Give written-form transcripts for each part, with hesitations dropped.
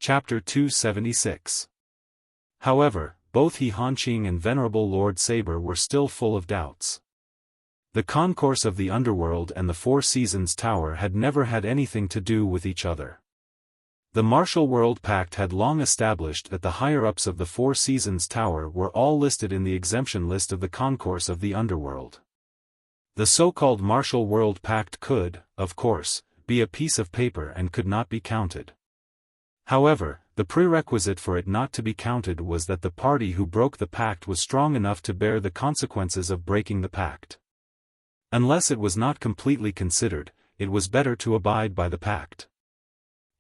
Chapter 276. However, both He Hanqing and Venerable Lord Saber were still full of doubts. The concourse of the underworld and the Four Seasons Tower had never had anything to do with each other. The Martial World Pact had long established that the higher-ups of the Four Seasons Tower were all listed in the exemption list of the concourse of the underworld. The so-called Martial World Pact could, of course, be a piece of paper and could not be counted. However, the prerequisite for it not to be counted was that the party who broke the pact was strong enough to bear the consequences of breaking the pact. Unless it was not completely considered, it was better to abide by the pact.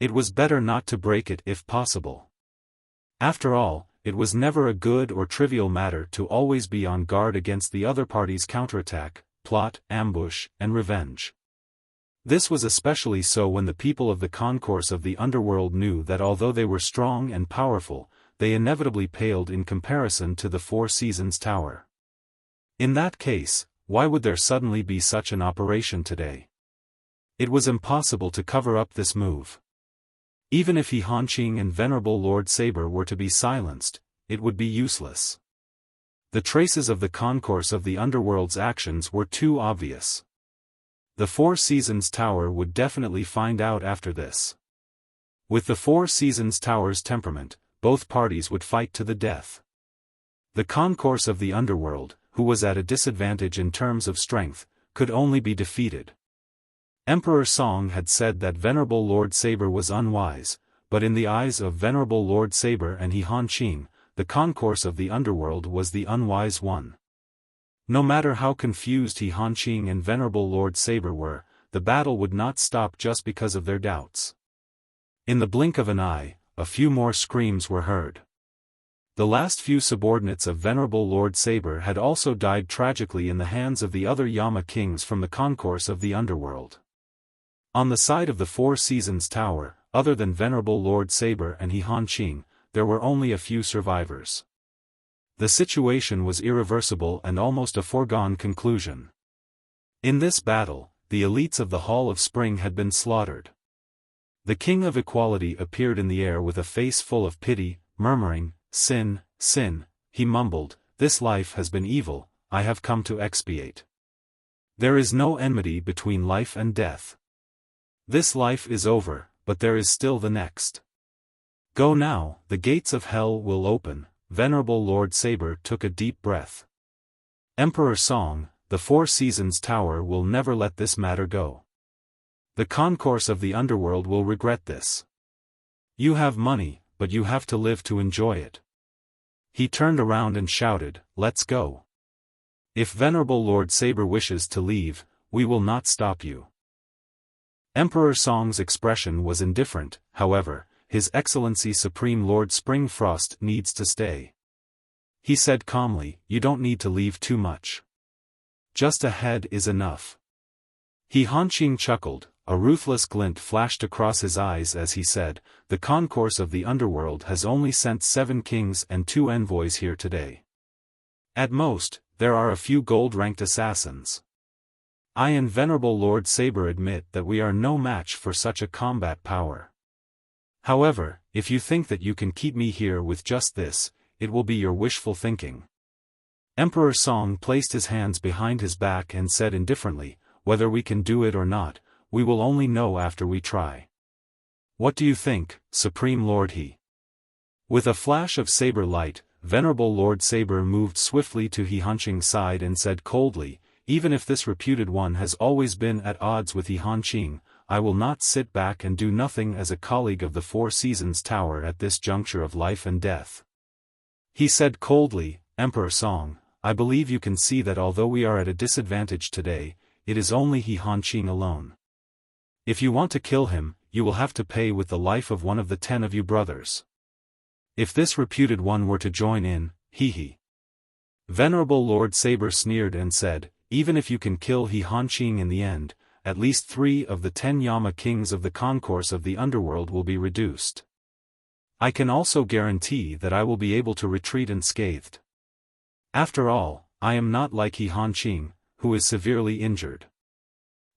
It was better not to break it if possible. After all, it was never a good or trivial matter to always be on guard against the other party's counterattack, plot, ambush, and revenge. This was especially so when the people of the concourse of the underworld knew that although they were strong and powerful, they inevitably paled in comparison to the Four Seasons Tower. In that case, why would there suddenly be such an operation today? It was impossible to cover up this move. Even if He Hanqing and Venerable Lord Saber were to be silenced, it would be useless. The traces of the concourse of the underworld's actions were too obvious. The Four Seasons Tower would definitely find out after this. With the Four Seasons Tower's temperament, both parties would fight to the death. The concourse of the underworld, who was at a disadvantage in terms of strength, could only be defeated. Emperor Song had said that Venerable Lord Saber was unwise, but in the eyes of Venerable Lord Saber and He Hanqing, the concourse of the underworld was the unwise one. No matter how confused He Hanqing and Venerable Lord Saber were, the battle would not stop just because of their doubts. In the blink of an eye, a few more screams were heard. The last few subordinates of Venerable Lord Saber had also died tragically in the hands of the other Yama kings from the concourse of the underworld. On the side of the Four Seasons Tower, other than Venerable Lord Saber and He Hanqing, there were only a few survivors. The situation was irreversible and almost a foregone conclusion. In this battle, the elites of the Hall of Spring had been slaughtered. The King of Equality appeared in the air with a face full of pity, murmuring, "Sin, sin," he mumbled, "this life has been evil, I have come to expiate. There is no enmity between life and death. This life is over, but there is still the next. Go now, the gates of hell will open." Venerable Lord Saber took a deep breath. Emperor Song, the Four Seasons Tower will never let this matter go. The concourse of the underworld will regret this. You have money, but you have to live to enjoy it. He turned around and shouted, "Let's go. If Venerable Lord Saber wishes to leave, we will not stop you." Emperor Song's expression was indifferent, however. His Excellency Supreme Lord Springfrost needs to stay. He said calmly, "You don't need to leave too much. Just a head is enough." He Hanqing chuckled, a ruthless glint flashed across his eyes as he said, "The concourse of the underworld has only sent 7 kings and 2 envoys here today. At most, there are a few gold-ranked assassins. I and Venerable Lord Saber admit that we are no match for such a combat power. However, if you think that you can keep me here with just this, it will be your wishful thinking." Emperor Song placed his hands behind his back and said indifferently, "Whether we can do it or not, we will only know after we try. What do you think, Supreme Lord He?" With a flash of saber light, Venerable Lord Saber moved swiftly to He Hanqing's side and said coldly, "Even if this reputed one has always been at odds with He Hanqing, I will not sit back and do nothing as a colleague of the Four Seasons Tower at this juncture of life and death." He said coldly, "Emperor Song, I believe you can see that although we are at a disadvantage today, it is only He Hanqing alone. If you want to kill him, you will have to pay with the life of one of the 10 of you brothers. If this reputed one were to join in, he." Venerable Lord Saber sneered and said, "Even if you can kill He Hanqing in the end, at least 3 of the 10 Yama kings of the concourse of the underworld will be reduced. I can also guarantee that I will be able to retreat unscathed. After all, I am not like He Hanqing, who is severely injured.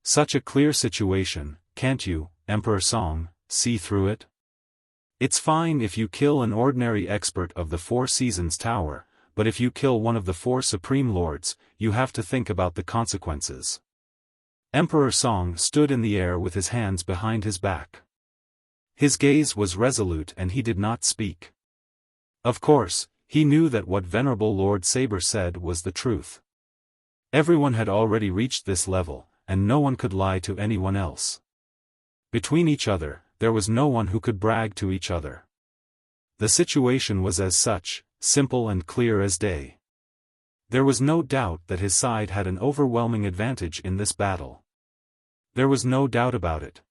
Such a clear situation, can't you, Emperor Song, see through it? It's fine if you kill an ordinary expert of the Four Seasons Tower, but if you kill one of the four Supreme Lords, you have to think about the consequences. Emperor Song stood in the air with his hands behind his back. His gaze was resolute and he did not speak. Of course, he knew that what Venerable Lord Saber said was the truth. Everyone had already reached this level, and no one could lie to anyone else. Between each other, there was no one who could brag to each other. The situation was as such, simple and clear as day. There was no doubt that his side had an overwhelming advantage in this battle. There was no doubt about it.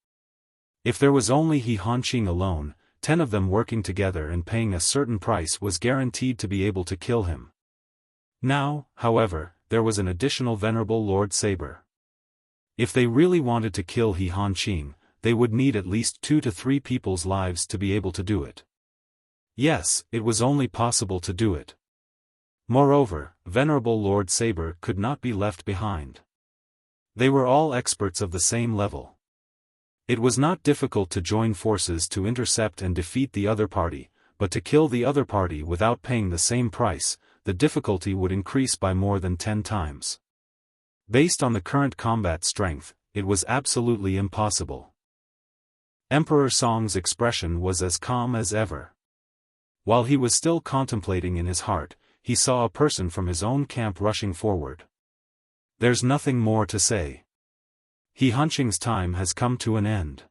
If there was only He Hanqing alone, 10 of them working together and paying a certain price was guaranteed to be able to kill him. Now, however, there was an additional Venerable Lord Saber. If they really wanted to kill He Hanqing, they would need at least 2 to 3 people's lives to be able to do it. Yes, it was only possible to do it. Moreover, Venerable Lord Saber could not be left behind. They were all experts of the same level. It was not difficult to join forces to intercept and defeat the other party, but to kill the other party without paying the same price, the difficulty would increase by more than 10 times. Based on the current combat strength, it was absolutely impossible. Emperor Song's expression was as calm as ever. While he was still contemplating in his heart, he saw a person from his own camp rushing forward. There's nothing more to say. He Hanqing's time has come to an end.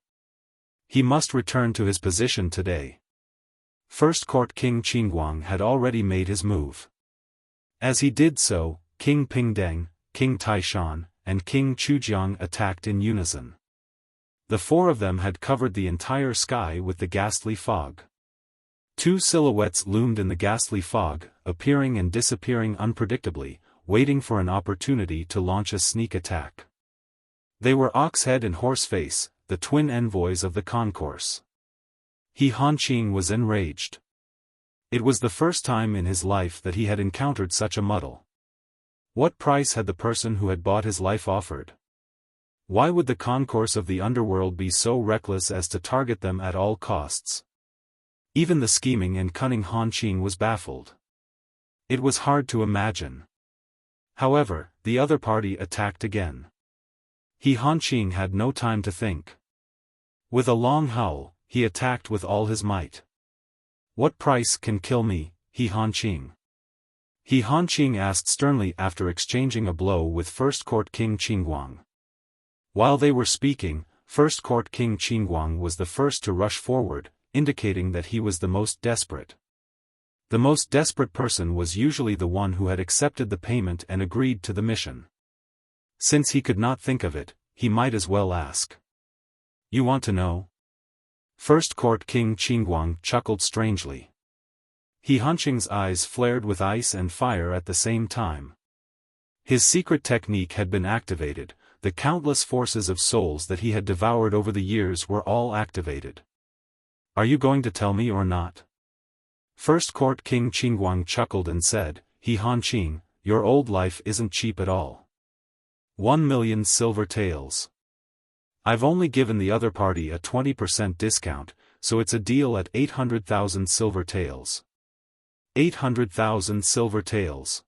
He must return to his position today. First Court King Qingguang had already made his move. As he did so, King Pingdeng, King Taishan, and King Chujiang attacked in unison. The 4 of them had covered the entire sky with the ghastly fog. 2 silhouettes loomed in the ghastly fog, appearing and disappearing unpredictably, waiting for an opportunity to launch a sneak attack. They were Oxhead and Horseface, the twin envoys of the concourse. He Hanqing was enraged. It was the first time in his life that he had encountered such a muddle. What price had the person who had bought his life offered? Why would the concourse of the underworld be so reckless as to target them at all costs? Even the scheming and cunning Hanqing was baffled. It was hard to imagine. However, the other party attacked again. He Hanqing had no time to think. With a long howl, he attacked with all his might. What price can kill me, He Hanqing? He Hanqing asked sternly after exchanging a blow with First Court King Qingguang. While they were speaking, First Court King Qingguang was the first to rush forward, indicating that he was the most desperate. The most desperate person was usually the one who had accepted the payment and agreed to the mission. Since he could not think of it, he might as well ask. You want to know? First Court King Qingguang chuckled strangely. He Hanqing's eyes flared with ice and fire at the same time. His secret technique had been activated, the countless forces of souls that he had devoured over the years were all activated. Are you going to tell me or not? First Court King Qingguang chuckled and said, He Hanqing, your old life isn't cheap at all. 1,000,000 silver taels. I've only given the other party a 20% discount, so it's a deal at 800,000 silver taels. 800,000 silver taels.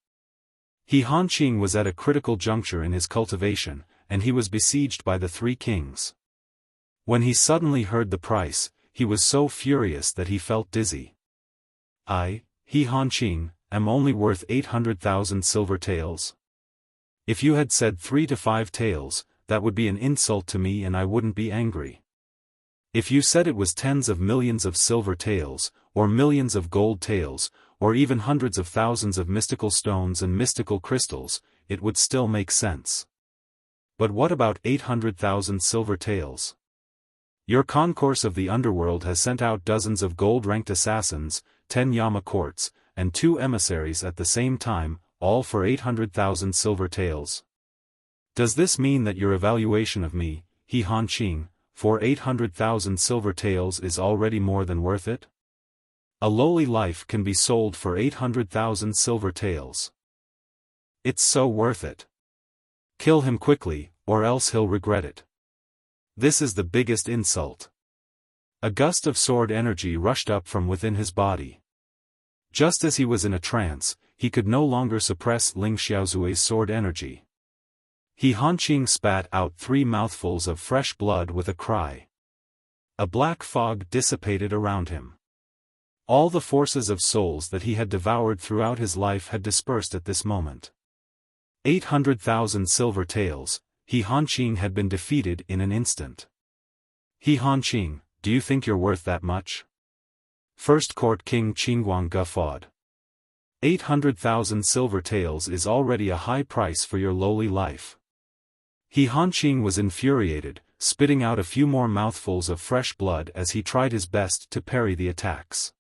He Hanqing was at a critical juncture in his cultivation, and he was besieged by the 3 kings. When he suddenly heard the price, he was so furious that he felt dizzy. He Hanqing, am only worth 800,000 silver taels. If you had said 3 to 5 taels, that would be an insult to me and I wouldn't be angry. If you said it was tens of millions of silver taels, or millions of gold taels, or even hundreds of thousands of mystical stones and mystical crystals, it would still make sense. But what about 800,000 silver taels? Your concourse of the underworld has sent out dozens of gold-ranked assassins, 10 Yama courts, and 2 emissaries at the same time, all for 800,000 silver taels. Does this mean that your evaluation of me, He Hanqing, for 800,000 silver taels is already more than worth it? A lowly life can be sold for 800,000 silver taels. It's so worth it. Kill him quickly, or else he'll regret it. This is the biggest insult. A gust of sword energy rushed up from within his body. Just as he was in a trance, he could no longer suppress Ling Xiaozui's sword energy. He Hanqing spat out 3 mouthfuls of fresh blood with a cry. A black fog dissipated around him. All the forces of souls that he had devoured throughout his life had dispersed at this moment. 800,000 silver taels, He Hanqing had been defeated in an instant. He Hanqing, do you think you're worth that much? First Court King Qingguang guffawed. 800,000 silver taels is already a high price for your lowly life. He Hanqing was infuriated, spitting out a few more mouthfuls of fresh blood as he tried his best to parry the attacks.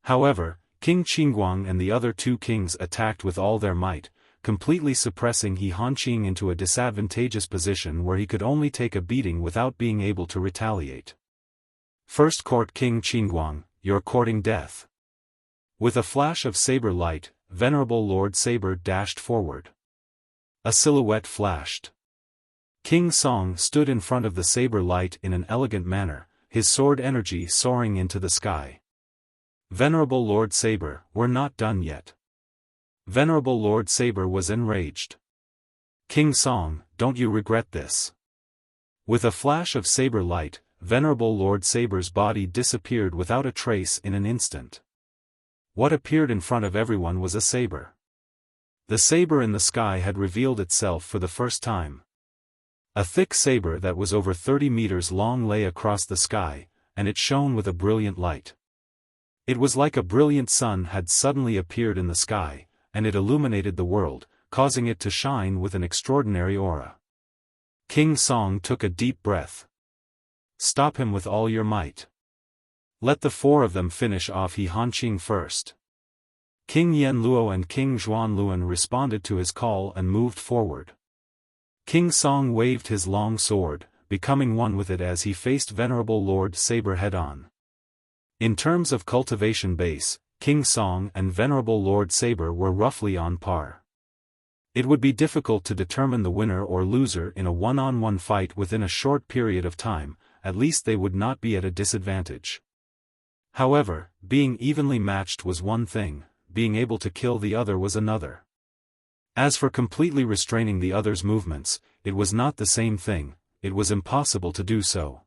However, King Qingguang and the other 2 kings attacked with all their might, completely suppressing He Hanqing into a disadvantageous position where he could only take a beating without being able to retaliate. First Court King Qingguang, you're courting death. With a flash of saber light, Venerable Lord Saber dashed forward. A silhouette flashed. King Song stood in front of the saber light in an elegant manner, his sword energy soaring into the sky. Venerable Lord Saber, we're not done yet. Venerable Lord Saber was enraged. King Song, don't you regret this? With a flash of saber light, Venerable Lord Saber's body disappeared without a trace in an instant. What appeared in front of everyone was a saber. The saber in the sky had revealed itself for the first time. A thick saber that was over 30 meters long lay across the sky, and it shone with a brilliant light. It was like a brilliant sun had suddenly appeared in the sky, and it illuminated the world, causing it to shine with an extraordinary aura. King Song took a deep breath. Stop him with all your might. Let the 4 of them finish off He Hanqing first. King Yen Luo and King Zhuan Luan responded to his call and moved forward. King Song waved his long sword, becoming one with it as he faced Venerable Lord Saber head-on. In terms of cultivation base, King Song and Venerable Lord Saber were roughly on par. It would be difficult to determine the winner or loser in a one-on-one fight within a short period of time, at least they would not be at a disadvantage. However, being evenly matched was one thing, being able to kill the other was another. As for completely restraining the other's movements, it was not the same thing, it was impossible to do so.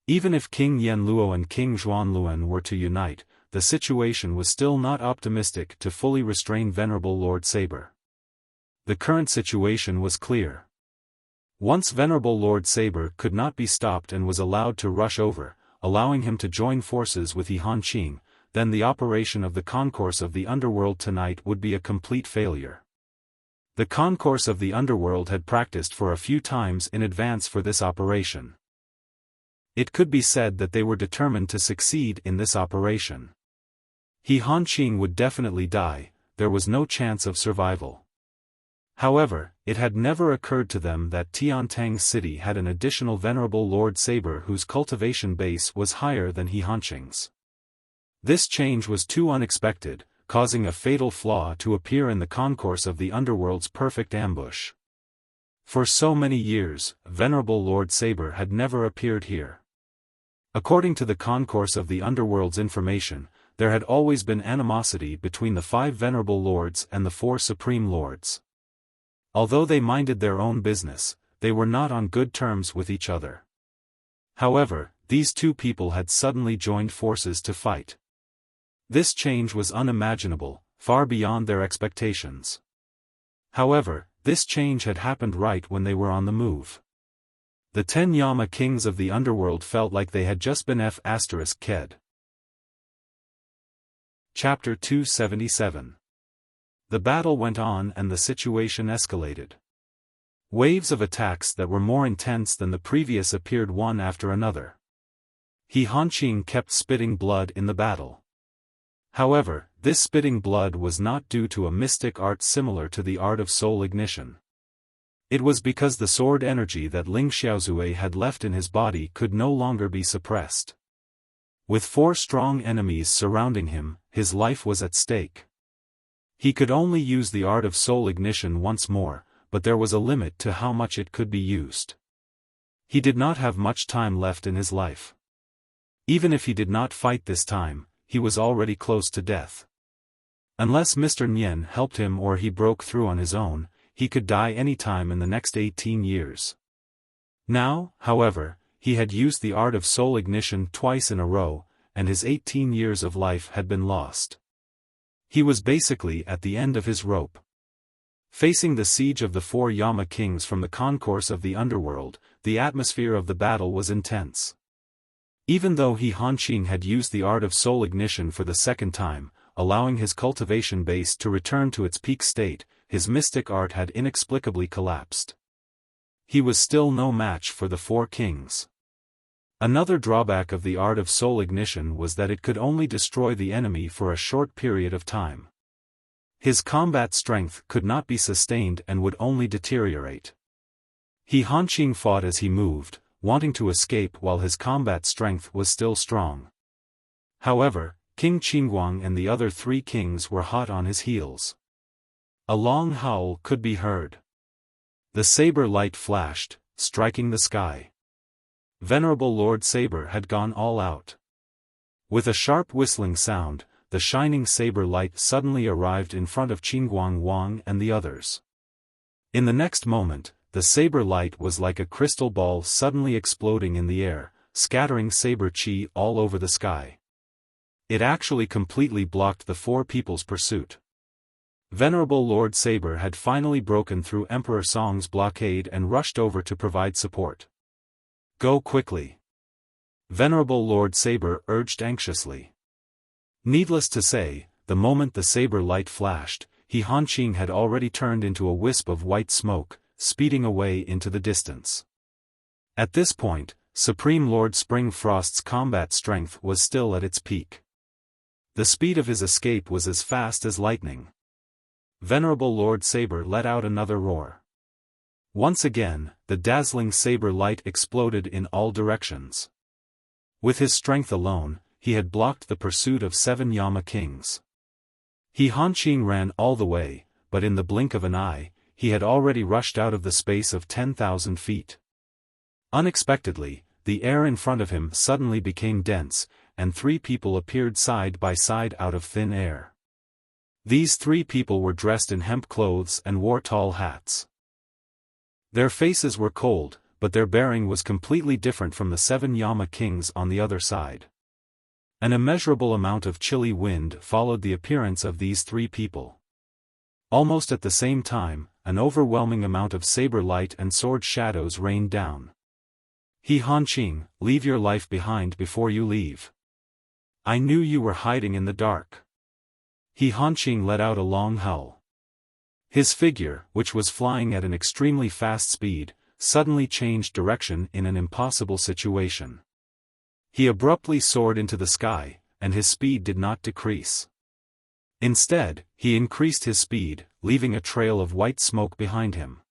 Even if King Yen Luo and King Zhuan Luan were to unite, the situation was still not optimistic to fully restrain Venerable Lord Saber. The current situation was clear. Once Venerable Lord Saber could not be stopped and was allowed to rush over, allowing him to join forces with He Hanqing, then the operation of the Concourse of the Underworld tonight would be a complete failure. The Concourse of the Underworld had practiced for a few times in advance for this operation. It could be said that they were determined to succeed in this operation. He Hanqing would definitely die, there was no chance of survival. However, it had never occurred to them that Tiantang City had an additional Venerable Lord Saber whose cultivation base was higher than He Hanqing's. This change was too unexpected, causing a fatal flaw to appear in the Concourse of the Underworld's perfect ambush. For so many years, Venerable Lord Saber had never appeared here. According to the Concourse of the Underworld's information, there had always been animosity between the 5 Venerable Lords and the 4 Supreme Lords. Although they minded their own business, they were not on good terms with each other. However, these 2 people had suddenly joined forces to fight. This change was unimaginable, far beyond their expectations. However, this change had happened right when they were on the move. The 10 Yama kings of the underworld felt like they had just been F***ked. Chapter 277. The battle went on and the situation escalated. Waves of attacks that were more intense than the previous appeared one after another. He Hanqing kept spitting blood in the battle. However, this spitting blood was not due to a mystic art similar to the art of soul ignition. It was because the sword energy that Ling Xiaozui had left in his body could no longer be suppressed. With 4 strong enemies surrounding him, his life was at stake. He could only use the art of soul ignition once more, but there was a limit to how much it could be used. He did not have much time left in his life. Even if he did not fight this time, he was already close to death. Unless Mr. Nian helped him or he broke through on his own, he could die any time in the next 18 years. Now, however, he had used the art of soul ignition twice in a row, and his 18 years of life had been lost. He was basically at the end of his rope. Facing the siege of the 4 Yama kings from the concourse of the underworld, the atmosphere of the battle was intense. Even though He Hanqing had used the art of soul ignition for the second time, allowing his cultivation base to return to its peak state, his mystic art had inexplicably collapsed. He was still no match for the 4 kings. Another drawback of the art of soul ignition was that it could only destroy the enemy for a short period of time. His combat strength could not be sustained and would only deteriorate. He Hanqing fought as he moved, wanting to escape while his combat strength was still strong. However, King Qingguang and the other 3 kings were hot on his heels. A long howl could be heard. The saber light flashed, striking the sky. Venerable Lord Saber had gone all out. With a sharp whistling sound, the shining saber light suddenly arrived in front of Qingguang Wang and the others. In the next moment, the saber light was like a crystal ball suddenly exploding in the air, scattering saber chi all over the sky. It actually completely blocked the 4 people's pursuit. Venerable Lord Saber had finally broken through Emperor Song's blockade and rushed over to provide support. Go quickly. Venerable Lord Saber urged anxiously. Needless to say, the moment the saber light flashed, He Hanqing had already turned into a wisp of white smoke, speeding away into the distance. At this point, Supreme Lord Spring Frost's combat strength was still at its peak. The speed of his escape was as fast as lightning. Venerable Lord Saber let out another roar. Once again, the dazzling saber light exploded in all directions. With his strength alone, he had blocked the pursuit of 7 Yama kings. He Hanqing ran all the way, but in the blink of an eye, he had already rushed out of the space of 10,000 feet. Unexpectedly, the air in front of him suddenly became dense, and 3 people appeared side by side out of thin air. These 3 people were dressed in hemp clothes and wore tall hats. Their faces were cold, but their bearing was completely different from the 7 Yama kings on the other side. An immeasurable amount of chilly wind followed the appearance of these 3 people. Almost at the same time, an overwhelming amount of saber light and sword shadows rained down. He Hanqing, leave your life behind before you leave. I knew you were hiding in the dark. He Hanqing let out a long howl. His figure, which was flying at an extremely fast speed, suddenly changed direction in an impossible situation. He abruptly soared into the sky, and his speed did not decrease. Instead, he increased his speed, leaving a trail of white smoke behind him.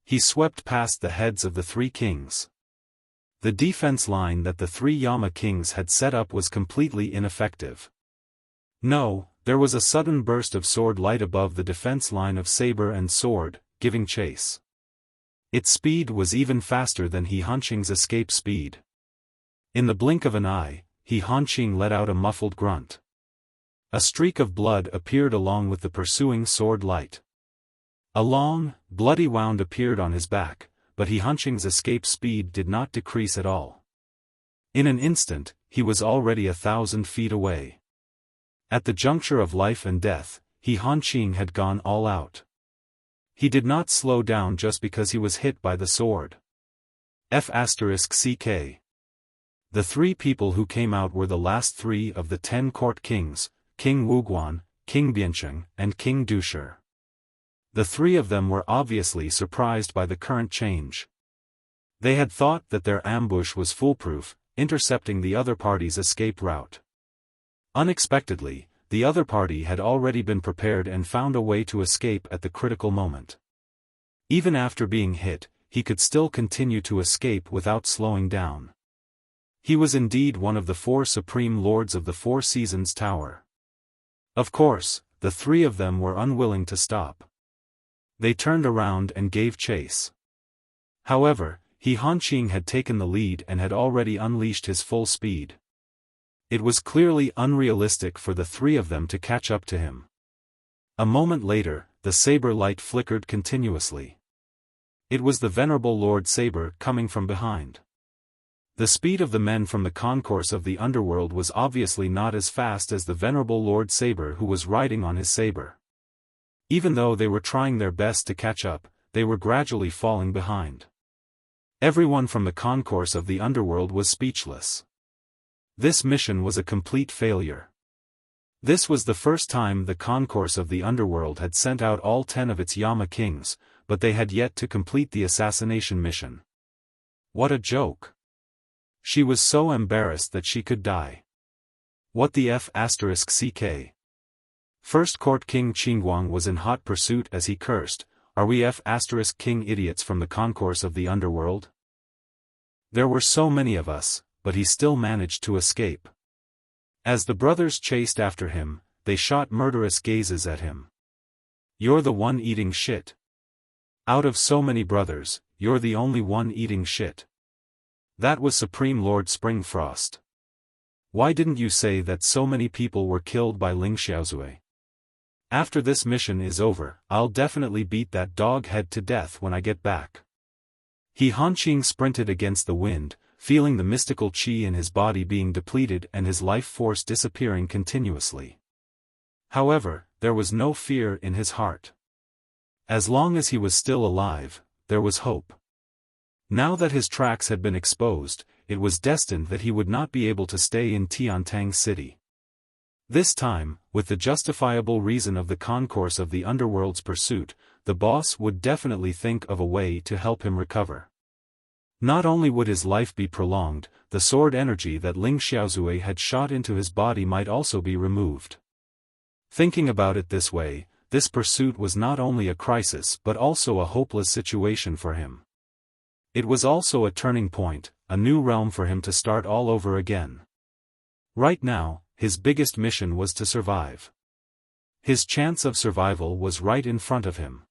He swept past the heads of the 3 kings. The defense line that the 3 Yama kings had set up was completely ineffective. No, there was a sudden burst of sword light above the defense line of saber and sword, giving chase. Its speed was even faster than He Hanqing's escape speed. In the blink of an eye, He Hanqing let out a muffled grunt. A streak of blood appeared along with the pursuing sword light. A long, bloody wound appeared on his back, but He Hanqing's escape speed did not decrease at all. In an instant, he was already 1,000 feet away. At the juncture of life and death, He Hanqing had gone all out. He did not slow down just because he was hit by the sword. F***ck. The 3 people who came out were the last 3 of the 10 court kings, King Wuguan, King Biancheng, and King Dusher. The 3 of them were obviously surprised by the current change. They had thought that their ambush was foolproof, intercepting the other party's escape route. Unexpectedly, the other party had already been prepared and found a way to escape at the critical moment. Even after being hit, he could still continue to escape without slowing down. He was indeed one of the 4 supreme lords of the 4 Seasons Tower. Of course, the 3 of them were unwilling to stop. They turned around and gave chase. However, He Hanqing had taken the lead and had already unleashed his full speed. It was clearly unrealistic for the three of them to catch up to him. A moment later, the saber light flickered continuously. It was the venerable Lord Saber coming from behind. The speed of the men from the concourse of the underworld was obviously not as fast as the venerable Lord Saber who was riding on his saber. Even though they were trying their best to catch up, they were gradually falling behind. Everyone from the concourse of the underworld was speechless. This mission was a complete failure. This was the first time the concourse of the underworld had sent out all 10 of its Yama kings, but they had yet to complete the assassination mission. What a joke! She was so embarrassed that she could die. What the F***ck? First Court King Qingguang was in hot pursuit as he cursed, "Are we F***king idiots from the concourse of the underworld? There were so many of us, but he still managed to escape." As the brothers chased after him, they shot murderous gazes at him. "You're the one eating shit. Out of so many brothers, you're the only one eating shit." That was Supreme Lord Springfrost. "Why didn't you say that so many people were killed by Ling Xiaozui? After this mission is over, I'll definitely beat that dog head to death when I get back." He Hanqing sprinted against the wind, feeling the mystical qi in his body being depleted and his life force disappearing continuously. However, there was no fear in his heart. As long as he was still alive, there was hope. Now that his tracks had been exposed, it was destined that he would not be able to stay in Tiantang City. This time, with the justifiable reason of the concourse of the underworld's pursuit, the boss would definitely think of a way to help him recover. Not only would his life be prolonged, the sword energy that Ling Xiaozui had shot into his body might also be removed. Thinking about it this way, this pursuit was not only a crisis but also a hopeless situation for him. It was also a turning point, a new realm for him to start all over again. Right now, his biggest mission was to survive. His chance of survival was right in front of him.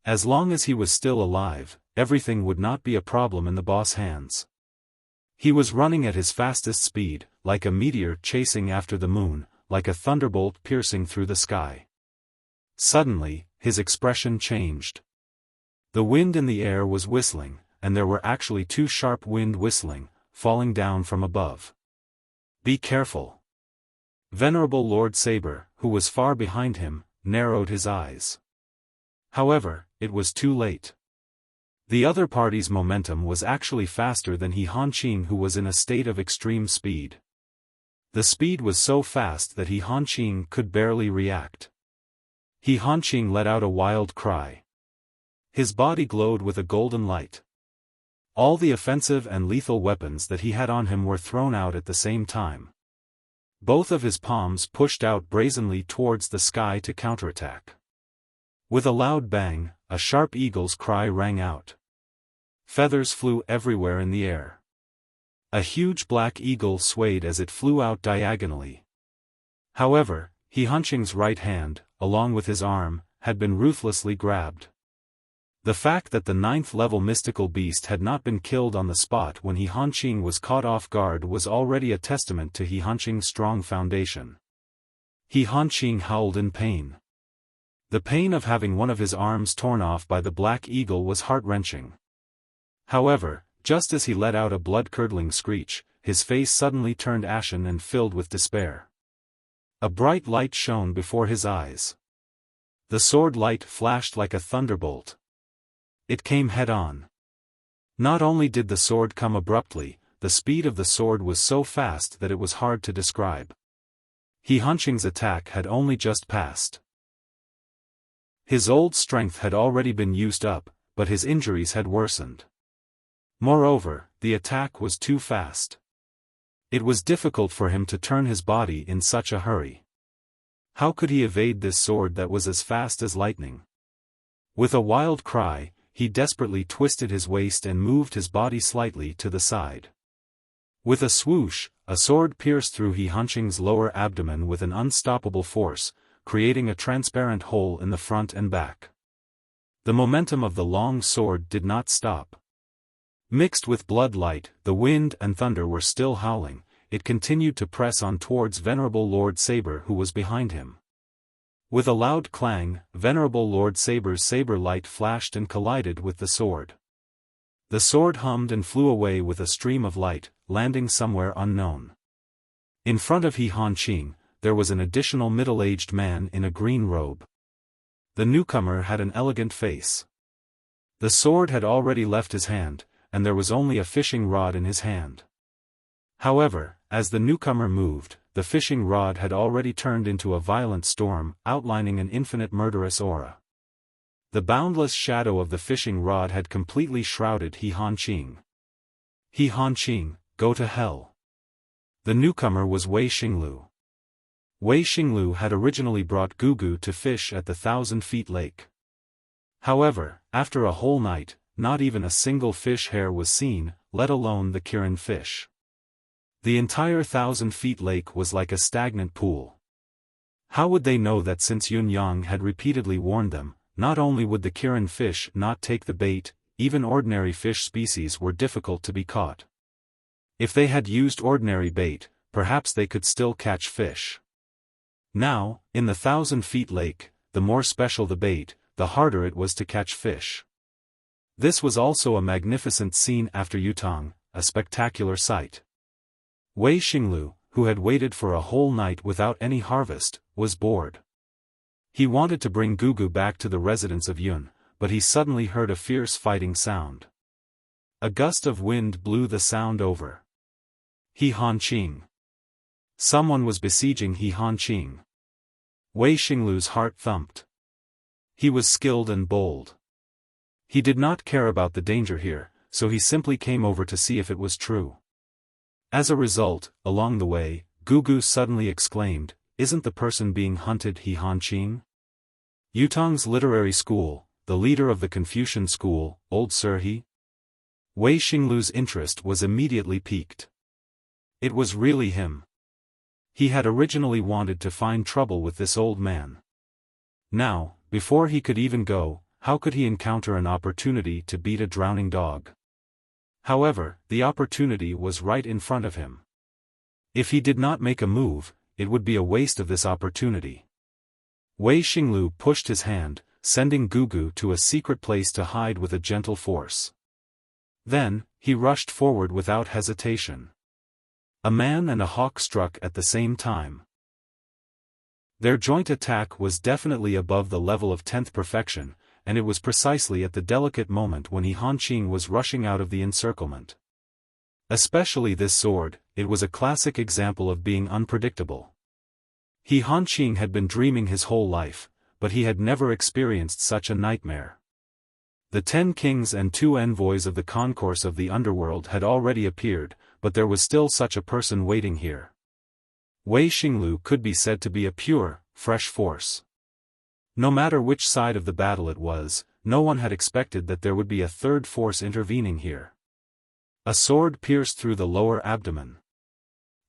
As long as he was still alive, everything would not be a problem in the boss' hands. He was running at his fastest speed, like a meteor chasing after the moon, like a thunderbolt piercing through the sky. Suddenly, his expression changed. The wind in the air was whistling, and there were actually 2 sharp wind whistling, falling down from above. "Be careful." Venerable Lord Saber, who was far behind him, narrowed his eyes. However, it was too late. The other party's momentum was actually faster than He Hanqing, who was in a state of extreme speed. The speed was so fast that He Hanqing could barely react. He Hanqing let out a wild cry. His body glowed with a golden light. All the offensive and lethal weapons that he had on him were thrown out at the same time. Both of his palms pushed out brazenly towards the sky to counterattack. With a loud bang, a sharp eagle's cry rang out. Feathers flew everywhere in the air. A huge black eagle swayed as it flew out diagonally. However, He Hanqing's right hand, along with his arm, had been ruthlessly grabbed. The fact that the 9th-level mystical beast had not been killed on the spot when He Hanqing was caught off guard was already a testament to He Hanqing's strong foundation. He Hanqing howled in pain. The pain of having one of his arms torn off by the black eagle was heart-wrenching. However, just as he let out a blood-curdling screech, his face suddenly turned ashen and filled with despair. A bright light shone before his eyes. The sword light flashed like a thunderbolt. It came head-on. Not only did the sword come abruptly, the speed of the sword was so fast that it was hard to describe. He Hanqing's attack had only just passed. His old strength had already been used up, but his injuries had worsened. Moreover, the attack was too fast. It was difficult for him to turn his body in such a hurry. How could he evade this sword that was as fast as lightning? With a wild cry, he desperately twisted his waist and moved his body slightly to the side. With a swoosh, a sword pierced through He Hanqing's lower abdomen with an unstoppable force, creating a transparent hole in the front and back. The momentum of the long sword did not stop. Mixed with blood light, the wind and thunder were still howling. it continued to press on towards Venerable Lord Saber, who was behind him. With a loud clang, Venerable Lord Saber's saber light flashed and collided with the sword. The sword hummed and flew away with a stream of light, landing somewhere unknown. In front of He Hanqing, there was an additional middle-aged man in a green robe. The newcomer had an elegant face. The sword had already left his hand, and there was only a fishing rod in his hand. However, as the newcomer moved, the fishing rod had already turned into a violent storm, outlining an infinite murderous aura. The boundless shadow of the fishing rod had completely shrouded He Hanqing. He Hanqing, go to hell. The newcomer was Wei Xinglu. Wei Xinglu had originally brought Gugu to fish at the 1,000-feet lake. However, after a whole night, not even a single fish hair was seen, let alone the Kirin fish. The entire 1,000-feet lake was like a stagnant pool. How would they know that since Yun Yang had repeatedly warned them, not only would the Kirin fish not take the bait, even ordinary fish species were difficult to be caught. If they had used ordinary bait, perhaps they could still catch fish. Now, in the 1,000-feet lake, the more special the bait, the harder it was to catch fish. This was also a magnificent scene after Yutong, a spectacular sight. Wei Xinglu, who had waited for a whole night without any harvest, was bored. He wanted to bring Gugu back to the residence of Yun, but he suddenly heard a fierce fighting sound. A gust of wind blew the sound over. He Hanqing. Someone was besieging He Hanqing. Wei Xinglu's heart thumped. He was skilled and bold. He did not care about the danger here, so he simply came over to see if it was true. As a result, along the way, Gugu suddenly exclaimed, "Isn't the person being hunted He Hanqing?" Yutong's literary school, the leader of the Confucian school, old Sir He? Wei Xinglu's interest was immediately piqued. It was really him. He had originally wanted to find trouble with this old man. Now, before he could even go, how could he encounter an opportunity to beat a drowning dog? However, the opportunity was right in front of him. If he did not make a move, it would be a waste of this opportunity. Wei Xinglu pushed his hand, sending Gugu to a secret place to hide with a gentle force. Then, he rushed forward without hesitation. A man and a hawk struck at the same time. Their joint attack was definitely above the level of 10th perfection, and it was precisely at the delicate moment when He Hanqing was rushing out of the encirclement. Especially this sword, it was a classic example of being unpredictable. He Hanqing had been dreaming his whole life, but he had never experienced such a nightmare. The 10 kings and 2 envoys of the concourse of the underworld had already appeared, but there was still such a person waiting here. Wei Xinglu could be said to be a pure, fresh force. No matter which side of the battle it was, no one had expected that there would be a third force intervening here. A sword pierced through the lower abdomen.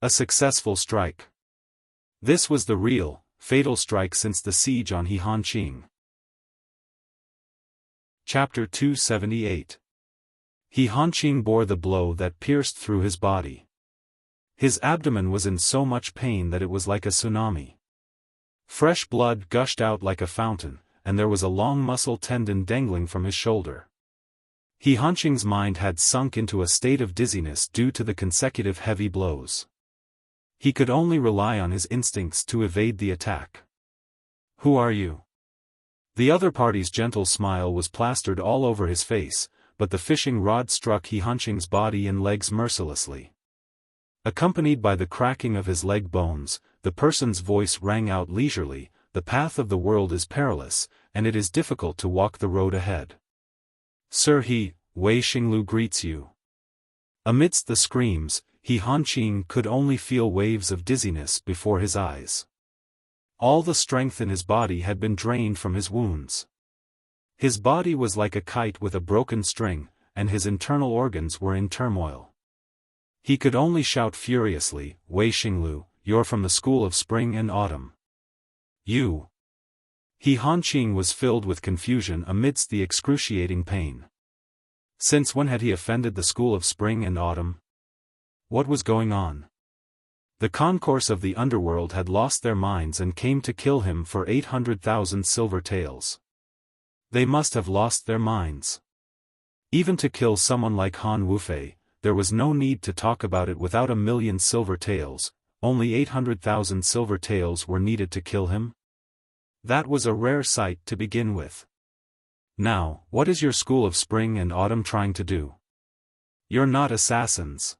A successful strike. This was the real, fatal strike since the siege on He Hanqing. Chapter 278. He Hanqing bore the blow that pierced through his body. His abdomen was in so much pain that it was like a tsunami. Fresh blood gushed out like a fountain, and there was a long muscle tendon dangling from his shoulder. He Hanqing's mind had sunk into a state of dizziness due to the consecutive heavy blows. He could only rely on his instincts to evade the attack. "Who are you?" The other party's gentle smile was plastered all over his face, but the fishing rod struck He Hanqing's body and legs mercilessly. Accompanied by the cracking of his leg bones, the person's voice rang out leisurely, "The path of the world is perilous, and it is difficult to walk the road ahead. Sir He, Wei Xinglu greets you." Amidst the screams, He Hanqing could only feel waves of dizziness before his eyes. All the strength in his body had been drained from his wounds. His body was like a kite with a broken string, and his internal organs were in turmoil. He could only shout furiously, "Wei Xinglu, you're from the school of spring and autumn. You." He Hanqing was filled with confusion amidst the excruciating pain. Since when had he offended the school of spring and autumn? What was going on? The concourse of the underworld had lost their minds and came to kill him for 800,000 silver taels. They must have lost their minds. Even to kill someone like Han Wufei, there was no need to talk about it without 1,000,000 silver taels, only 800,000 silver taels were needed to kill him. That was a rare sight to begin with. Now, what is your school of spring and autumn trying to do? You're not assassins.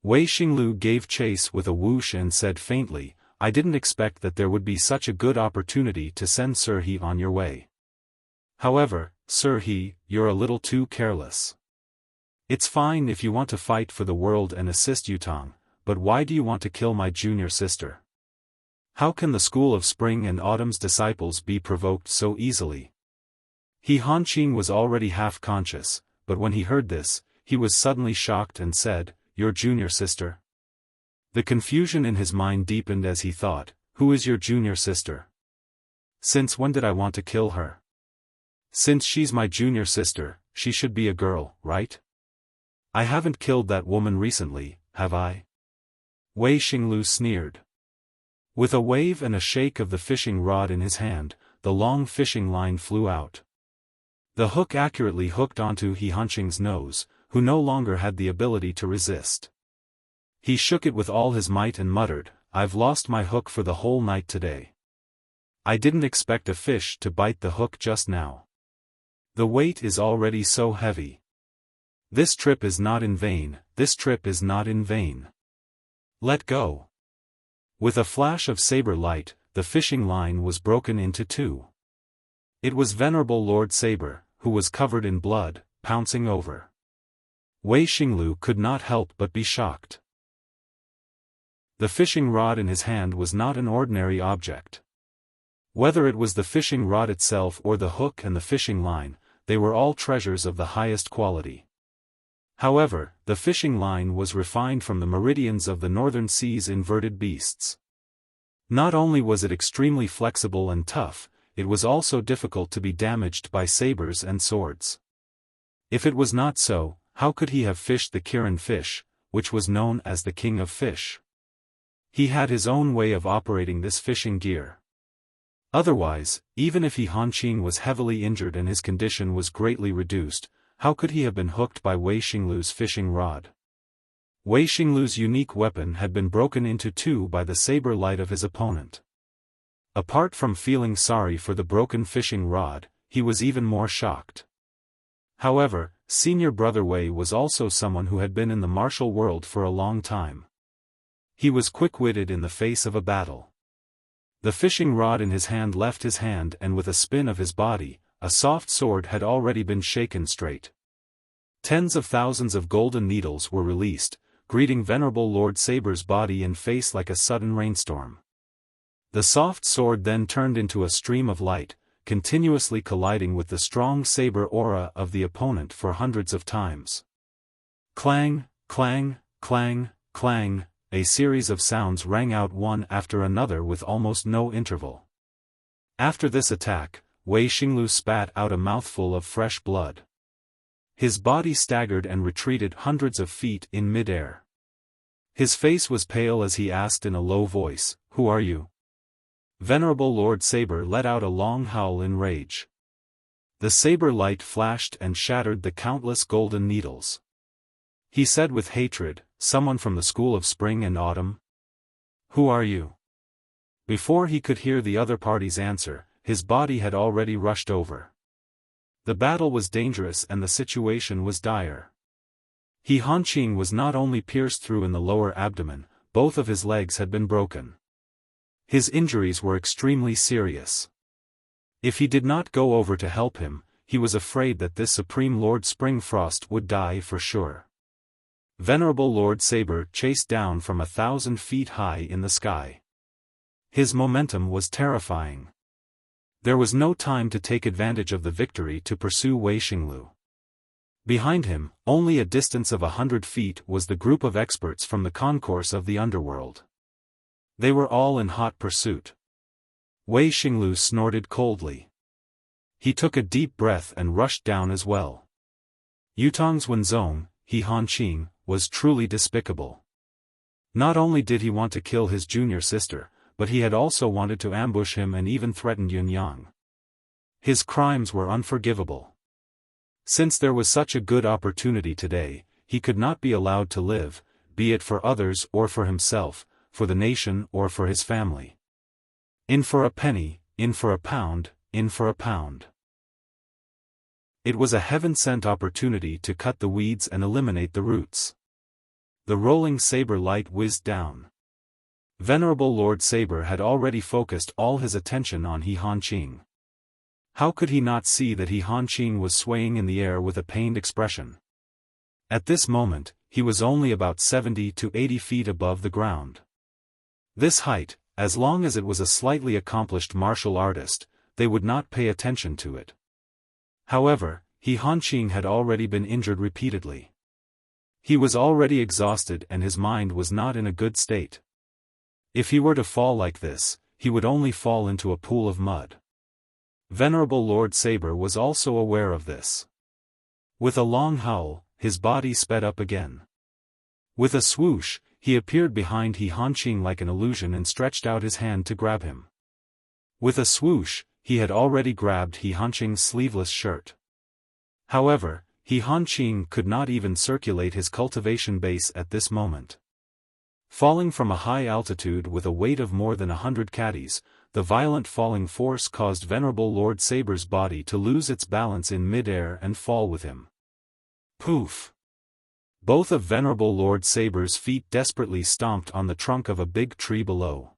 Wei Xinglu gave chase with a whoosh and said faintly, I didn't expect that there would be such a good opportunity to send Sir He on your way. However, Sir He, you're a little too careless. It's fine if you want to fight for the world and assist Yutong, but why do you want to kill my junior sister? How can the school of spring and autumn's disciples be provoked so easily? He Hanqing was already half conscious, but when he heard this, he was suddenly shocked and said, Your junior sister? The confusion in his mind deepened as he thought, who is your junior sister? Since when did I want to kill her? Since she's my junior sister, she should be a girl, right? I haven't killed that woman recently, have I? Wei Xinglu sneered. With a wave and a shake of the fishing rod in his hand, the long fishing line flew out. The hook accurately hooked onto He Hanqing's nose, who no longer had the ability to resist. He shook it with all his might and muttered, I've lost my hook for the whole night today. I didn't expect a fish to bite the hook just now. The weight is already so heavy. This trip is not in vain, this trip is not in vain. Let go. With a flash of saber light, the fishing line was broken into two. It was Venerable Lord Saber, who was covered in blood, pouncing over. Wei Xinglu could not help but be shocked. The fishing rod in his hand was not an ordinary object. Whether it was the fishing rod itself or the hook and the fishing line, they were all treasures of the highest quality. However, the fishing line was refined from the meridians of the northern sea's inverted beasts. Not only was it extremely flexible and tough, it was also difficult to be damaged by sabers and swords. If it was not so, how could he have fished the Kirin fish, which was known as the king of fish? He had his own way of operating this fishing gear. Otherwise, even if He Hanqing was heavily injured and his condition was greatly reduced, how could he have been hooked by Wei Xinglu's fishing rod? Wei Xinglu's unique weapon had been broken into two by the saber light of his opponent. Apart from feeling sorry for the broken fishing rod, he was even more shocked. However, senior brother Wei was also someone who had been in the martial world for a long time. He was quick-witted in the face of a battle. The fishing rod in his hand left his hand and with a spin of his body, a soft sword had already been shaken straight. Tens of thousands of golden needles were released, greeting Venerable Lord Saber's body and face like a sudden rainstorm. The soft sword then turned into a stream of light, continuously colliding with the strong saber aura of the opponent for hundreds of times. Clang, clang, clang, clang, a series of sounds rang out one after another with almost no interval. After this attack, Wei Xinglu spat out a mouthful of fresh blood. His body staggered and retreated hundreds of feet in mid-air. His face was pale as he asked in a low voice, Who are you? Venerable Lord Saber let out a long howl in rage. The saber light flashed and shattered the countless golden needles. He said with hatred, Someone from the school of spring and autumn? Who are you? Before he could hear the other party's answer, his body had already rushed over. The battle was dangerous and the situation was dire. He Hanqing was not only pierced through in the lower abdomen, both of his legs had been broken. His injuries were extremely serious. If he did not go over to help him, he was afraid that this Supreme Lord Springfrost would die for sure. Venerable Lord Saber chased down from 1,000 feet high in the sky. His momentum was terrifying. There was no time to take advantage of the victory to pursue Wei Xinglu. Behind him, only a distance of 100 feet was the group of experts from the concourse of the underworld. They were all in hot pursuit. Wei Xinglu snorted coldly. He took a deep breath and rushed down as well. Yutong's Wenzong, He Hanqing, was truly despicable. Not only did he want to kill his junior sister, but he had also wanted to ambush him and even threatened Yun Yang. His crimes were unforgivable. Since there was such a good opportunity today, he could not be allowed to live, be it for others or for himself, for the nation or for his family. In for a penny, in for a pound, in for a pound. It was a heaven-sent opportunity to cut the weeds and eliminate the roots. The rolling saber light whizzed down. Venerable Lord Saber had already focused all his attention on He Hanqing. How could he not see that He Hanqing was swaying in the air with a pained expression? At this moment, he was only about 70 to 80 feet above the ground. This height, as long as it was a slightly accomplished martial artist, they would not pay attention to it. However, He Hanqing had already been injured repeatedly. He was already exhausted and his mind was not in a good state. If he were to fall like this, he would only fall into a pool of mud. Venerable Lord Saber was also aware of this. With a long howl, his body sped up again. With a swoosh, he appeared behind He Hanqing like an illusion and stretched out his hand to grab him. With a swoosh, he had already grabbed He Hanqing's sleeveless shirt. However, He Hanqing could not even circulate his cultivation base at this moment. Falling from a high altitude with a weight of more than 100 caddies, the violent falling force caused Venerable Lord Saber's body to lose its balance in mid-air and fall with him. Poof! Both of Venerable Lord Saber's feet desperately stomped on the trunk of a big tree below.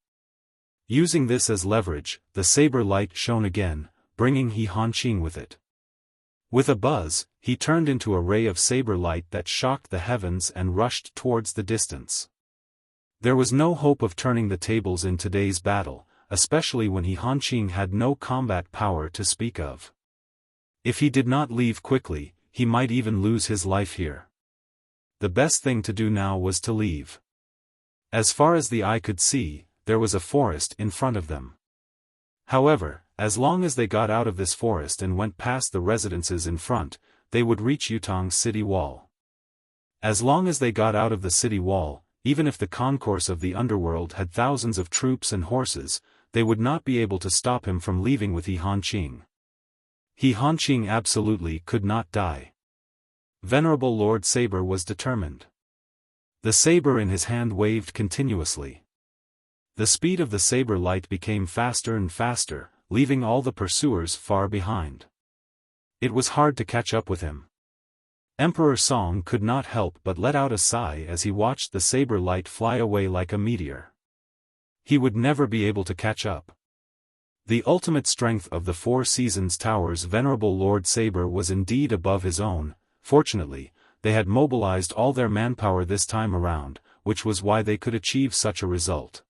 Using this as leverage, the saber light shone again, bringing He Hanqing with it. With a buzz, he turned into a ray of saber light that shocked the heavens and rushed towards the distance. There was no hope of turning the tables in today's battle, especially when He Hanqing had no combat power to speak of. If he did not leave quickly, he might even lose his life here. The best thing to do now was to leave. As far as the eye could see, there was a forest in front of them. However, as long as they got out of this forest and went past the residences in front, they would reach Yutong's city wall. As long as they got out of the city wall, even if the concourse of the underworld had thousands of troops and horses, they would not be able to stop him from leaving with He Hanqing. He Hanqing absolutely could not die. Venerable Lord Saber was determined. The saber in his hand waved continuously. The speed of the saber light became faster and faster, leaving all the pursuers far behind. It was hard to catch up with him. Emperor Song could not help but let out a sigh as he watched the saber light fly away like a meteor. He would never be able to catch up. The ultimate strength of the Four Seasons Tower's Venerable Lord Saber was indeed above his own. Fortunately, they had mobilized all their manpower this time around, which was why they could achieve such a result.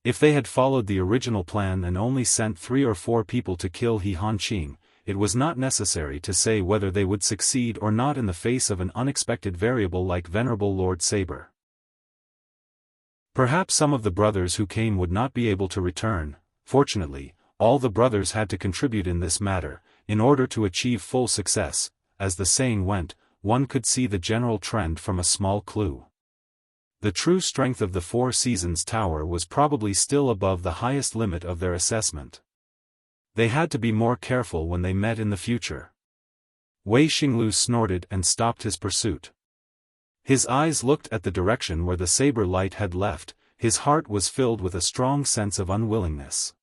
If they had followed the original plan and only sent 3 or 4 people to kill He Hanqing, it was not necessary to say whether they would succeed or not in the face of an unexpected variable like Venerable Lord Saber. Perhaps some of the brothers who came would not be able to return. Fortunately, all the brothers had to contribute in this matter, in order to achieve full success. As the saying went, one could see the general trend from a small clue. The true strength of the Four Seasons Tower was probably still above the highest limit of their assessment. They had to be more careful when they met in the future. Wei Xinglu snorted and stopped his pursuit. His eyes looked at the direction where the saber light had left. His heart was filled with a strong sense of unwillingness.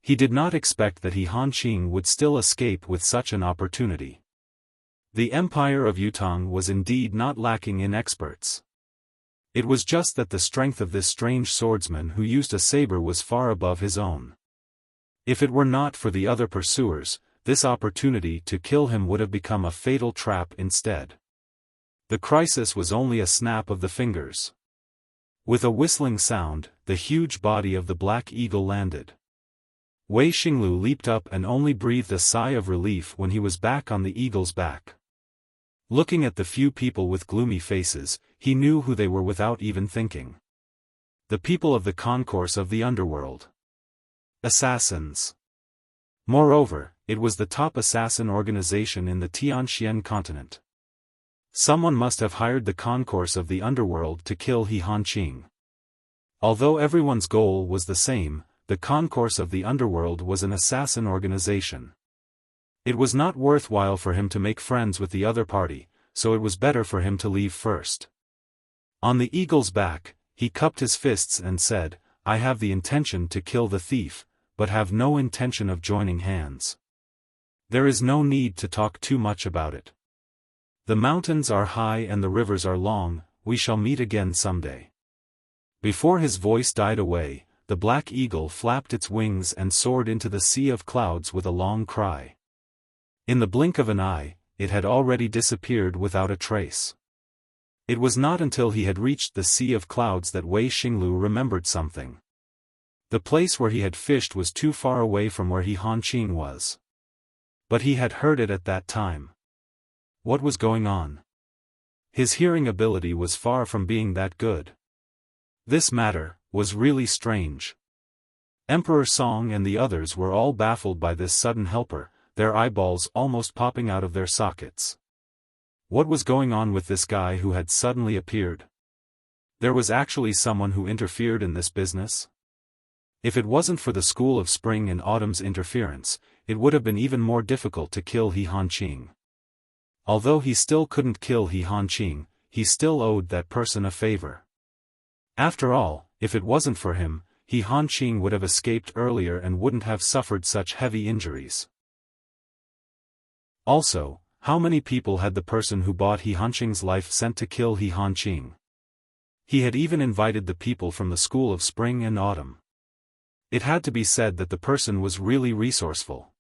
He did not expect that He Hanqing would still escape with such an opportunity. The Empire of Yutong was indeed not lacking in experts. It was just that the strength of this strange swordsman who used a saber was far above his own. If it were not for the other pursuers, this opportunity to kill him would have become a fatal trap instead. The crisis was only a snap of the fingers. With a whistling sound, the huge body of the Black Eagle landed. Wei Xinglu leaped up and only breathed a sigh of relief when he was back on the eagle's back. Looking at the few people with gloomy faces, he knew who they were without even thinking. The people of the concourse of the underworld. Assassins. Moreover, it was the top assassin organization in the Tianxian continent. Someone must have hired the concourse of the underworld to kill He Hanqing. Although everyone's goal was the same, the concourse of the underworld was an assassin organization. It was not worthwhile for him to make friends with the other party, so it was better for him to leave first. On the eagle's back, he cupped his fists and said, I have the intention to kill the thief, but have no intention of joining hands. There is no need to talk too much about it. The mountains are high and the rivers are long, we shall meet again someday. Before his voice died away, the black eagle flapped its wings and soared into the sea of clouds with a long cry. In the blink of an eye, it had already disappeared without a trace. It was not until he had reached the sea of clouds that Wei Xinglu remembered something. The place where he had fished was too far away from where He Hanqing was. But he had heard it at that time. What was going on? His hearing ability was far from being that good. This matter was really strange. Emperor Song and the others were all baffled by this sudden helper, their eyeballs almost popping out of their sockets. What was going on with this guy who had suddenly appeared? There was actually someone who interfered in this business? If it wasn't for the School of Spring and Autumn's interference, it would have been even more difficult to kill He Hanqing. Although he still couldn't kill He Hanqing, he still owed that person a favor. After all, if it wasn't for him, He Hanqing would have escaped earlier and wouldn't have suffered such heavy injuries. Also, how many people had the person who bought He Hanqing's life sent to kill He Hanqing? He had even invited the people from the School of Spring and Autumn. It had to be said that the person was really resourceful.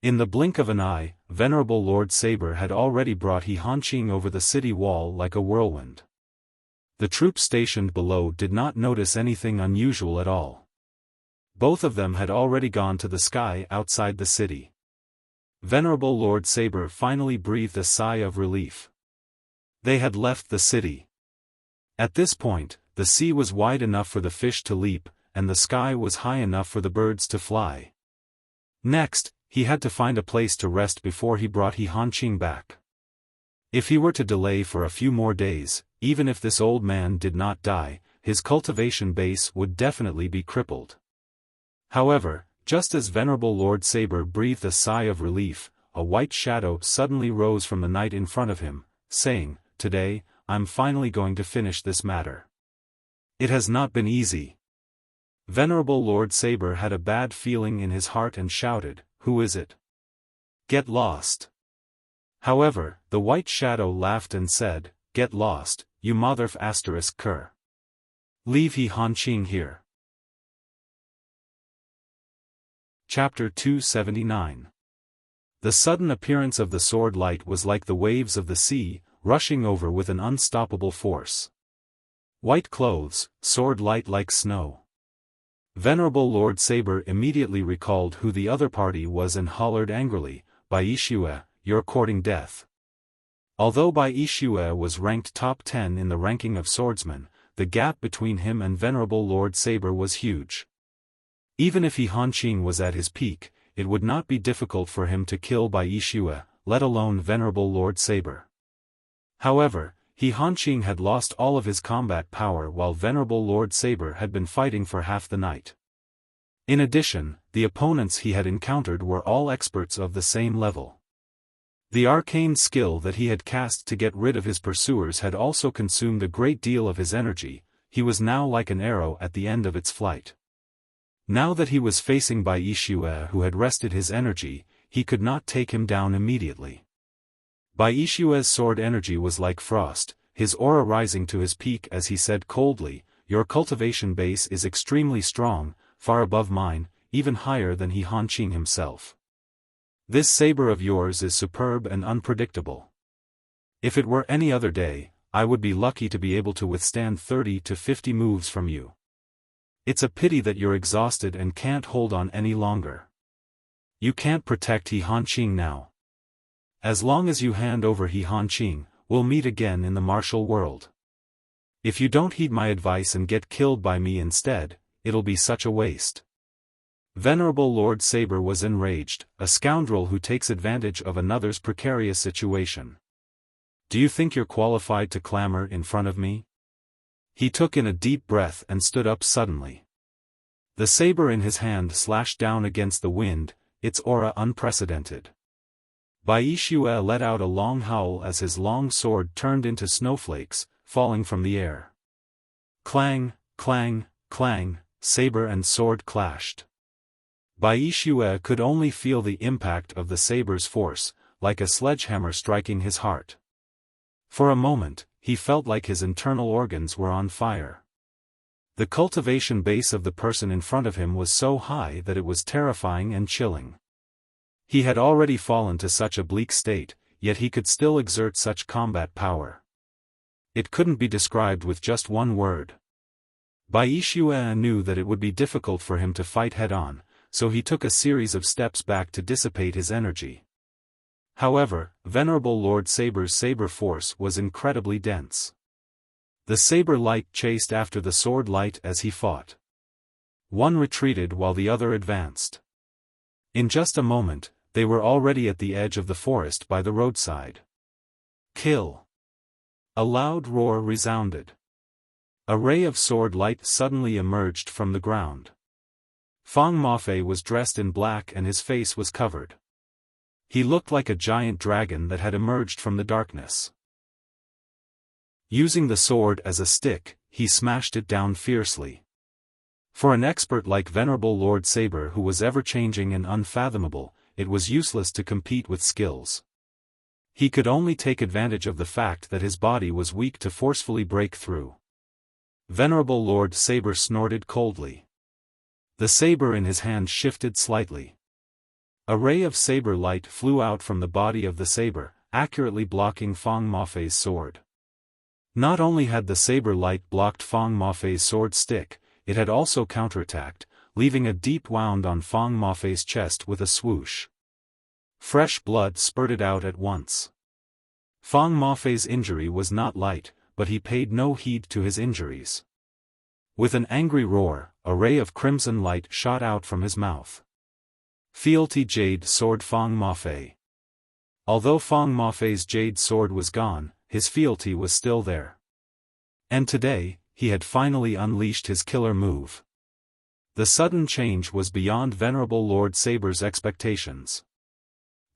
In the blink of an eye, Venerable Lord Saber had already brought He Hanqing over the city wall like a whirlwind. The troops stationed below did not notice anything unusual at all. Both of them had already gone to the sky outside the city. Venerable Lord Saber finally breathed a sigh of relief. They had left the city. At this point, the sea was wide enough for the fish to leap, and the sky was high enough for the birds to fly. Next, he had to find a place to rest before he brought He Hanqing back. If he were to delay for a few more days, even if this old man did not die, his cultivation base would definitely be crippled. However, just as Venerable Lord Saber breathed a sigh of relief, a white shadow suddenly rose from the night in front of him, saying, Today, I'm finally going to finish this matter. It has not been easy. Venerable Lord Saber had a bad feeling in his heart and shouted, Who is it? Get lost. However, the white shadow laughed and said, Get lost, you motherf asterisk cur. Leave He Hanqing here. Chapter 279. The sudden appearance of the sword light was like the waves of the sea, rushing over with an unstoppable force. White clothes, sword light like snow. Venerable Lord Saber immediately recalled who the other party was and hollered angrily, Bai Yixue, you're courting death. Although Bai Yixue was ranked top 10 in the ranking of swordsmen, the gap between him and Venerable Lord Saber was huge. Even if He Hanqing was at his peak, it would not be difficult for him to kill Bai Yixue, let alone Venerable Lord Saber. However, He Hanqing had lost all of his combat power while Venerable Lord Saber had been fighting for half the night. In addition, the opponents he had encountered were all experts of the same level. The arcane skill that he had cast to get rid of his pursuers had also consumed a great deal of his energy. He was now like an arrow at the end of its flight. Now that he was facing Bai Yixue who had rested his energy, he could not take him down immediately. Bai Yixue's sword energy was like frost, his aura rising to his peak as he said coldly, Your cultivation base is extremely strong, far above mine, even higher than He Hanqing himself. This saber of yours is superb and unpredictable. If it were any other day, I would be lucky to be able to withstand 30 to 50 moves from you. It's a pity that you're exhausted and can't hold on any longer. You can't protect He Hanqing now. As long as you hand over He Hanqing, we'll meet again in the martial world. If you don't heed my advice and get killed by me instead, it'll be such a waste. Venerable Lord Saber was enraged, a scoundrel who takes advantage of another's precarious situation. Do you think you're qualified to clamor in front of me? He took in a deep breath and stood up suddenly. The saber in his hand slashed down against the wind, its aura unprecedented. Bai Xue let out a long howl as his long sword turned into snowflakes, falling from the air. Clang, clang, clang, saber and sword clashed. Bai Xue could only feel the impact of the saber's force, like a sledgehammer striking his heart. For a moment, he felt like his internal organs were on fire. The cultivation base of the person in front of him was so high that it was terrifying and chilling. He had already fallen to such a bleak state, yet he could still exert such combat power. It couldn't be described with just one word. Bai Xue knew that it would be difficult for him to fight head-on, so he took a series of steps back to dissipate his energy. However, Venerable Lord Saber's saber force was incredibly dense. The saber light chased after the sword light as he fought. One retreated while the other advanced. In just a moment, they were already at the edge of the forest by the roadside. Kill! A loud roar resounded. A ray of sword light suddenly emerged from the ground. Fang Mafei was dressed in black and his face was covered. He looked like a giant dragon that had emerged from the darkness. Using the sword as a stick, he smashed it down fiercely. For an expert like Venerable Lord Saber who was ever-changing and unfathomable, it was useless to compete with skills. He could only take advantage of the fact that his body was weak to forcefully break through. Venerable Lord Saber snorted coldly. The saber in his hand shifted slightly. A ray of saber light flew out from the body of the saber, accurately blocking Fang Mafei's sword. Not only had the saber light blocked Fang Mafei's sword stick, it had also counterattacked, leaving a deep wound on Fang Mafei's chest with a swoosh. Fresh blood spurted out at once. Fang Mafei's injury was not light, but he paid no heed to his injuries. With an angry roar, a ray of crimson light shot out from his mouth. Fealty Jade Sword Fang Mafei. Although Fang Mafei's jade sword was gone, his fealty was still there. And today, he had finally unleashed his killer move. The sudden change was beyond Venerable Lord Saber's expectations.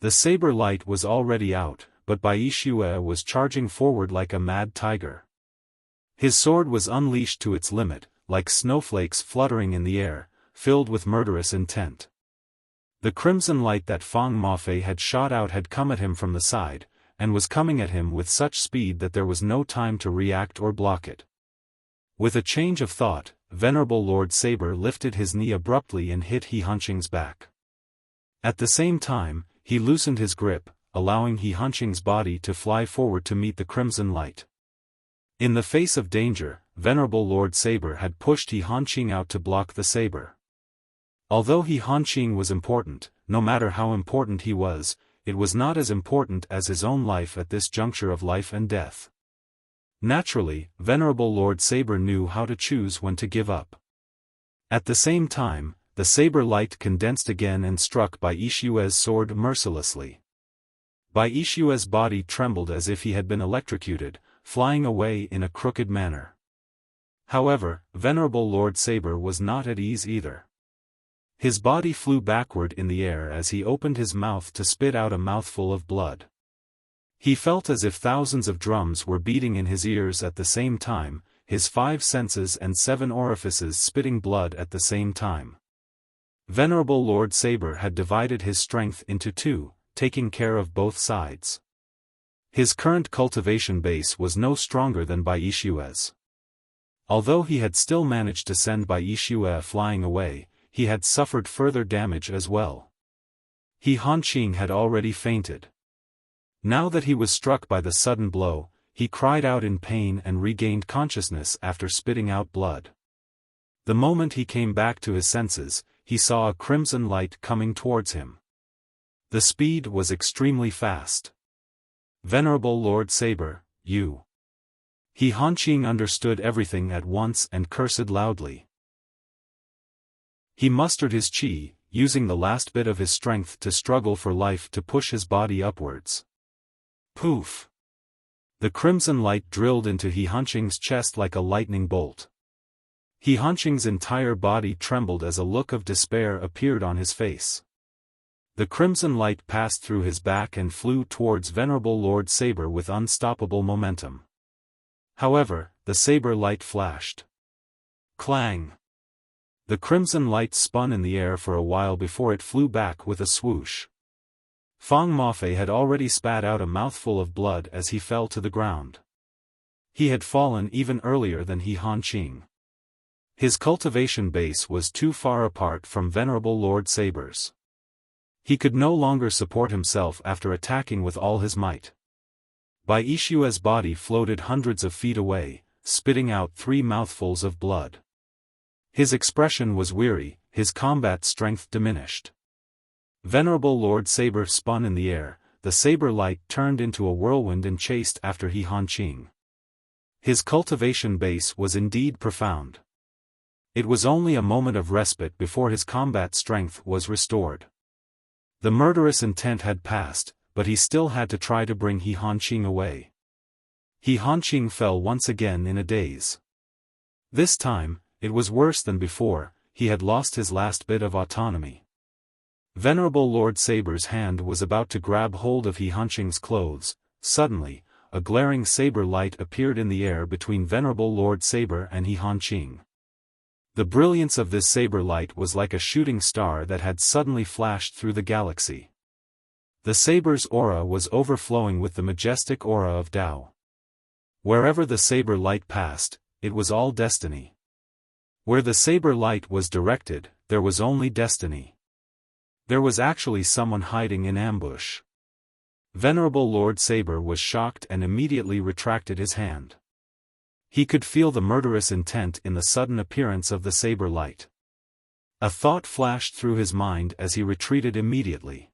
The saber light was already out, but Bai Xue was charging forward like a mad tiger. His sword was unleashed to its limit, like snowflakes fluttering in the air, filled with murderous intent. The crimson light that Fang Mafei had shot out had come at him from the side, and was coming at him with such speed that there was no time to react or block it. With a change of thought, Venerable Lord Saber lifted his knee abruptly and hit He Hunching's back. At the same time, he loosened his grip, allowing He Hunching's body to fly forward to meet the crimson light. In the face of danger, Venerable Lord Saber had pushed He Hunching out to block the saber. Although He Hunching was important, no matter how important he was, it was not as important as his own life at this juncture of life and death. Naturally, Venerable Lord Saber knew how to choose when to give up. At the same time, the saber light condensed again and struck Bai Xue's sword mercilessly. Bai Xue's body trembled as if he had been electrocuted, flying away in a crooked manner. However, Venerable Lord Saber was not at ease either. His body flew backward in the air as he opened his mouth to spit out a mouthful of blood. He felt as if thousands of drums were beating in his ears at the same time, his 5 senses and 7 orifices spitting blood at the same time. Venerable Lord Saber had divided his strength into 2, taking care of both sides. His current cultivation base was no stronger than Bai Xue's. Although he had still managed to send Bai Xue flying away, he had suffered further damage as well. He Hunching had already fainted. Now that he was struck by the sudden blow, he cried out in pain and regained consciousness after spitting out blood. The moment he came back to his senses, he saw a crimson light coming towards him. The speed was extremely fast. Venerable Lord Saber, you. He Hunching understood everything at once and cursed loudly. He mustered his chi, using the last bit of his strength to struggle for life to push his body upwards. Poof! The crimson light drilled into He Hanqing's chest like a lightning bolt. He Hanqing's entire body trembled as a look of despair appeared on his face. The crimson light passed through his back and flew towards Venerable Lord Saber with unstoppable momentum. However, the saber light flashed. Clang! The crimson light spun in the air for a while before it flew back with a swoosh. Fang Mafei had already spat out a mouthful of blood as he fell to the ground. He had fallen even earlier than He Hanqing. His cultivation base was too far apart from Venerable Lord Saber's. He could no longer support himself after attacking with all his might. Bai Yishue's body floated hundreds of feet away, spitting out 3 mouthfuls of blood. His expression was weary, his combat strength diminished. Venerable Lord Saber spun in the air, the saber light turned into a whirlwind and chased after He Hanqing. His cultivation base was indeed profound. It was only a moment of respite before his combat strength was restored. The murderous intent had passed, but he still had to try to bring He Hanqing away. He Hanqing fell once again in a daze. This time, it was worse than before, he had lost his last bit of autonomy. Venerable Lord Saber's hand was about to grab hold of He Hanqing's clothes. Suddenly, a glaring saber light appeared in the air between Venerable Lord Saber and He Hanqing. The brilliance of this saber light was like a shooting star that had suddenly flashed through the galaxy. The saber's aura was overflowing with the majestic aura of Tao. Wherever the saber light passed, it was all destiny. Where the saber light was directed, there was only destiny. There was actually someone hiding in ambush. Venerable Lord Saber was shocked and immediately retracted his hand. He could feel the murderous intent in the sudden appearance of the saber light. A thought flashed through his mind as he retreated immediately.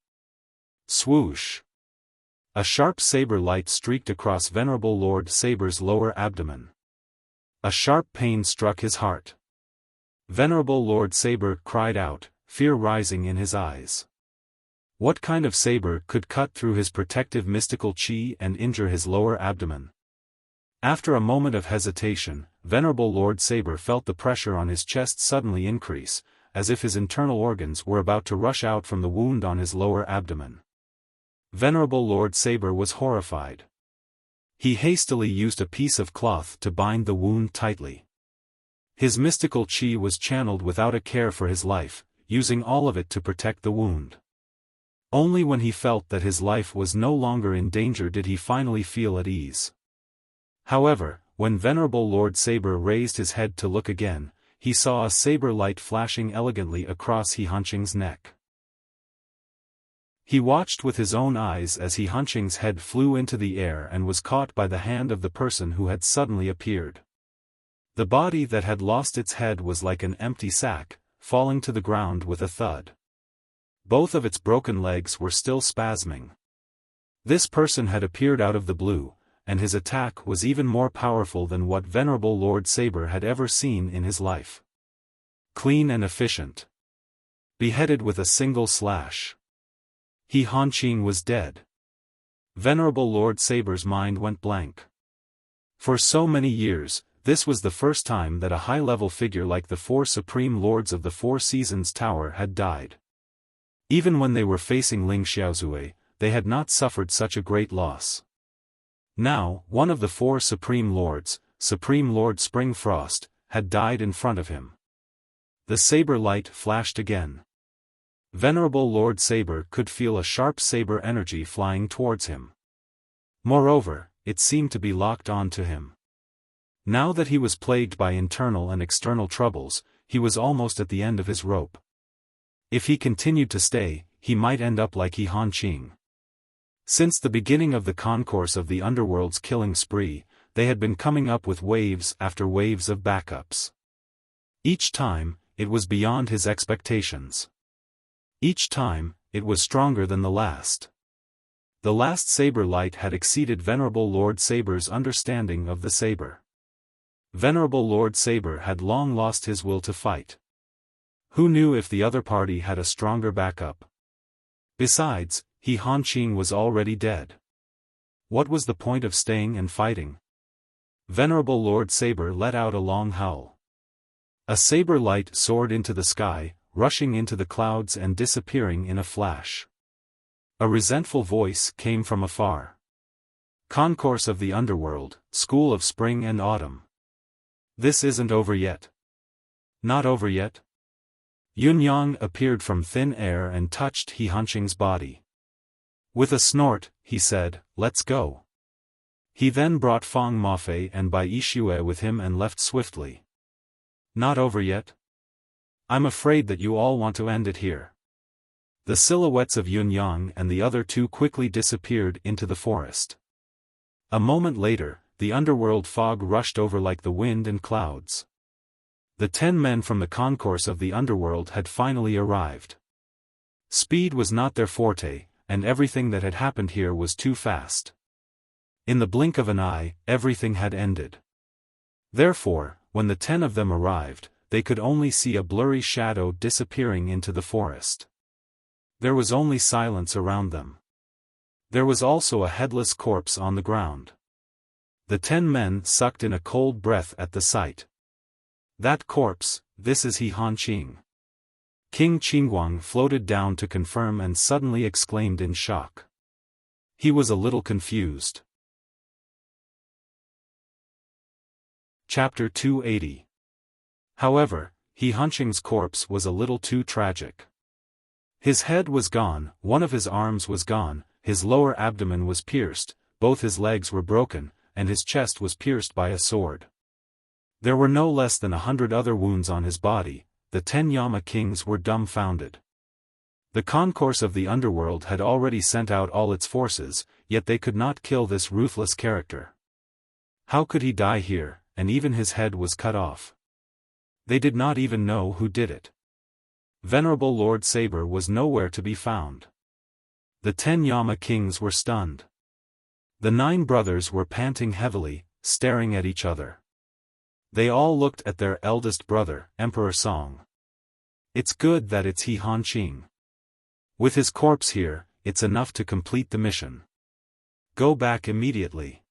Swoosh! A sharp saber light streaked across Venerable Lord Saber's lower abdomen. A sharp pain struck his heart. Venerable Lord Saber cried out, fear rising in his eyes. What kind of saber could cut through his protective mystical chi and injure his lower abdomen? After a moment of hesitation, Venerable Lord Saber felt the pressure on his chest suddenly increase, as if his internal organs were about to rush out from the wound on his lower abdomen. Venerable Lord Saber was horrified. He hastily used a piece of cloth to bind the wound tightly. His mystical chi was channeled without a care for his life, using all of it to protect the wound. Only when he felt that his life was no longer in danger did he finally feel at ease. However, when Venerable Lord Saber raised his head to look again, he saw a saber light flashing elegantly across He Hanqing's neck. He watched with his own eyes as He Hanqing's head flew into the air and was caught by the hand of the person who had suddenly appeared. The body that had lost its head was like an empty sack, falling to the ground with a thud. Both of its broken legs were still spasming. This person had appeared out of the blue, and his attack was even more powerful than what Venerable Lord Saber had ever seen in his life. Clean and efficient. Beheaded with a single slash. He Hanqing was dead. Venerable Lord Saber's mind went blank. For so many years, this was the first time that a high-level figure like the 4 Supreme Lords of the 4 Seasons Tower had died. Even when they were facing Ling Xiaozue, they had not suffered such a great loss. Now, one of the 4 Supreme Lords, Supreme Lord Springfrost, had died in front of him. The saber light flashed again. Venerable Lord Saber could feel a sharp saber energy flying towards him. Moreover, it seemed to be locked on to him. Now that he was plagued by internal and external troubles, he was almost at the end of his rope. If he continued to stay, he might end up like He Hanqing. Since the beginning of the concourse of the underworld's killing spree, they had been coming up with waves after waves of backups. Each time, it was beyond his expectations. Each time, it was stronger than the last. The last saber light had exceeded Venerable Lord Saber's understanding of the saber. Venerable Lord Saber had long lost his will to fight. Who knew if the other party had a stronger backup? Besides, He Hanqing was already dead. What was the point of staying and fighting? Venerable Lord Saber let out a long howl. A saber light soared into the sky, rushing into the clouds and disappearing in a flash. A resentful voice came from afar. Concourse of the Underworld, School of Spring and Autumn. This isn't over yet. Not over yet? Yun-yang appeared from thin air and touched He Hanqing's body. With a snort, he said, "Let's go." He then brought Fang Mafei and Bai Yixue with him and left swiftly. Not over yet? I'm afraid that you all want to end it here. The silhouettes of Yun-yang and the other two quickly disappeared into the forest. A moment later, the underworld fog rushed over like the wind and clouds. The 10 men from the concourse of the underworld had finally arrived. Speed was not their forte, and everything that had happened here was too fast. In the blink of an eye, everything had ended. Therefore, when the 10 of them arrived, they could only see a blurry shadow disappearing into the forest. There was only silence around them. There was also a headless corpse on the ground. The 10 men sucked in a cold breath at the sight. That corpse, this is He Hanqing. King Qingguang floated down to confirm and suddenly exclaimed in shock. He was a little confused. Chapter 280. However, He Hanqing's corpse was a little too tragic. His head was gone, one of his arms was gone, his lower abdomen was pierced, both his legs were broken, and his chest was pierced by a sword. There were no less than 100 other wounds on his body. The 10 Yama kings were dumbfounded. The concourse of the underworld had already sent out all its forces, yet they could not kill this ruthless character. How could he die here, and even his head was cut off? They did not even know who did it. Venerable Lord Saber was nowhere to be found. The 10 Yama kings were stunned. The 9 brothers were panting heavily, staring at each other. They all looked at their eldest brother, Emperor Song. It's good that it's He Hanqing. With his corpse here, it's enough to complete the mission. Go back immediately.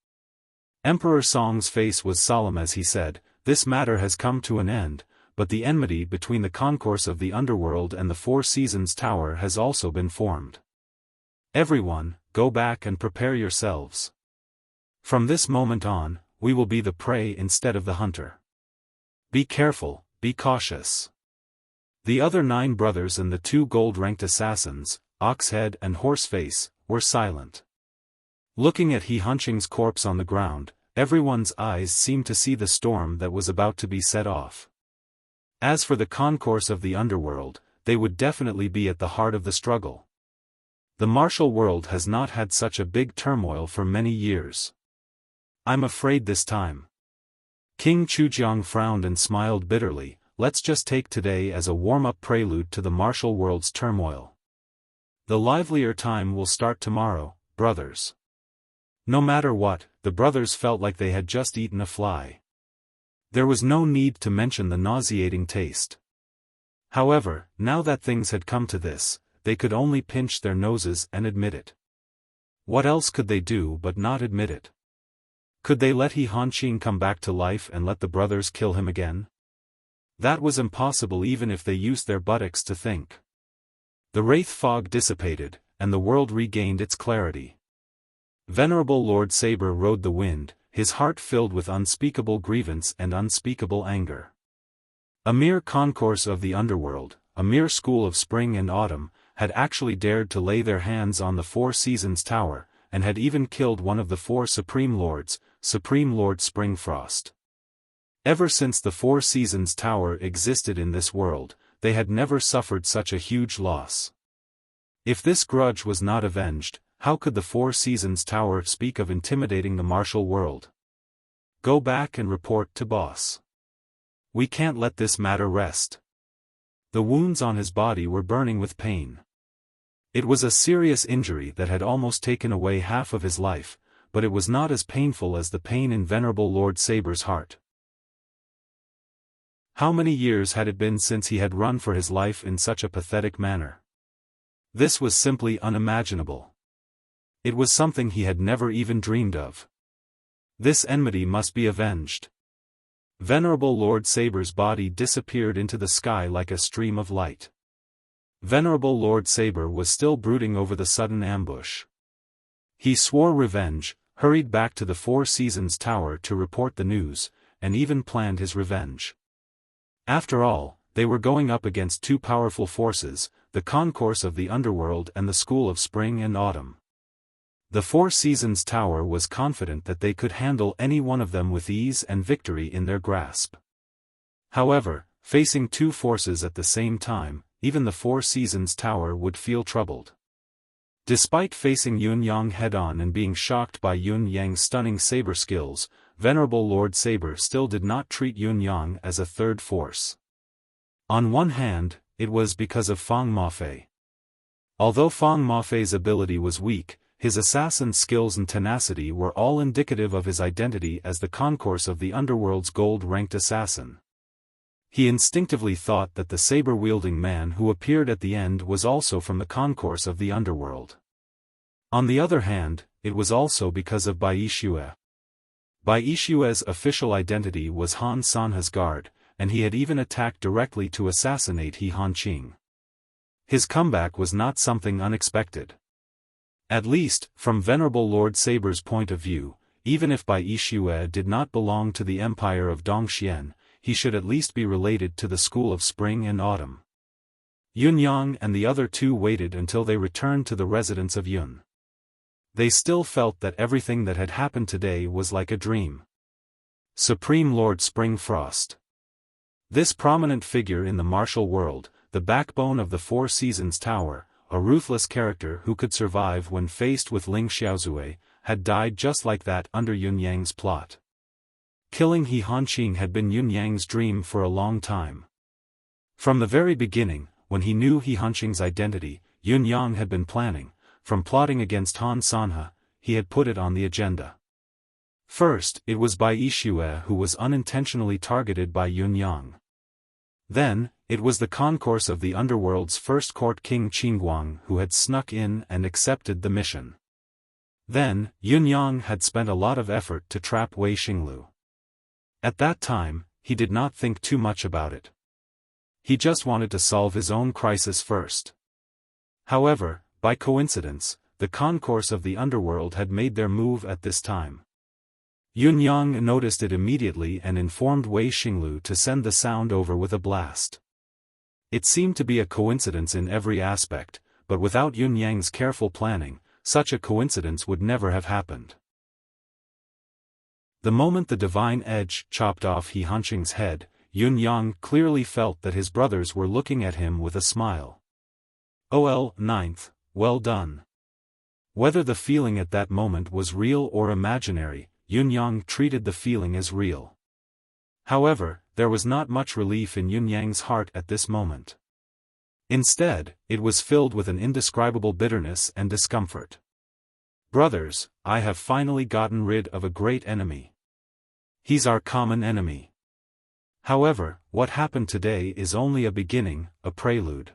Emperor Song's face was solemn as he said, "This matter has come to an end, but the enmity between the concourse of the underworld and the Four Seasons Tower has also been formed. Everyone, go back and prepare yourselves. From this moment on, we will be the prey instead of the hunter. Be careful, be cautious." The other 9 brothers and the 2 gold-ranked assassins, Oxhead and Horseface, were silent. Looking at He Hanqing's corpse on the ground, everyone's eyes seemed to see the storm that was about to be set off. As for the concourse of the underworld, they would definitely be at the heart of the struggle. The martial world has not had such a big turmoil for many years. I'm afraid this time. King Chujiang frowned and smiled bitterly. Let's just take today as a warm-up prelude to the martial world's turmoil. The livelier time will start tomorrow, brothers. No matter what, the brothers felt like they had just eaten a fly. There was no need to mention the nauseating taste. However, now that things had come to this, they could only pinch their noses and admit it. What else could they do but not admit it? Could they let He Hanqing come back to life and let the brothers kill him again? That was impossible even if they used their buttocks to think. The wraith fog dissipated, and the world regained its clarity. Venerable Lord Saber rode the wind, his heart filled with unspeakable grievance and unspeakable anger. A mere concourse of the underworld, a mere school of spring and autumn, had actually dared to lay their hands on the Four Seasons Tower, and had even killed one of the 4 Supreme Lords, Supreme Lord Springfrost. Ever since the Four Seasons Tower existed in this world, they had never suffered such a huge loss. If this grudge was not avenged, how could the Four Seasons Tower speak of intimidating the martial world? Go back and report to boss. We can't let this matter rest. The wounds on his body were burning with pain. It was a serious injury that had almost taken away half of his life, but it was not as painful as the pain in Venerable Lord Saber's heart. How many years had it been since he had run for his life in such a pathetic manner? This was simply unimaginable. It was something he had never even dreamed of. This enmity must be avenged. Venerable Lord Saber's body disappeared into the sky like a stream of light. Venerable Lord Saber was still brooding over the sudden ambush. He swore revenge, hurried back to the Four Seasons Tower to report the news, and even planned his revenge. After all, they were going up against two powerful forces, the concourse of the underworld and the school of spring and autumn. The Four Seasons Tower was confident that they could handle any one of them with ease and victory in their grasp. However, facing two forces at the same time, even the Four Seasons Tower would feel troubled. Despite facing Yun Yang head-on and being shocked by Yun Yang's stunning saber skills, Venerable Lord Saber still did not treat Yun Yang as a third force. On one hand, it was because of Fang Mafei. Although Fang Mafei's ability was weak, his assassin skills and tenacity were all indicative of his identity as the concourse of the underworld's gold-ranked assassin. He instinctively thought that the saber-wielding man who appeared at the end was also from the concourse of the underworld. On the other hand, it was also because of Bai Yixue. Bai Yixue's official identity was Han Sanhe's guard, and he had even attacked directly to assassinate He Hanqing. His comeback was not something unexpected. At least, from Venerable Lord Saber's point of view, even if Bai Yixue did not belong to the empire of Dongxian, he should at least be related to the school of spring and autumn. Yun Yang and the other two waited until they returned to the residence of Yun. They still felt that everything that had happened today was like a dream. Supreme Lord Springfrost. This prominent figure in the martial world, the backbone of the Four Seasons Tower, a ruthless character who could survive when faced with Ling Xiaozue, had died just like that under Yun Yang's plot. Killing He Hanqing had been Yun Yang's dream for a long time. From the very beginning, when he knew He Hanqing's identity, Yun Yang had been planning, from plotting against Han Sanhe, he had put it on the agenda. First, it was Bai Yixue who was unintentionally targeted by Yun Yang. Then, it was the concourse of the underworld's first court King Qingguang who had snuck in and accepted the mission. Then, Yun Yang had spent a lot of effort to trap Wei Xinglu. At that time, he did not think too much about it. He just wanted to solve his own crisis first. However, by coincidence, the concourse of the underworld had made their move at this time. Yun Yang noticed it immediately and informed Wei Xinglu to send the sound over with a blast. It seemed to be a coincidence in every aspect, but without Yun Yang's careful planning, such a coincidence would never have happened. The moment the divine edge chopped off He Hanqing's head, Yun Yang clearly felt that his brothers were looking at him with a smile. OL 9th, well done. Whether the feeling at that moment was real or imaginary, Yun Yang treated the feeling as real. However, there was not much relief in Yun Yang's heart at this moment. Instead, it was filled with an indescribable bitterness and discomfort. Brothers, I have finally gotten rid of a great enemy. He's our common enemy. However, what happened today is only a beginning, a prelude.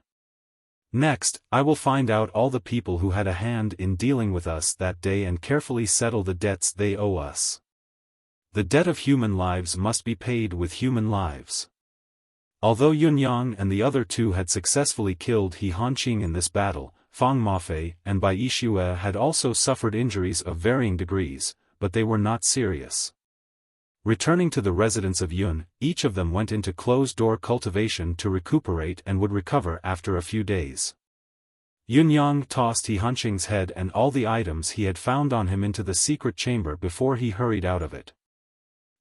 Next, I will find out all the people who had a hand in dealing with us that day and carefully settle the debts they owe us. The debt of human lives must be paid with human lives. Although Yun Yang and the other two had successfully killed He Hanqing in this battle, Fang Mafei and Bai Yixue had also suffered injuries of varying degrees, but they were not serious. Returning to the residence of Yun, each of them went into closed-door cultivation to recuperate and would recover after a few days. Yun Yang tossed He Hanqing's head and all the items he had found on him into the secret chamber before he hurried out of it.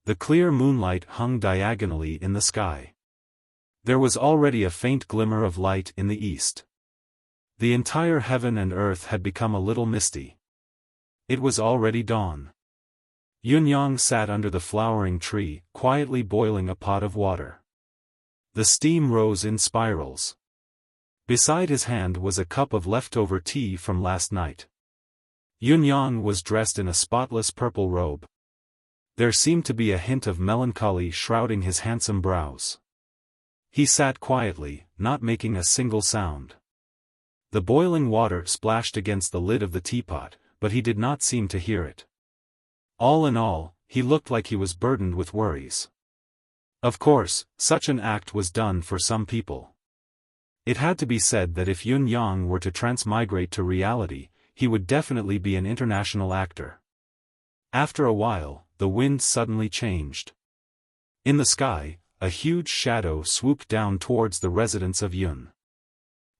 The clear moonlight hung diagonally in the sky. There was already a faint glimmer of light in the east. The entire heaven and earth had become a little misty. It was already dawn. Yun Yang sat under the flowering tree, quietly boiling a pot of water. The steam rose in spirals. Beside his hand was a cup of leftover tea from last night. Yun Yang was dressed in a spotless purple robe. There seemed to be a hint of melancholy shrouding his handsome brows. He sat quietly, not making a single sound. The boiling water splashed against the lid of the teapot, but he did not seem to hear it. All in all, he looked like he was burdened with worries. Of course, such an act was done for some people. It had to be said that if Yun Yang were to transmigrate to reality, he would definitely be an international actor. After a while, the wind suddenly changed. In the sky, a huge shadow swooped down towards the residence of Yun.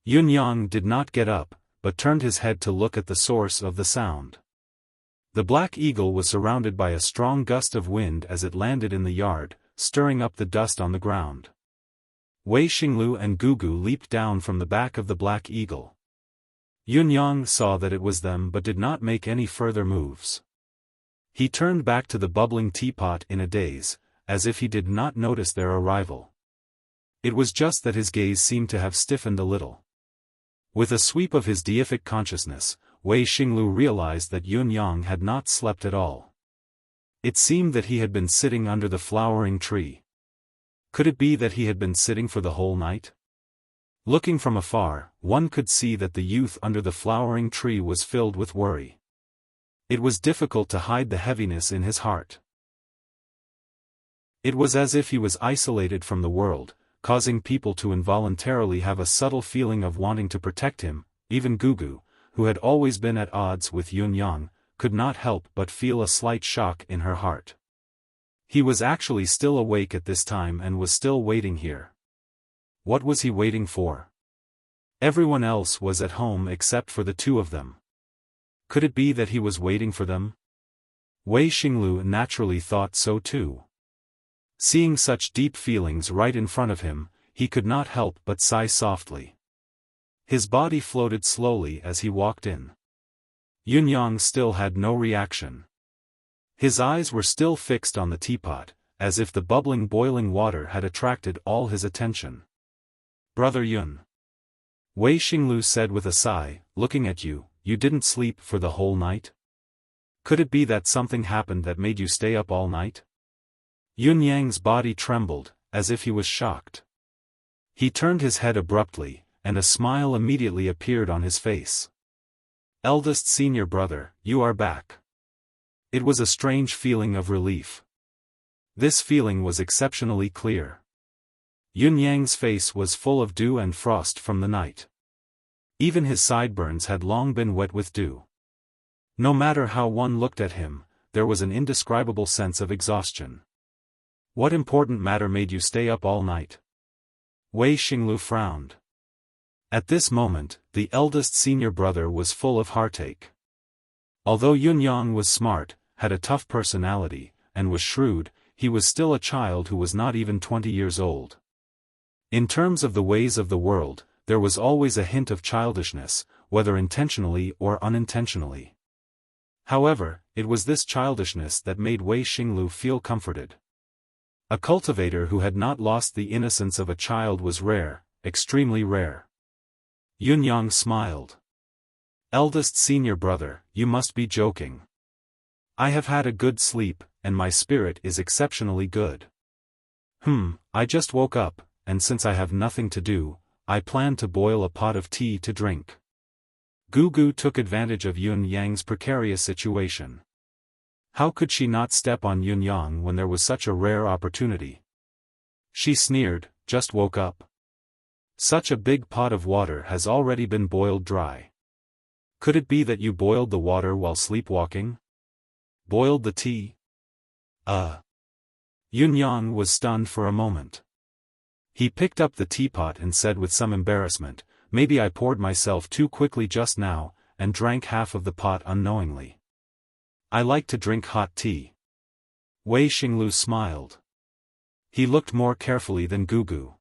Yun Yang did not get up, but turned his head to look at the source of the sound. The black eagle was surrounded by a strong gust of wind as it landed in the yard, stirring up the dust on the ground. Wei Xinglu and Gugu leaped down from the back of the black eagle. Yun Yang saw that it was them but did not make any further moves. He turned back to the bubbling teapot in a daze, as if he did not notice their arrival. It was just that his gaze seemed to have stiffened a little. With a sweep of his deific consciousness, Wei Xinglu realized that Yun Yang had not slept at all. It seemed that he had been sitting under the flowering tree. Could it be that he had been sitting for the whole night? Looking from afar, one could see that the youth under the flowering tree was filled with worry. It was difficult to hide the heaviness in his heart. It was as if he was isolated from the world, causing people to involuntarily have a subtle feeling of wanting to protect him. Even Gugu, who had always been at odds with Yun Yang, could not help but feel a slight shock in her heart. He was actually still awake at this time and was still waiting here. What was he waiting for? Everyone else was at home except for the two of them. Could it be that he was waiting for them? Wei Xinglu naturally thought so too. Seeing such deep feelings right in front of him, he could not help but sigh softly. His body floated slowly as he walked in. Yun Yang still had no reaction. His eyes were still fixed on the teapot, as if the bubbling boiling water had attracted all his attention. "Brother Yun," Wei Xinglu said with a sigh, "looking at you, you didn't sleep for the whole night? Could it be that something happened that made you stay up all night?" Yun Yang's body trembled, as if he was shocked. He turned his head abruptly, and a smile immediately appeared on his face. "Eldest senior brother, you are back." It was a strange feeling of relief. This feeling was exceptionally clear. Yun Yang's face was full of dew and frost from the night. Even his sideburns had long been wet with dew. No matter how one looked at him, there was an indescribable sense of exhaustion. "What important matter made you stay up all night?" Wei Xinglu frowned. At this moment, the eldest senior brother was full of heartache. Although Yun Yang was smart, had a tough personality, and was shrewd, he was still a child who was not even 20 years old. In terms of the ways of the world, there was always a hint of childishness, whether intentionally or unintentionally. However, it was this childishness that made Wei Xinglu feel comforted. A cultivator who had not lost the innocence of a child was rare, extremely rare. Yun Yang smiled. "Eldest senior brother, you must be joking. I have had a good sleep, and my spirit is exceptionally good. I just woke up, and since I have nothing to do, I plan to boil a pot of tea to drink." Gugu took advantage of Yun Yang's precarious situation. How could she not step on Yun Yang when there was such a rare opportunity? She sneered, "Just woke up? Such a big pot of water has already been boiled dry. Could it be that you boiled the water while sleepwalking? Boiled the tea?" Yun Yang was stunned for a moment. He picked up the teapot and said with some embarrassment, "Maybe I poured myself too quickly just now, and drank half of the pot unknowingly. I like to drink hot tea." Wei Xinglu smiled. He looked more carefully than Gugu.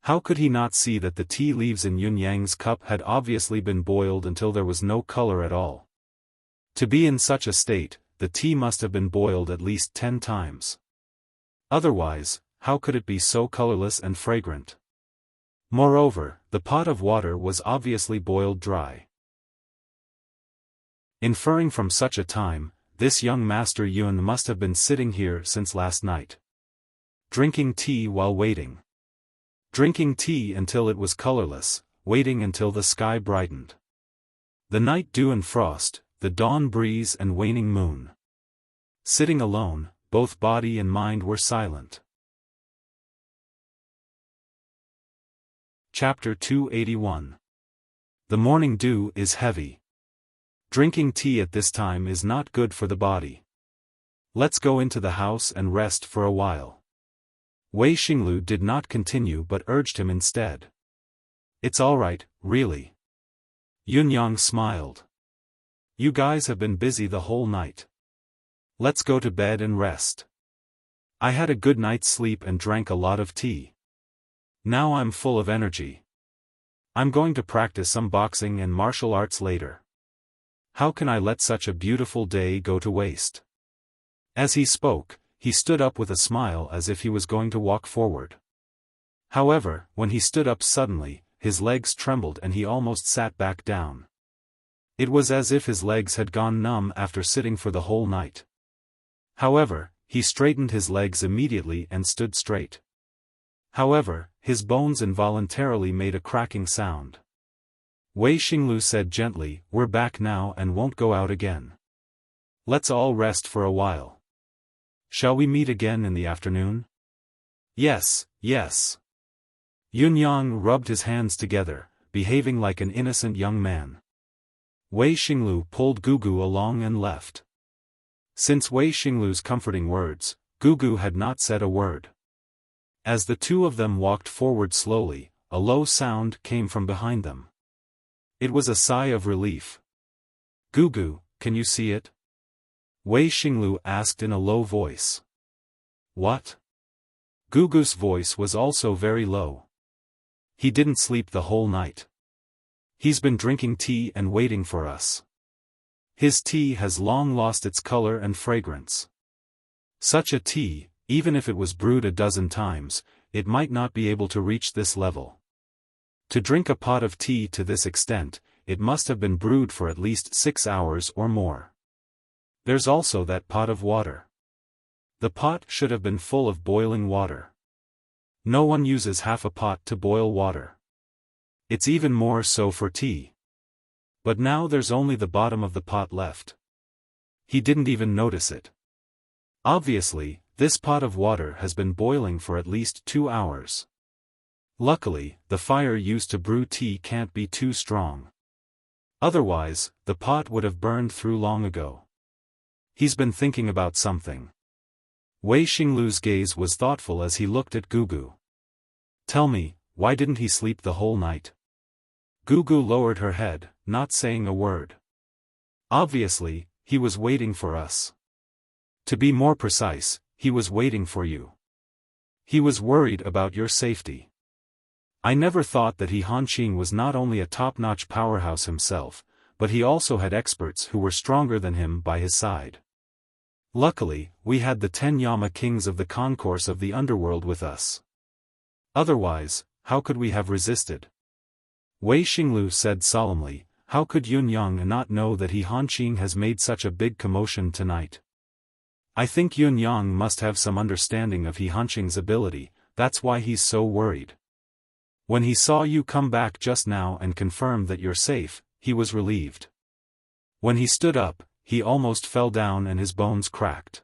How could he not see that the tea leaves in Yun Yang's cup had obviously been boiled until there was no color at all? To be in such a state, the tea must have been boiled at least 10 times. Otherwise, how could it be so colorless and fragrant? Moreover, the pot of water was obviously boiled dry. Inferring from such a time, this young Master Yun must have been sitting here since last night. Drinking tea while waiting. Drinking tea until it was colorless, waiting until the sky brightened. The night dew and frost, the dawn breeze and waning moon. Sitting alone, both body and mind were silent. Chapter 281. The morning dew is heavy. Drinking tea at this time is not good for the body. Let's go into the house and rest for a while. Wei Xinglu did not continue but urged him instead. It's all right, really. Yunyang smiled. You guys have been busy the whole night. Let's go to bed and rest. I had a good night's sleep and drank a lot of tea. Now I'm full of energy. I'm going to practice some boxing and martial arts later. How can I let such a beautiful day go to waste? As he spoke, he stood up with a smile as if he was going to walk forward. However, when he stood up suddenly, his legs trembled and he almost sat back down. It was as if his legs had gone numb after sitting for the whole night. However, he straightened his legs immediately and stood straight. However, his bones involuntarily made a cracking sound. Wei Xinglu said gently, "We're back now and won't go out again. Let's all rest for a while. Shall we meet again in the afternoon?" "Yes, yes." Yunyang rubbed his hands together, behaving like an innocent young man. Wei Xinglu pulled Gugu along and left. Since Wei Xinglu's comforting words, Gugu had not said a word. As the two of them walked forward slowly, a low sound came from behind them. It was a sigh of relief. "Gugu, can you see it?" Wei Xinglu asked in a low voice. "What?" Gugu's voice was also very low. "He didn't sleep the whole night. He's been drinking tea and waiting for us. His tea has long lost its color and fragrance. Such a tea, even if it was brewed a dozen times, it might not be able to reach this level. To drink a pot of tea to this extent, it must have been brewed for at least 6 hours or more. There's also that pot of water. The pot should have been full of boiling water. No one uses half a pot to boil water. It's even more so for tea. But now there's only the bottom of the pot left. He didn't even notice it. Obviously, this pot of water has been boiling for at least 2 hours. Luckily, the fire used to brew tea can't be too strong. Otherwise, the pot would have burned through long ago. He's been thinking about something. Wei Xinglu's gaze was thoughtful as he looked at Gugu. "Tell me, why didn't he sleep the whole night?" Gugu lowered her head, not saying a word. "Obviously, he was waiting for us. To be more precise, he was waiting for you. He was worried about your safety. I never thought that he Hanqing was not only a top-notch powerhouse himself, but he also had experts who were stronger than him by his side. Luckily, we had the 10 Yama kings of the concourse of the underworld with us. Otherwise, how could we have resisted?" Wei Xinglu said solemnly, "How could Yunyang not know that he Hanqing has made such a big commotion tonight? I think Yunyang must have some understanding of he Hanqing's ability, that's why he's so worried. When he saw you come back just now and confirmed that you're safe, he was relieved. When he stood up, he almost fell down and his bones cracked."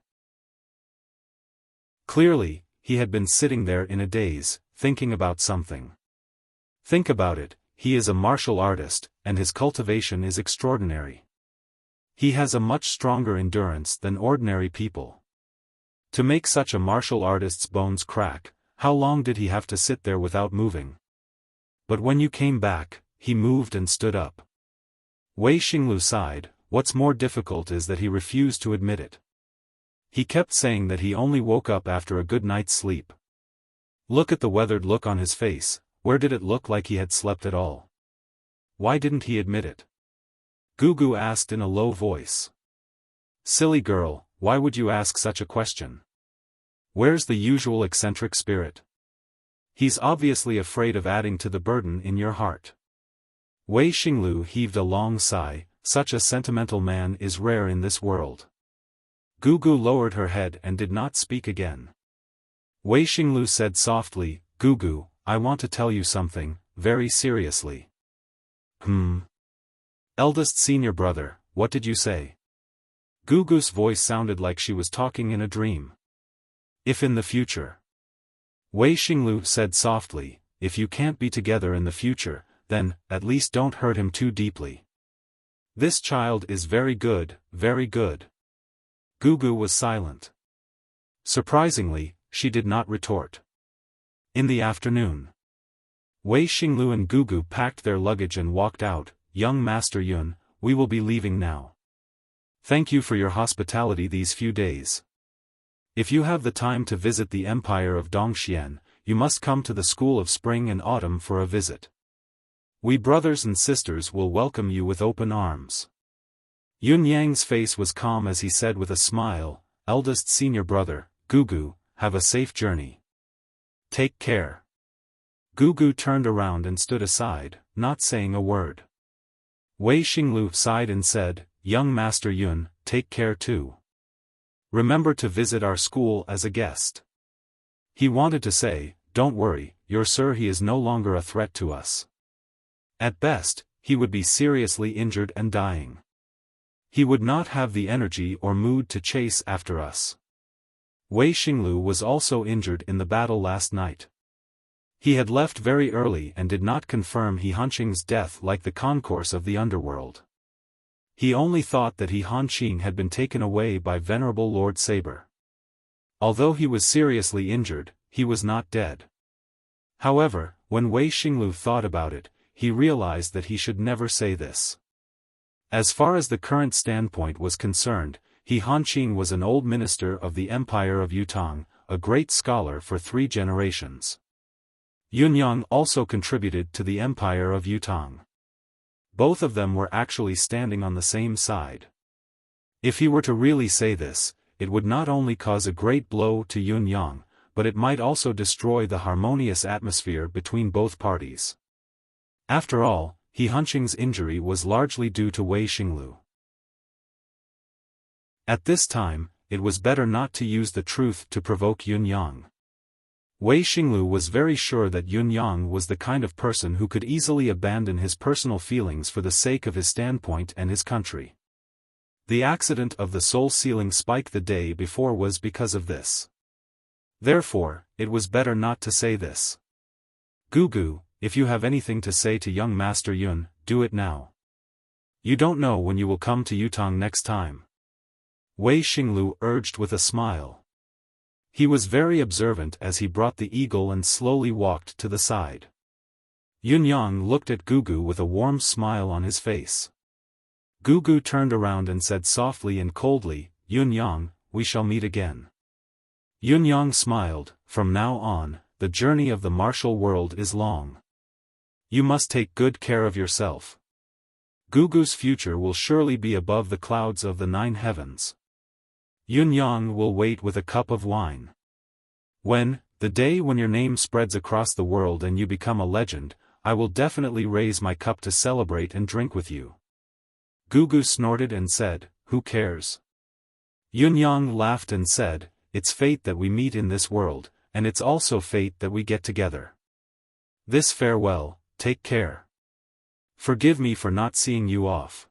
Clearly, he had been sitting there in a daze, thinking about something. Think about it, he is a martial artist, and his cultivation is extraordinary. He has a much stronger endurance than ordinary people. To make such a martial artist's bones crack, how long did he have to sit there without moving? But when you came back, he moved and stood up. Wei Xinglu sighed. What's more difficult is that he refused to admit it. He kept saying that he only woke up after a good night's sleep. Look at the weathered look on his face, where did it look like he had slept at all? Why didn't he admit it? Gugu asked in a low voice. "Silly girl, why would you ask such a question? Where's the usual eccentric spirit? He's obviously afraid of adding to the burden in your heart." Wei Xinglu heaved a long sigh. Such a sentimental man is rare in this world. Gugu lowered her head and did not speak again. Wei Xinglu said softly, "Gugu, I want to tell you something, very seriously." Eldest senior brother, what did you say? Gugu's voice sounded like she was talking in a dream. If in the future. Wei Xinglu said softly, if you can't be together in the future, then, at least don't hurt him too deeply. This child is very good, very good. Gugu was silent. Surprisingly, she did not retort. In the afternoon, Wei Xinglu and Gugu packed their luggage and walked out. Young Master Yun, we will be leaving now. Thank you for your hospitality these few days. If you have the time to visit the Empire of Dongxian, you must come to the School of Spring and Autumn for a visit. We brothers and sisters will welcome you with open arms. Yun Yang's face was calm as he said with a smile, eldest senior brother, Gugu, have a safe journey. Take care. Gugu turned around and stood aside, not saying a word. Wei Xinglu sighed and said, young Master Yun, take care too. Remember to visit our school as a guest. He wanted to say, don't worry, your sir, he is no longer a threat to us. At best, he would be seriously injured and dying. He would not have the energy or mood to chase after us. Wei Xinglu was also injured in the battle last night. He had left very early and did not confirm He Hanqing's death like the concourse of the underworld. He only thought that He Hanqing had been taken away by Venerable Lord Saber. Although he was seriously injured, he was not dead. However, when Wei Xinglu thought about it, he realized that he should never say this. As far as the current standpoint was concerned, He Hanqing was an old minister of the Empire of Yutong, a great scholar for 3 generations. Yunyang also contributed to the Empire of Yutong. Both of them were actually standing on the same side. If he were to really say this, it would not only cause a great blow to Yunyang, but it might also destroy the harmonious atmosphere between both parties. After all, He Hanqing's injury was largely due to Wei Xinglu. At this time, it was better not to use the truth to provoke Yunyang. Wei Xinglu was very sure that Yunyang was the kind of person who could easily abandon his personal feelings for the sake of his standpoint and his country. The accident of the soul-sealing spike the day before was because of this. Therefore, it was better not to say this. Gugu, if you have anything to say to young Master Yun, do it now. You don't know when you will come to Yutong next time. Wei Xinglu urged with a smile. He was very observant as he brought the eagle and slowly walked to the side. Yunyang looked at Gugu with a warm smile on his face. Gugu turned around and said softly and coldly, Yunyang, we shall meet again. Yunyang smiled, from now on, the journey of the martial world is long. You must take good care of yourself. Gugu's future will surely be above the clouds of the 9 heavens. Yunyang will wait with a cup of wine. When, the day when your name spreads across the world and you become a legend, I will definitely raise my cup to celebrate and drink with you. Gugu snorted and said, who cares? Yunyang laughed and said, it's fate that we meet in this world, and it's also fate that we get together. This farewell, take care. Forgive me for not seeing you off.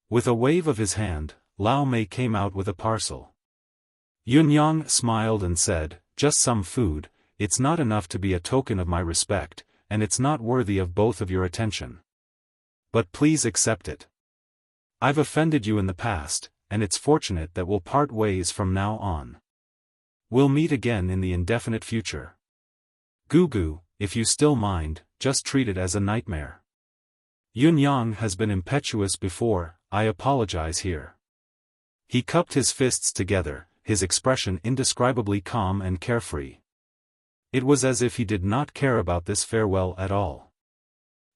With a wave of his hand, Lao Mei came out with a parcel. Yunyang smiled and said, just some food, it's not enough to be a token of my respect, and it's not worthy of both of your attention. But please accept it. I've offended you in the past, and it's fortunate that we'll part ways from now on. We'll meet again in the indefinite future. Gugu, if you still mind, just treat it as a nightmare. Yunyang has been impetuous before, I apologize here. He cupped his fists together, his expression indescribably calm and carefree. It was as if he did not care about this farewell at all.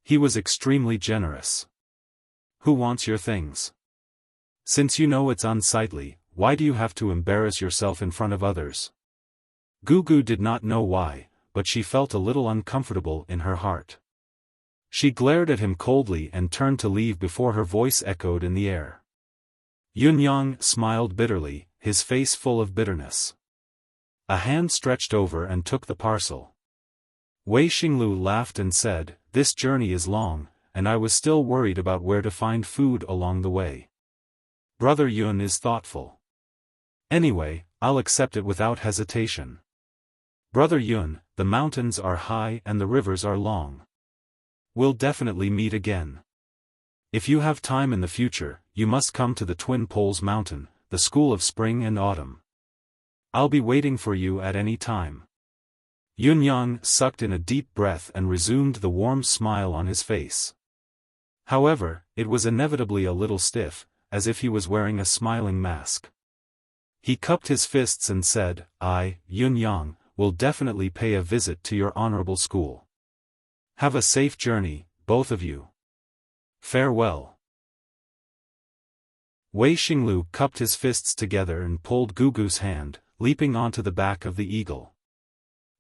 He was extremely generous. Who wants your things? Since you know it's unsightly, why do you have to embarrass yourself in front of others? Gugu did not know why, but she felt a little uncomfortable in her heart. She glared at him coldly and turned to leave before her voice echoed in the air. Yunyang smiled bitterly, his face full of bitterness. A hand stretched over and took the parcel. Wei Xinglu laughed and said, this journey is long, and I was still worried about where to find food along the way. Brother Yun is thoughtful. Anyway, I'll accept it without hesitation. Brother Yun, the mountains are high and the rivers are long. We'll definitely meet again. If you have time in the future, you must come to the Twin Poles Mountain, the school of spring and autumn. I'll be waiting for you at any time. Yun Yang sucked in a deep breath and resumed the warm smile on his face. However, it was inevitably a little stiff, as if he was wearing a smiling mask. He cupped his fists and said, I, Yun Yang, will definitely pay a visit to your honorable school. Have a safe journey, both of you. Farewell. Wei Xinglu cupped his fists together and pulled Gugu's hand, leaping onto the back of the eagle.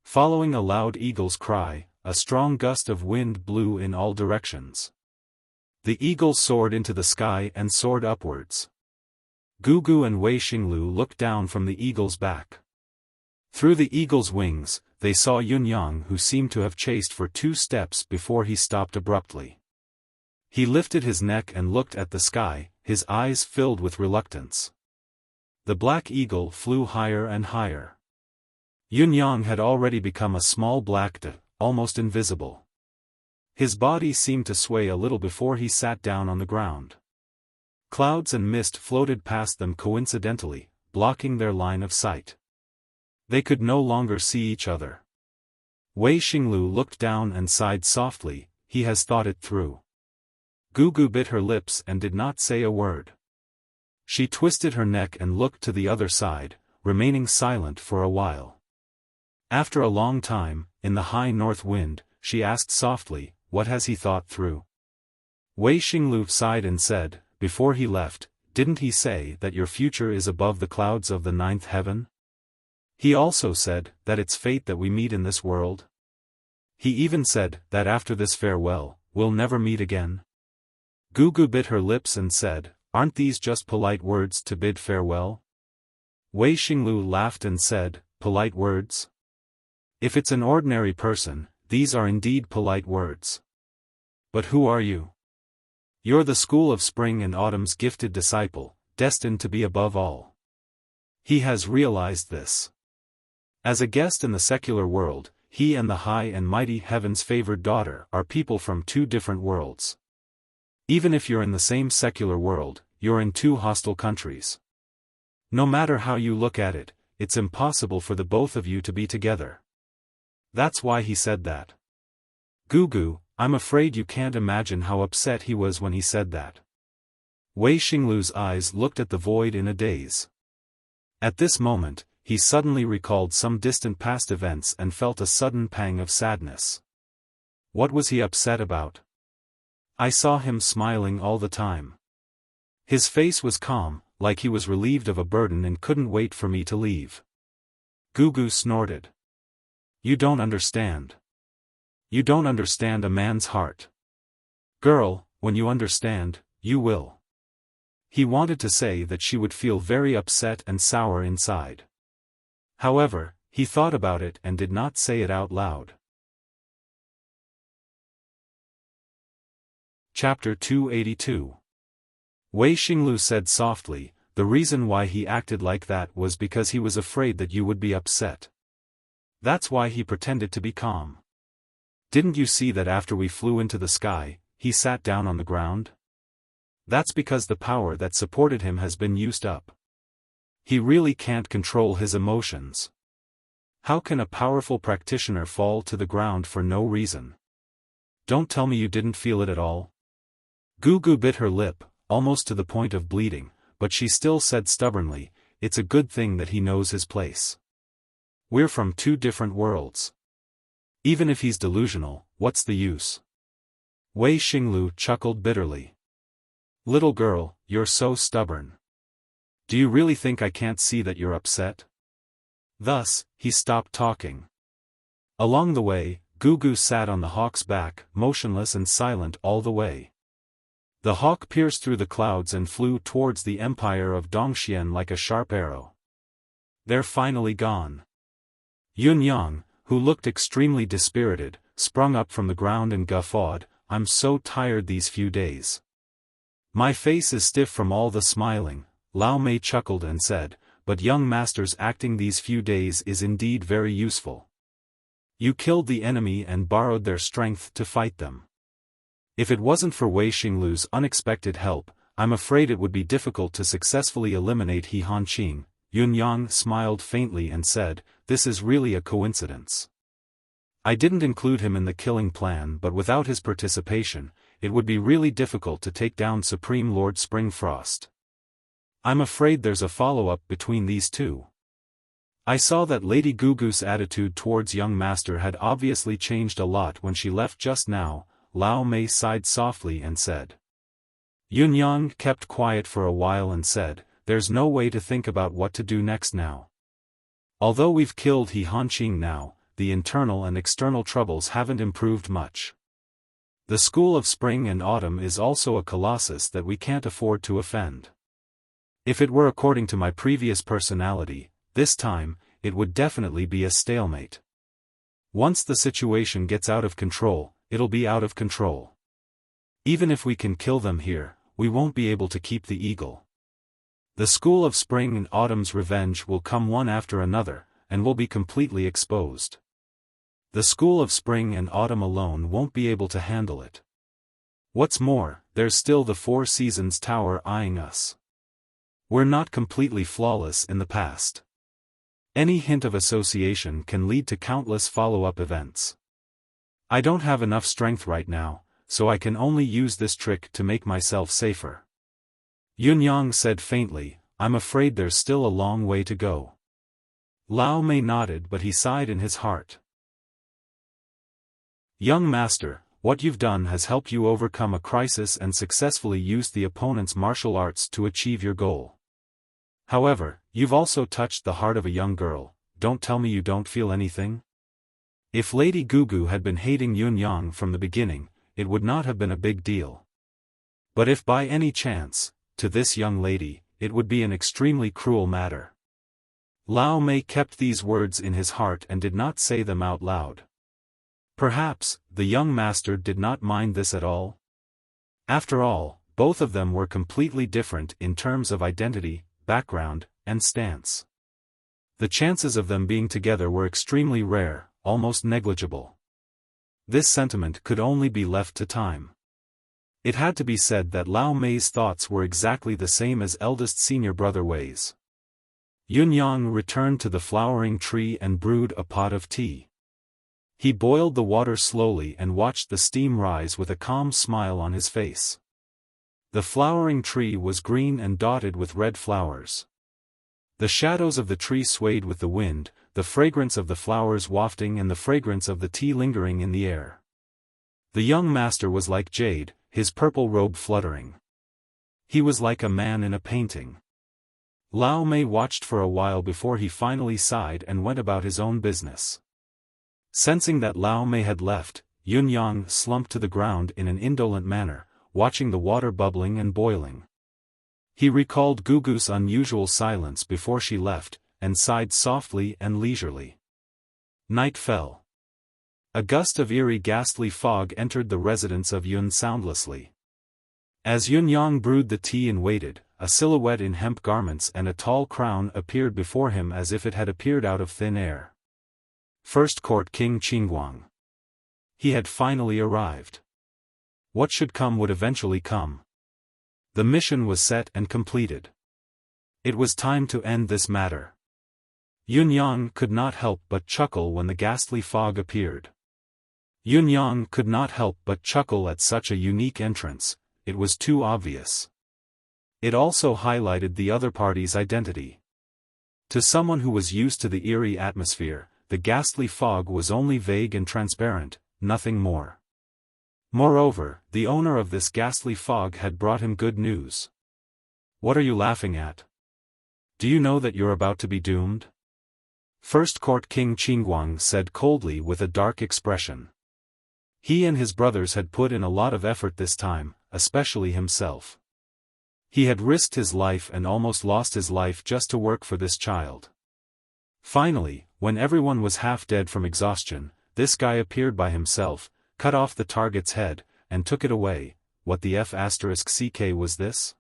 Following a loud eagle's cry, a strong gust of wind blew in all directions. The eagle soared into the sky and soared upwards. Gugu and Wei Xinglu looked down from the eagle's back. Through the eagle's wings, they saw Yun Yang, who seemed to have chased for 2 steps before he stopped abruptly. He lifted his neck and looked at the sky, his eyes filled with reluctance. The black eagle flew higher and higher. Yun Yang had already become a small black dot, almost invisible. His body seemed to sway a little before he sat down on the ground. Clouds and mist floated past them coincidentally, blocking their line of sight. They could no longer see each other. Wei Xinglu looked down and sighed softly. He has thought it through. Gugu bit her lips and did not say a word. She twisted her neck and looked to the other side, remaining silent for a while. After a long time, in the high north wind, she asked softly, what has he thought through? Wei Xinglu sighed and said, before he left, didn't he say that your future is above the clouds of the 9th heaven? He also said that it's fate that we meet in this world. He even said that after this farewell, we'll never meet again. Gugu bit her lips and said, aren't these just polite words to bid farewell? Wei Xinglu laughed and said, polite words? If it's an ordinary person, these are indeed polite words. But who are you? You're the school of spring and autumn's gifted disciple, destined to be above all. He has realized this. As a guest in the secular world, he and the high and mighty heaven's favored daughter are people from 2 different worlds. Even if you're in the same secular world, you're in 2 hostile countries. No matter how you look at it, it's impossible for the both of you to be together. That's why he said that. Gugu, I'm afraid you can't imagine how upset he was when he said that. Wei Xinglu's eyes looked at the void in a daze. At this moment, he suddenly recalled some distant past events and felt a sudden pang of sadness. What was he upset about? I saw him smiling all the time. His face was calm, like he was relieved of a burden and couldn't wait for me to leave. Gugu snorted. You don't understand. You don't understand a man's heart. Girl, when you understand, you will. He wanted to say that she would feel very upset and sour inside. However, he thought about it and did not say it out loud. Chapter 282. Wei Xinglu said softly, the reason why he acted like that was because he was afraid that you would be upset. That's why he pretended to be calm. Didn't you see that after we flew into the sky, he sat down on the ground? That's because the power that supported him has been used up. He really can't control his emotions. How can a powerful practitioner fall to the ground for no reason? Don't tell me you didn't feel it at all. Gugu bit her lip, almost to the point of bleeding, but she still said stubbornly, it's a good thing that he knows his place. We're from 2 different worlds. Even if he's delusional, what's the use? Wei Xinglu chuckled bitterly. Little girl, you're so stubborn. Do you really think I can't see that you're upset? Thus, he stopped talking. Along the way, Gugu sat on the hawk's back, motionless and silent all the way. The hawk pierced through the clouds and flew towards the empire of Dongxian like a sharp arrow. They're finally gone. Yun Yang, who looked extremely dispirited, sprung up from the ground and guffawed, I'm so tired these few days. My face is stiff from all the smiling, Lao Mei chuckled and said, "But young master's acting these few days is indeed very useful. You killed the enemy and borrowed their strength to fight them. If it wasn't for Wei Xinglu's unexpected help, I'm afraid it would be difficult to successfully eliminate He Hanqing." Yun Yang smiled faintly and said, "This is really a coincidence. I didn't include him in the killing plan, but without his participation, it would be really difficult to take down Supreme Lord Springfrost. I'm afraid there's a follow-up between these two." I saw that Lady Gugu's attitude towards young master had obviously changed a lot when she left just now. Lao Mei sighed softly and said. Yun Yang kept quiet for a while and said, "There's no way to think about what to do next now. Although we've killed He Hanqing now, the internal and external troubles haven't improved much. The School of Spring and Autumn is also a colossus that we can't afford to offend. If it were according to my previous personality, this time, it would definitely be a stalemate. Once the situation gets out of control, it'll be out of control. Even if we can kill them here, we won't be able to keep the eagle. The School of Spring and Autumn's revenge will come one after another, and will be completely exposed. The School of Spring and Autumn alone won't be able to handle it. What's more, there's still the Four Seasons Tower eyeing us. We're not completely flawless in the past. Any hint of association can lead to countless follow-up events. I don't have enough strength right now, so I can only use this trick to make myself safer." Yun Yang said faintly, "I'm afraid there's still a long way to go." Lao Mei nodded, but he sighed in his heart. "Young master, what you've done has helped you overcome a crisis and successfully used the opponent's martial arts to achieve your goal. However, you've also touched the heart of a young girl. Don't tell me you don't feel anything?" If Lady Gugu had been hating Yun Yang from the beginning, it would not have been a big deal. But if by any chance, to this young lady, it would be an extremely cruel matter. Lao Mei kept these words in his heart and did not say them out loud. Perhaps, the young master did not mind this at all. After all, both of them were completely different in terms of identity, background, and stance. The chances of them being together were extremely rare, almost negligible. This sentiment could only be left to time. It had to be said that Lao Mei's thoughts were exactly the same as eldest senior brother Wei's. Yun Yang returned to the flowering tree and brewed a pot of tea. He boiled the water slowly and watched the steam rise with a calm smile on his face. The flowering tree was green and dotted with red flowers. The shadows of the tree swayed with the wind, the fragrance of the flowers wafting and the fragrance of the tea lingering in the air. The young master was like jade, his purple robe fluttering. He was like a man in a painting. Lao Mei watched for a while before he finally sighed and went about his own business. Sensing that Lao Mei had left, Yun Yang slumped to the ground in an indolent manner, watching the water bubbling and boiling. He recalled Gugu's unusual silence before she left, and sighed softly and leisurely. Night fell. A gust of eerie ghastly fog entered the residence of Yun soundlessly. As Yun Yang brewed the tea and waited, a silhouette in hemp garments and a tall crown appeared before him as if it had appeared out of thin air. First Court King Qingguang. He had finally arrived. What should come would eventually come. The mission was set and completed. It was time to end this matter. Yun Yang could not help but chuckle when the ghastly fog appeared. Yun Yang could not help but chuckle at such a unique entrance, it was too obvious. It also highlighted the other party's identity. To someone who was used to the eerie atmosphere, the ghastly fog was only vague and transparent, nothing more. Moreover, the owner of this ghastly fog had brought him good news. "What are you laughing at? Do you know that you're about to be doomed?" First Court King Qingguang said coldly with a dark expression. He and his brothers had put in a lot of effort this time, especially himself. He had risked his life and almost lost his life just to work for this child. Finally, when everyone was half dead from exhaustion, this guy appeared by himself, cut off the target's head, and took it away. What the F*** was this?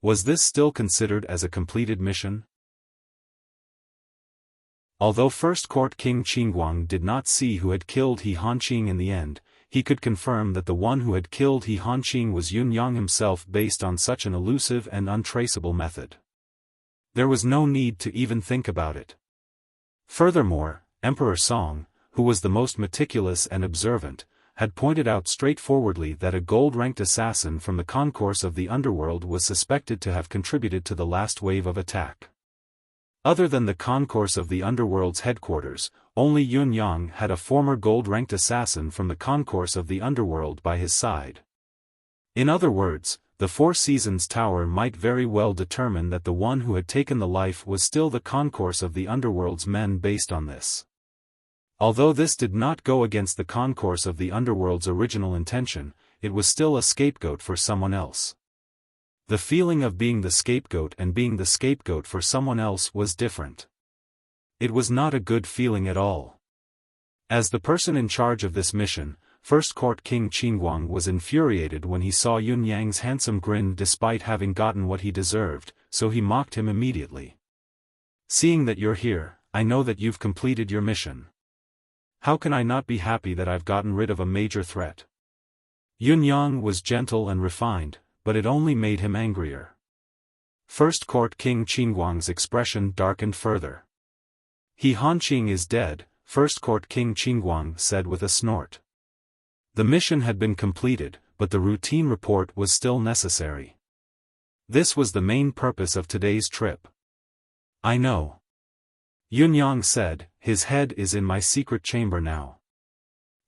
Was this still considered as a completed mission? Although First Court King Qingguang did not see who had killed He Hanqing in the end, he could confirm that the one who had killed He Hanqing was Yun Yang himself based on such an elusive and untraceable method. There was no need to even think about it. Furthermore, Emperor Song, who was the most meticulous and observant, had pointed out straightforwardly that a gold-ranked assassin from the concourse of the underworld was suspected to have contributed to the last wave of attack. Other than the concourse of the underworld's headquarters, only Yun Yang had a former gold-ranked assassin from the concourse of the underworld by his side. In other words, the Four Seasons Tower might very well determine that the one who had taken the life was still the concourse of the underworld's men based on this. Although this did not go against the concourse of the underworld's original intention, it was still a scapegoat for someone else. The feeling of being the scapegoat and being the scapegoat for someone else was different. It was not a good feeling at all. As the person in charge of this mission, First Court King Qingguang was infuriated when he saw Yun Yang's handsome grin despite having gotten what he deserved, so he mocked him immediately. "Seeing that you're here, I know that you've completed your mission. How can I not be happy that I've gotten rid of a major threat?" Yun Yang was gentle and refined, but it only made him angrier. First Court King Qingguang's expression darkened further. "He Hanqing is dead," First Court King Qingguang said with a snort. The mission had been completed, but the routine report was still necessary. This was the main purpose of today's trip. "I know," Yun Yang said, "his head is in my secret chamber now.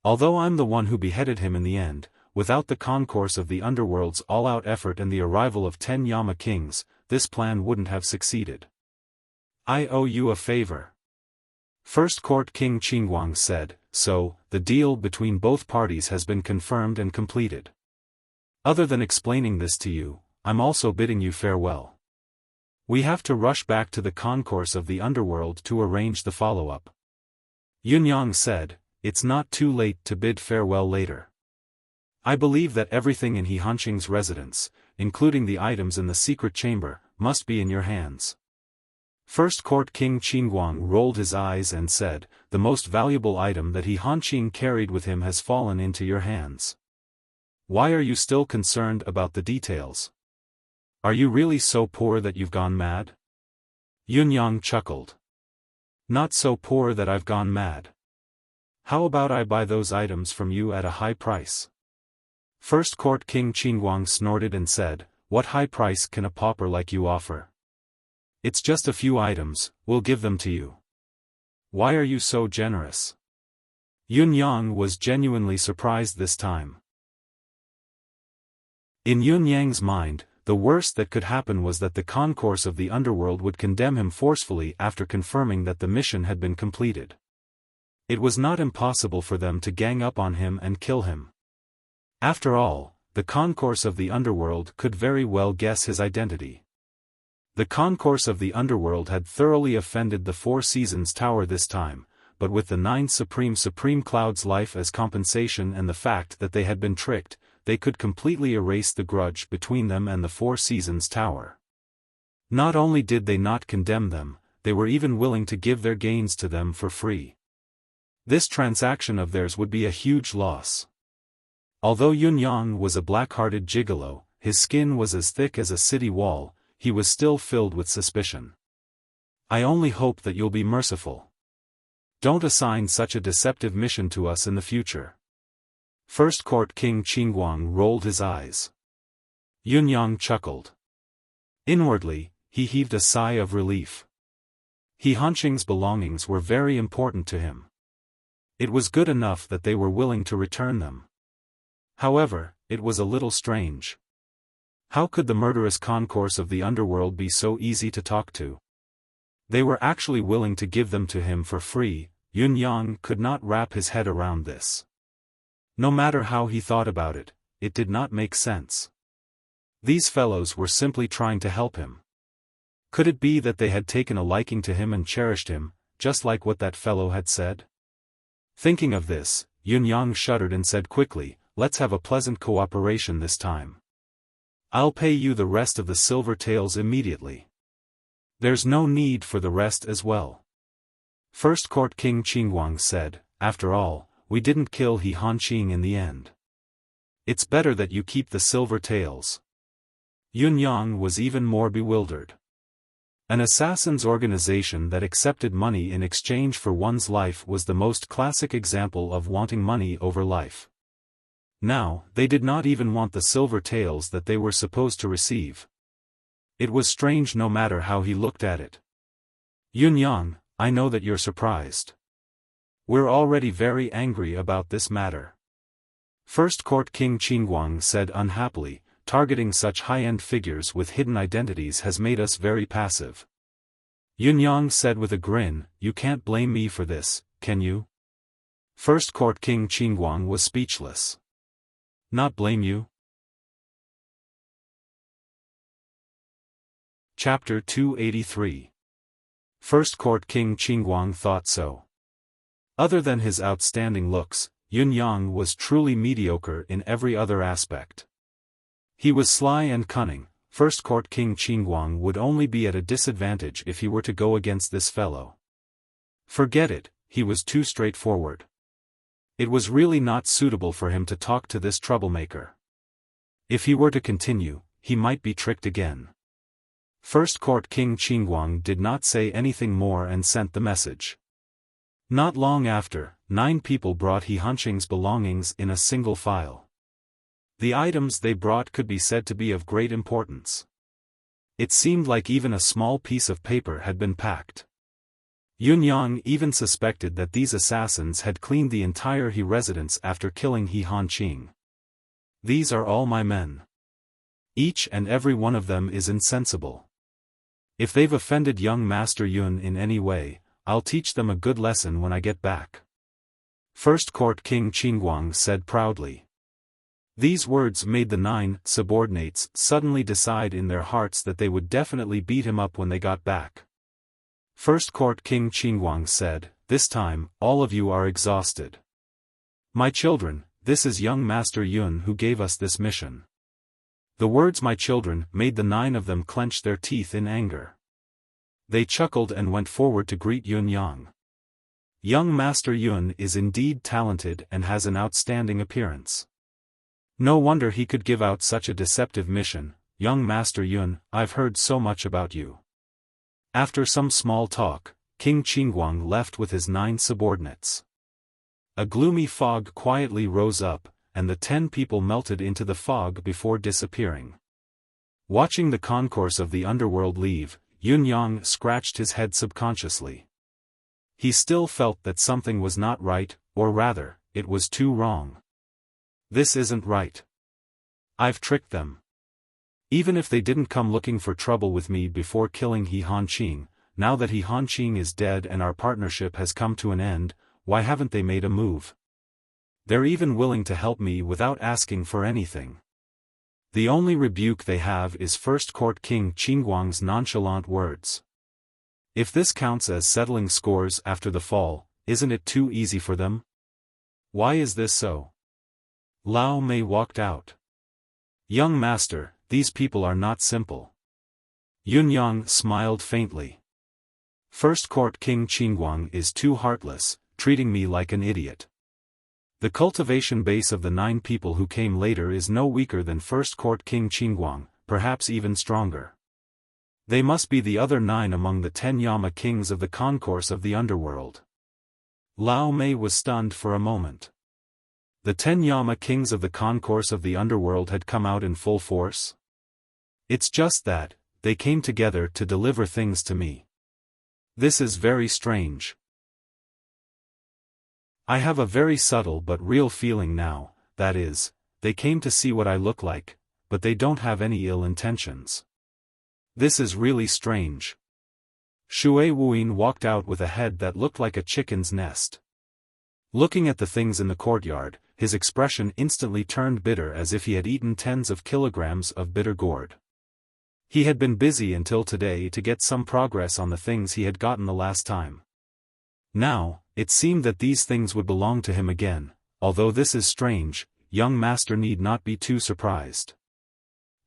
Although I'm the one who beheaded him in the end, without the concourse of the underworld's all-out effort and the arrival of 10 Yama kings, this plan wouldn't have succeeded. I owe you a favor." First Court King Qingguang said, "So, the deal between both parties has been confirmed and completed. Other than explaining this to you, I'm also bidding you farewell. We have to rush back to the concourse of the underworld to arrange the follow-up." Yun Yang said, "It's not too late to bid farewell later. I believe that everything in He Hanqing's residence, including the items in the secret chamber, must be in your hands." First Court King Qingguang rolled his eyes and said, "The most valuable item that He Hanqing carried with him has fallen into your hands. Why are you still concerned about the details? Are you really so poor that you've gone mad?" Yun Yang chuckled. "Not so poor that I've gone mad. How about I buy those items from you at a high price?" First Court King Qingguang snorted and said, "What high price can a pauper like you offer? It's just a few items, we'll give them to you. Why are you so generous?" Yun Yang was genuinely surprised this time. In Yun Yang's mind, the worst that could happen was that the concourse of the underworld would condemn him forcefully after confirming that the mission had been completed. It was not impossible for them to gang up on him and kill him. After all, the concourse of the underworld could very well guess his identity. The concourse of the underworld had thoroughly offended the Four Seasons Tower this time, but with the 9 Supreme Cloud's life as compensation and the fact that they had been tricked, they could completely erase the grudge between them and the Four Seasons Tower. Not only did they not condemn them, they were even willing to give their gains to them for free. This transaction of theirs would be a huge loss. Although Yun Yang was a black-hearted gigolo, his skin was as thick as a city wall, he was still filled with suspicion. "I only hope that you'll be merciful. Don't assign such a deceptive mission to us in the future." First Court King Qingguang rolled his eyes. Yun Yang chuckled. Inwardly, he heaved a sigh of relief. He Hanqing's belongings were very important to him. It was good enough that they were willing to return them. However, it was a little strange. How could the murderous concourse of the underworld be so easy to talk to? They were actually willing to give them to him for free. Yun Yang could not wrap his head around this. No matter how he thought about it, it did not make sense. These fellows were simply trying to help him. Could it be that they had taken a liking to him and cherished him, just like what that fellow had said? Thinking of this, Yun Yang shuddered and said quickly, "Let's have a pleasant cooperation this time. I'll pay you the rest of the silver taels immediately. There's no need for the rest as well. First Court King Qingguang said, after all, we didn't kill He Hanqing in the end. It's better that you keep the silver taels. Yun Yang was even more bewildered. An assassin's organization that accepted money in exchange for one's life was the most classic example of wanting money over life. Now, they did not even want the silver taels that they were supposed to receive. It was strange no matter how he looked at it. Yun Yang, I know that you're surprised. We're already very angry about this matter. First Court King Qingguang said unhappily, targeting such high-end figures with hidden identities has made us very passive. Yun Yang said with a grin, you can't blame me for this, can you? First Court King Qingguang was speechless. Not blame you? Chapter 283. First Court King Qingguang thought so. Other than his outstanding looks, Yun Yang was truly mediocre in every other aspect. He was sly and cunning. First Court King Qingguang would only be at a disadvantage if he were to go against this fellow. Forget it, he was too straightforward. It was really not suitable for him to talk to this troublemaker. If he were to continue, he might be tricked again. First Court King Qingguang did not say anything more and sent the message. Not long after, 9 people brought He Hanqing's belongings in a single file. The items they brought could be said to be of great importance. It seemed like even a small piece of paper had been packed. Yun Yang even suspected that these assassins had cleaned the entire He residence after killing He Hanqing. These are all my men. Each and every one of them is insensible. If they've offended young Master Yun in any way, I'll teach them a good lesson when I get back. First Court King Qingguang said proudly. These words made the 9 subordinates suddenly decide in their hearts that they would definitely beat him up when they got back. First Court King Qingguang said, this time, all of you are exhausted. My children, this is young Master Yun who gave us this mission. The words my children made the 9 of them clench their teeth in anger. They chuckled and went forward to greet Yun Yang. Young Master Yun is indeed talented and has an outstanding appearance. No wonder he could give out such a deceptive mission. Young Master Yun, I've heard so much about you. After some small talk, King Qingguang left with his 9 subordinates. A gloomy fog quietly rose up, and the 10 people melted into the fog before disappearing. Watching the concourse of the underworld leave, Yun Yang scratched his head subconsciously. He still felt that something was not right, or rather, it was too wrong. This isn't right. I've tricked them. Even if they didn't come looking for trouble with me before killing He Hanqing, now that He Hanqing is dead and our partnership has come to an end, why haven't they made a move? They're even willing to help me without asking for anything. The only rebuke they have is First Court King Qingguang's nonchalant words. If this counts as settling scores after the fall, isn't it too easy for them? Why is this so? Lao Mei walked out. Young Master, these people are not simple. Yun Yang smiled faintly. First Court King Qingguang is too heartless, treating me like an idiot. The cultivation base of the 9 people who came later is no weaker than First Court King Qingguang, perhaps even stronger. They must be the other 9 among the 10 Yama kings of the concourse of the underworld. Lao Mei was stunned for a moment. The 10 Yama kings of the concourse of the underworld had come out in full force? It's just that, they came together to deliver things to me. This is very strange. I have a very subtle but real feeling now, that is, they came to see what I look like, but they don't have any ill intentions. This is really strange. Shui Wuyin walked out with a head that looked like a chicken's nest. Looking at the things in the courtyard, his expression instantly turned bitter as if he had eaten tens of kilograms of bitter gourd. He had been busy until today to get some progress on the things he had gotten the last time. Now, it seemed that these things would belong to him again. Although this is strange, young Master need not be too surprised.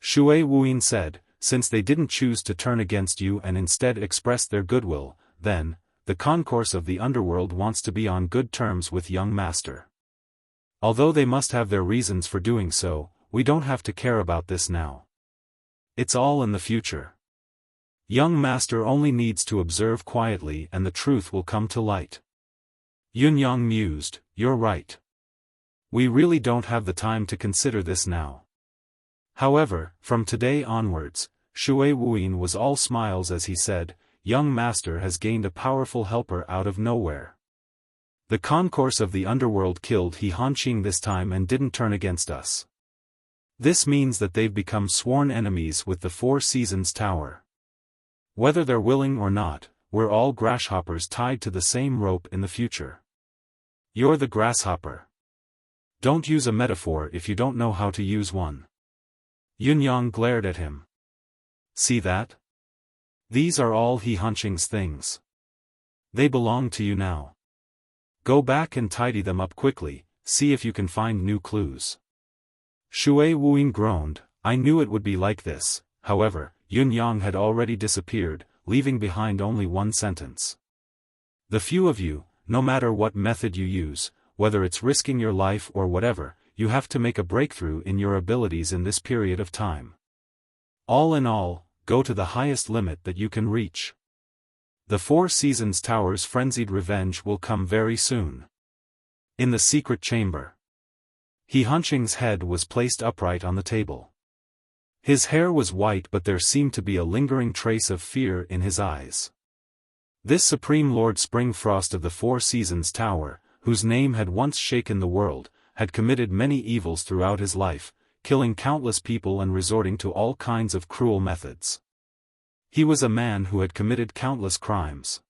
Shui Wuyin said, since they didn't choose to turn against you and instead expressed their goodwill, then, the concourse of the underworld wants to be on good terms with young master. Although they must have their reasons for doing so, we don't have to care about this now. It's all in the future. Young master only needs to observe quietly and the truth will come to light. Yunyang mused, you're right. We really don't have the time to consider this now. However, from today onwards, Shui Wuyin was all smiles as he said, young master has gained a powerful helper out of nowhere. The concourse of the underworld killed He Hanqing this time and didn't turn against us. This means that they've become sworn enemies with the Four Seasons Tower. Whether they're willing or not, we're all grasshoppers tied to the same rope in the future. You're the grasshopper. Don't use a metaphor if you don't know how to use one. Yunyang glared at him. See that? These are all He Hanqing's things. They belong to you now. Go back and tidy them up quickly, see if you can find new clues. Shui Wuyin groaned, I knew it would be like this. However, Yunyang had already disappeared, leaving behind only one sentence. The few of you, no matter what method you use, whether it's risking your life or whatever, you have to make a breakthrough in your abilities in this period of time. All in all, go to the highest limit that you can reach. The Four Seasons Tower's frenzied revenge will come very soon. In the secret chamber. He Hanqing's head was placed upright on the table. His hair was white but there seemed to be a lingering trace of fear in his eyes. This Supreme Lord Springfrost of the Four Seasons Tower, whose name had once shaken the world, had committed many evils throughout his life, killing countless people and resorting to all kinds of cruel methods. He was a man who had committed countless crimes.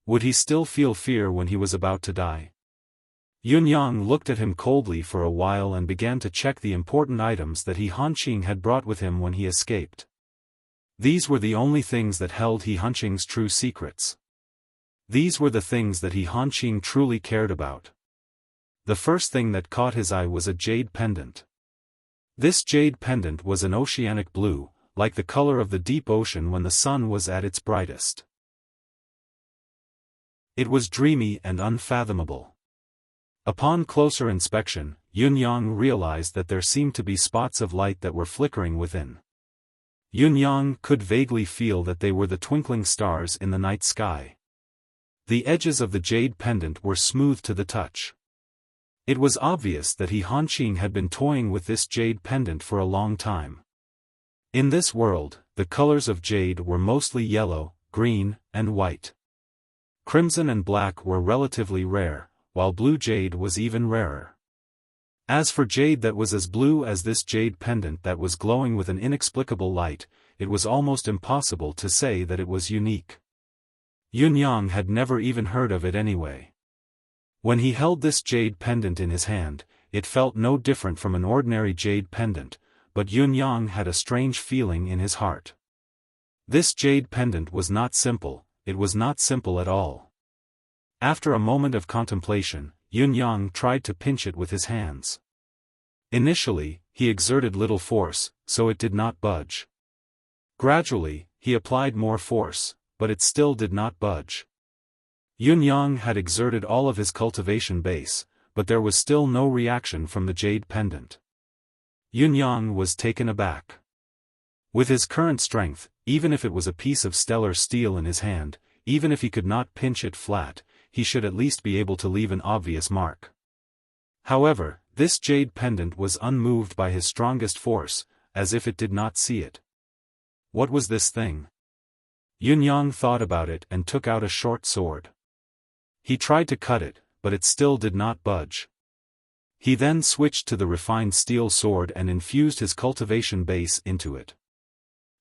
Would he still feel fear when he was about to die? Yunyang looked at him coldly for a while and began to check the important items that He Hanqing had brought with him when he escaped. These were the only things that held He Hanqing's true secrets. These were the things that He Hanqing truly cared about. The first thing that caught his eye was a jade pendant. This jade pendant was an oceanic blue, like the color of the deep ocean when the sun was at its brightest. It was dreamy and unfathomable. Upon closer inspection, Yunyang realized that there seemed to be spots of light that were flickering within. Yunyang could vaguely feel that they were the twinkling stars in the night sky. The edges of the jade pendant were smooth to the touch. It was obvious that He Hanqing had been toying with this jade pendant for a long time. In this world, the colors of jade were mostly yellow, green, and white. Crimson and black were relatively rare, while blue jade was even rarer. As for jade that was as blue as this jade pendant that was glowing with an inexplicable light, it was almost impossible to say that it was unique. Yunyang had never even heard of it anyway. When he held this jade pendant in his hand, it felt no different from an ordinary jade pendant, but Yunyang had a strange feeling in his heart. This jade pendant was not simple, it was not simple at all. After a moment of contemplation, Yunyang tried to pinch it with his hands. Initially, he exerted little force, so it did not budge. Gradually, he applied more force, but it still did not budge. Yunyang had exerted all of his cultivation base, but there was still no reaction from the jade pendant. Yunyang was taken aback. With his current strength, even if it was a piece of stellar steel in his hand, even if he could not pinch it flat, he should at least be able to leave an obvious mark. However, this jade pendant was unmoved by his strongest force, as if it did not see it. What was this thing? Yunyang thought about it and took out a short sword. He tried to cut it, but it still did not budge. He then switched to the refined steel sword and infused his cultivation base into it.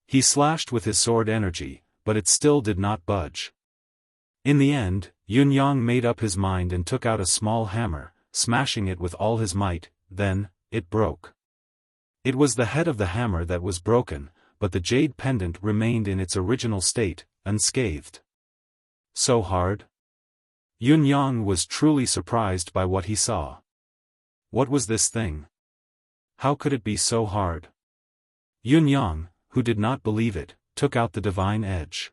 He slashed with his sword energy, but it still did not budge. In the end, Yunyang made up his mind and took out a small hammer, smashing it with all his might, then, it broke. It was the head of the hammer that was broken, but the jade pendant remained in its original state, unscathed. So hard? Yunyang was truly surprised by what he saw. What was this thing? How could it be so hard? Yun-yang, who did not believe it, took out the divine edge.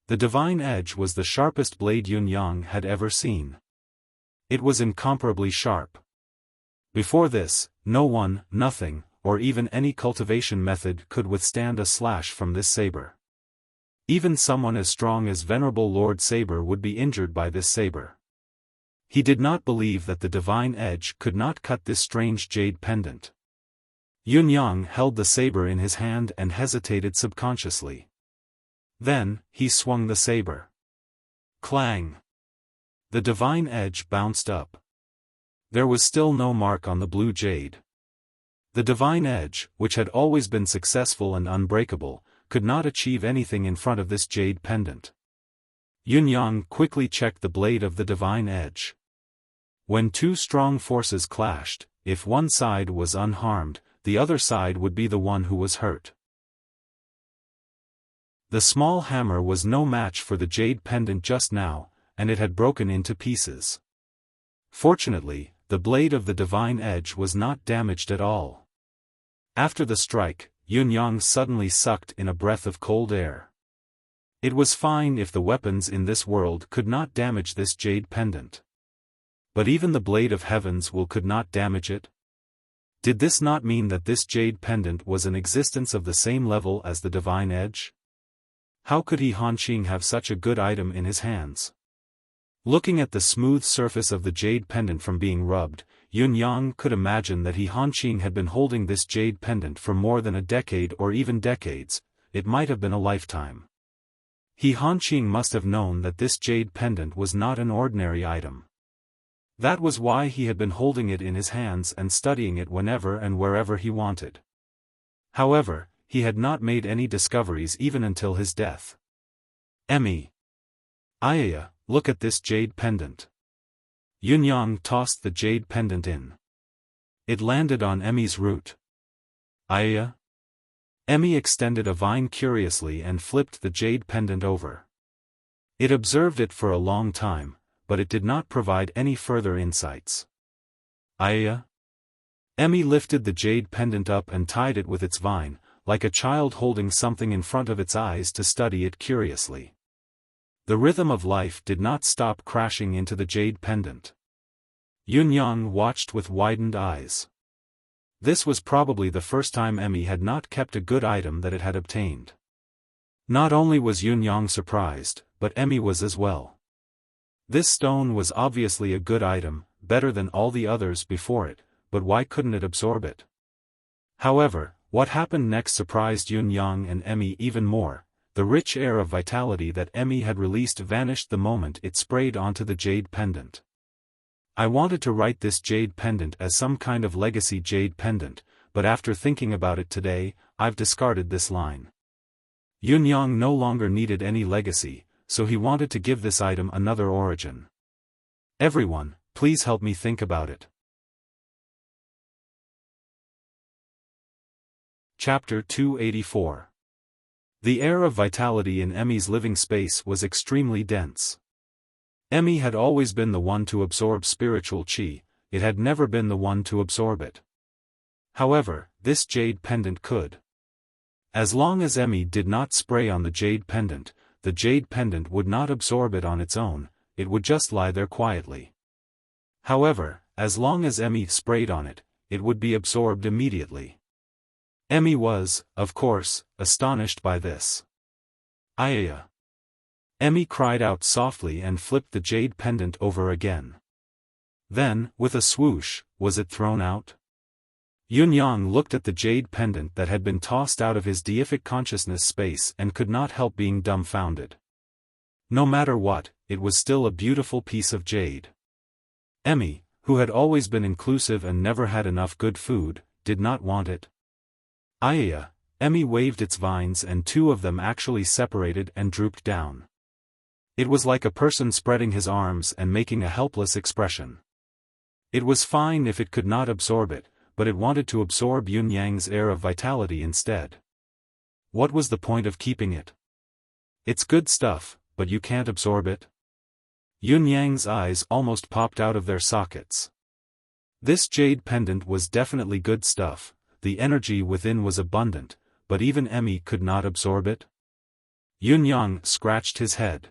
The divine edge was the sharpest blade Yun-yang had ever seen. It was incomparably sharp. Before this, no one, nothing, or even any cultivation method could withstand a slash from this saber. Even someone as strong as Venerable Lord Saber would be injured by this saber. He did not believe that the divine edge could not cut this strange jade pendant. Yun-yang held the saber in his hand and hesitated subconsciously. Then, he swung the saber. Clang! The divine edge bounced up. There was still no mark on the blue jade. The divine edge, which had always been successful and unbreakable, could not achieve anything in front of this jade pendant. Yun-yang quickly checked the blade of the divine edge. When two strong forces clashed, if one side was unharmed, the other side would be the one who was hurt. The small hammer was no match for the jade pendant just now, and it had broken into pieces. Fortunately, the blade of the divine edge was not damaged at all. After the strike, Yun-yang suddenly sucked in a breath of cold air. It was fine if the weapons in this world could not damage this jade pendant. But even the blade of heavens could not damage it? Did this not mean that this jade pendant was an existence of the same level as the divine edge? How could he Hanqing have such a good item in his hands? Looking at the smooth surface of the jade pendant from being rubbed, Yun-yang could imagine that he Hanqing had been holding this jade pendant for more than a decade or even decades. It might have been a lifetime. He Hanqing must have known that this jade pendant was not an ordinary item. That was why he had been holding it in his hands and studying it whenever and wherever he wanted. However, he had not made any discoveries even until his death. Emmy. Ayaya, look at this jade pendant. Yun-yang tossed the jade pendant in. It landed on Emmy's root. Ayaya? Emmy extended a vine curiously and flipped the jade pendant over. It observed it for a long time, but it did not provide any further insights. Ayaya? Emmy lifted the jade pendant up and tied it with its vine, like a child holding something in front of its eyes to study it curiously. The rhythm of life did not stop crashing into the jade pendant. Yun-yang watched with widened eyes. This was probably the first time Emmy had not kept a good item that it had obtained. Not only was Yun-yang surprised, but Emmy was as well. This stone was obviously a good item, better than all the others before it, but why couldn't it absorb it? However, what happened next surprised Yun-yang and Emmy even more. The rich air of vitality that Emmy had released vanished the moment it sprayed onto the jade pendant. I wanted to write this jade pendant as some kind of legacy jade pendant, but after thinking about it today, I've discarded this line. Yun-yang no longer needed any legacy, so he wanted to give this item another origin. Everyone, please help me think about it. Chapter 284. The air of vitality in Emmy's living space was extremely dense. Emmy had always been the one to absorb spiritual qi, it had never been the one to absorb it. However, this jade pendant could. As long as Emmy did not spray on the jade pendant would not absorb it on its own, it would just lie there quietly. However, as long as Emmy sprayed on it, it would be absorbed immediately. Emmy was, of course, astonished by this. Ayaya. Emmy cried out softly and flipped the jade pendant over again. Then, with a swoosh, was it thrown out? Yun-yang looked at the jade pendant that had been tossed out of his deific consciousness space and could not help being dumbfounded. No matter what, it was still a beautiful piece of jade. Emmy, who had always been inclusive and never had enough good food, did not want it. Ayaya, Emmy waved its vines and two of them actually separated and drooped down. It was like a person spreading his arms and making a helpless expression. It was fine if it could not absorb it, but it wanted to absorb Yun-yang's air of vitality instead. What was the point of keeping it? It's good stuff, but you can't absorb it? Yun-yang's eyes almost popped out of their sockets. This jade pendant was definitely good stuff. the energy within was abundant, but even Emmy could not absorb it? Yun-yang scratched his head.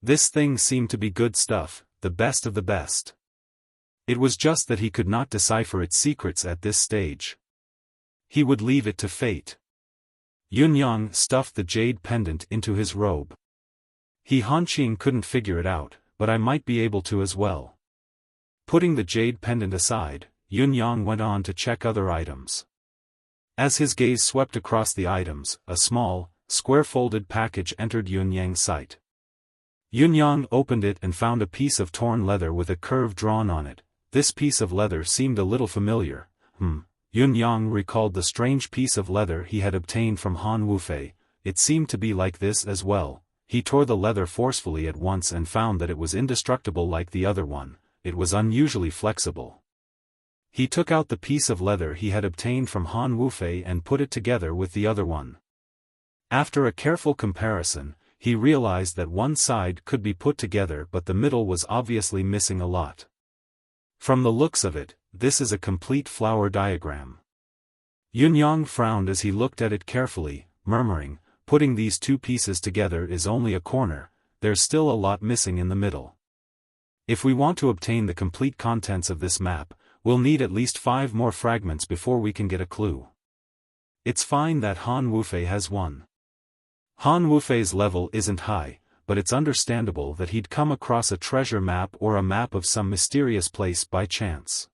This thing seemed to be good stuff, the best of the best. It was just that he could not decipher its secrets at this stage. He would leave it to fate. Yun-yang stuffed the jade pendant into his robe. He Hanqing couldn't figure it out, but I might be able to as well. Putting the jade pendant aside, Yun-yang went on to check other items. As his gaze swept across the items, a small, square-folded package entered Yun-yang's sight. Yun-yang opened it and found a piece of torn leather with a curve drawn on it. This piece of leather seemed a little familiar. Yun-yang recalled the strange piece of leather he had obtained from Han Wufei. It seemed to be like this as well. He tore the leather forcefully at once and found that it was indestructible like the other one. It was unusually flexible. He took out the piece of leather he had obtained from Han Wufei and put it together with the other one. After a careful comparison, he realized that one side could be put together but the middle was obviously missing a lot. From the looks of it, this is a complete flower diagram. Yun-yang frowned as he looked at it carefully, murmuring, putting these two pieces together is only a corner, there's still a lot missing in the middle. If we want to obtain the complete contents of this map, we'll need at least 5 more fragments before we can get a clue. It's fine that Han Wufei has one. Han Wufei's level isn't high, but it's understandable that he'd come across a treasure map or a map of some mysterious place by chance.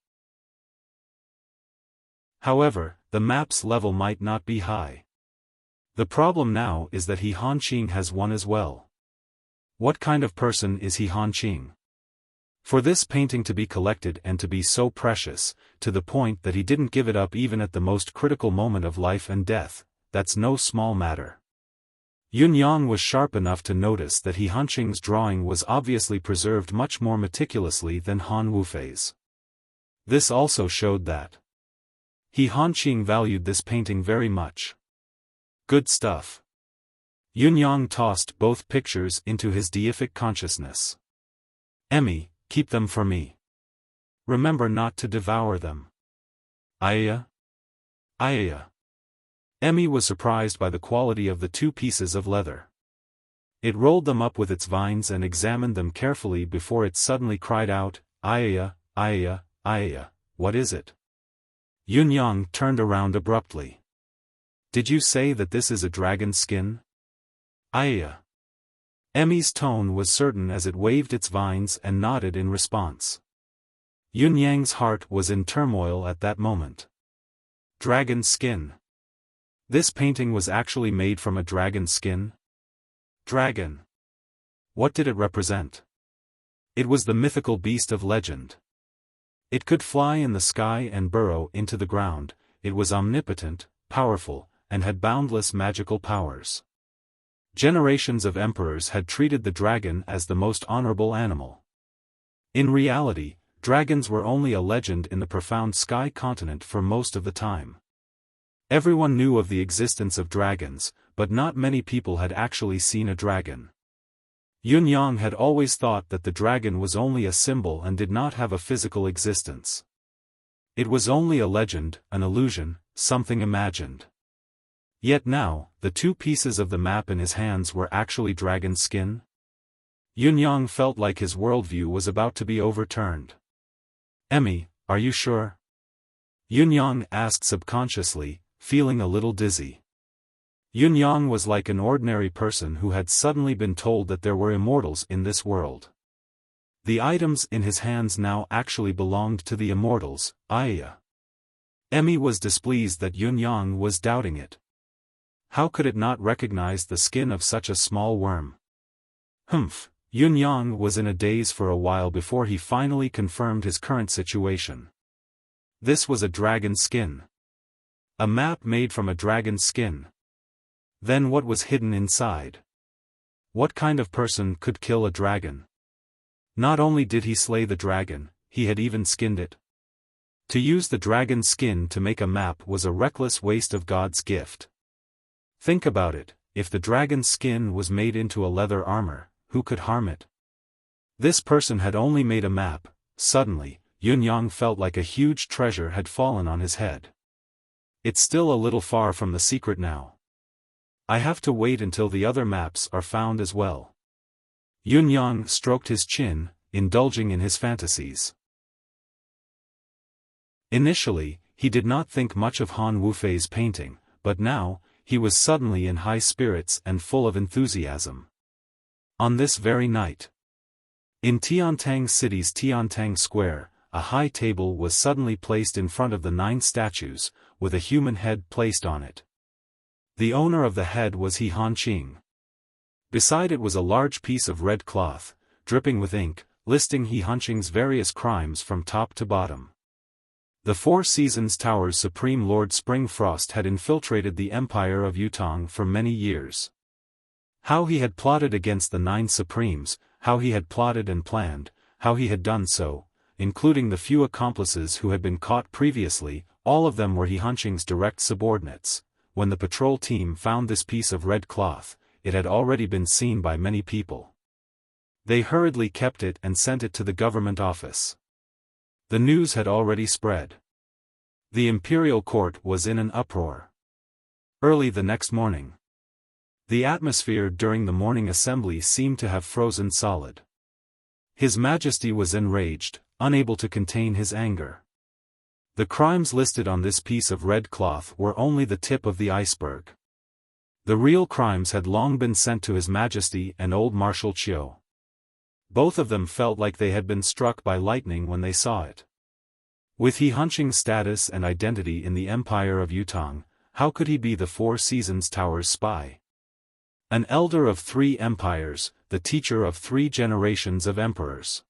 However, the map's level might not be high. The problem now is that he Hanqing has one as well. What kind of person is he Hanqing? For this painting to be collected and to be so precious, to the point that he didn't give it up even at the most critical moment of life and death, that's no small matter. Yun-yang was sharp enough to notice that he Hanqing's drawing was obviously preserved much more meticulously than Han Wufei's. This also showed that he Hanqing valued this painting very much. Good stuff. Yun-yang tossed both pictures into his deific consciousness. Emmy, keep them for me. Remember not to devour them. Ayya? Ayya. Emmy was surprised by the quality of the two pieces of leather. It rolled them up with its vines and examined them carefully before it suddenly cried out, Ayya, Ayya, Ayya, what is it? Yun-yang turned around abruptly. Did you say that this is a dragon's skin? Ayya. Emmy's tone was certain as it waved its vines and nodded in response. Yun-yang's heart was in turmoil at that moment. Dragon skin. This painting was actually made from a dragon's skin? Dragon. What did it represent? It was the mythical beast of legend. It could fly in the sky and burrow into the ground, it was omnipotent, powerful, and had boundless magical powers. Generations of emperors had treated the dragon as the most honorable animal. In reality, dragons were only a legend in the profound sky continent for most of the time. Everyone knew of the existence of dragons, but not many people had actually seen a dragon. Yun-yang had always thought that the dragon was only a symbol and did not have a physical existence. It was only a legend, an illusion, something imagined. Yet now, the two pieces of the map in his hands were actually dragon skin? Yun-yang felt like his worldview was about to be overturned. Emmy, are you sure? Yun-yang asked subconsciously, feeling a little dizzy. Yun-yang was like an ordinary person who had suddenly been told that there were immortals in this world. The items in his hands now actually belonged to the immortals, Ayya. Emmy was displeased that Yun-yang was doubting it. How could it not recognize the skin of such a small worm? Humph, Yun-yang was in a daze for a while before he finally confirmed his current situation. This was a dragon skin. A map made from a dragon's skin. Then what was hidden inside? What kind of person could kill a dragon? Not only did he slay the dragon, he had even skinned it. To use the dragon's skin to make a map was a reckless waste of God's gift. Think about it, if the dragon's skin was made into a leather armor, who could harm it? This person had only made a map. Suddenly, Yun-yang felt like a huge treasure had fallen on his head. It's still a little far from the secret now. I have to wait until the other maps are found as well. Yunyang stroked his chin, indulging in his fantasies. Initially, he did not think much of Han Wufei's painting, but now, he was suddenly in high spirits and full of enthusiasm. On this very night, in Tiantang City's Tiantang Square, a high table was suddenly placed in front of the 9 statues, with a human head placed on it. The owner of the head was He Hanqing. Beside it was a large piece of red cloth, dripping with ink, listing He Hanqing's various crimes from top to bottom. The Four Seasons Tower's Supreme Lord Springfrost had infiltrated the Empire of Yutong for many years. How he had plotted against the 9 Supremes, how he had plotted and planned, how he had done so, including the few accomplices who had been caught previously, all of them were He Hanqing's direct subordinates. When the patrol team found this piece of red cloth, it had already been seen by many people. They hurriedly kept it and sent it to the government office. The news had already spread. The imperial court was in an uproar. Early the next morning, the atmosphere during the morning assembly seemed to have frozen solid. His Majesty was enraged, unable to contain his anger. The crimes listed on this piece of red cloth were only the tip of the iceberg. The real crimes had long been sent to His Majesty and old Marshal Chiu. Both of them felt like they had been struck by lightning when they saw it. With He Hanqing's status and identity in the Empire of Yutong, how could he be the Four Seasons Tower's spy? An elder of 3 empires, the teacher of 3 generations of emperors.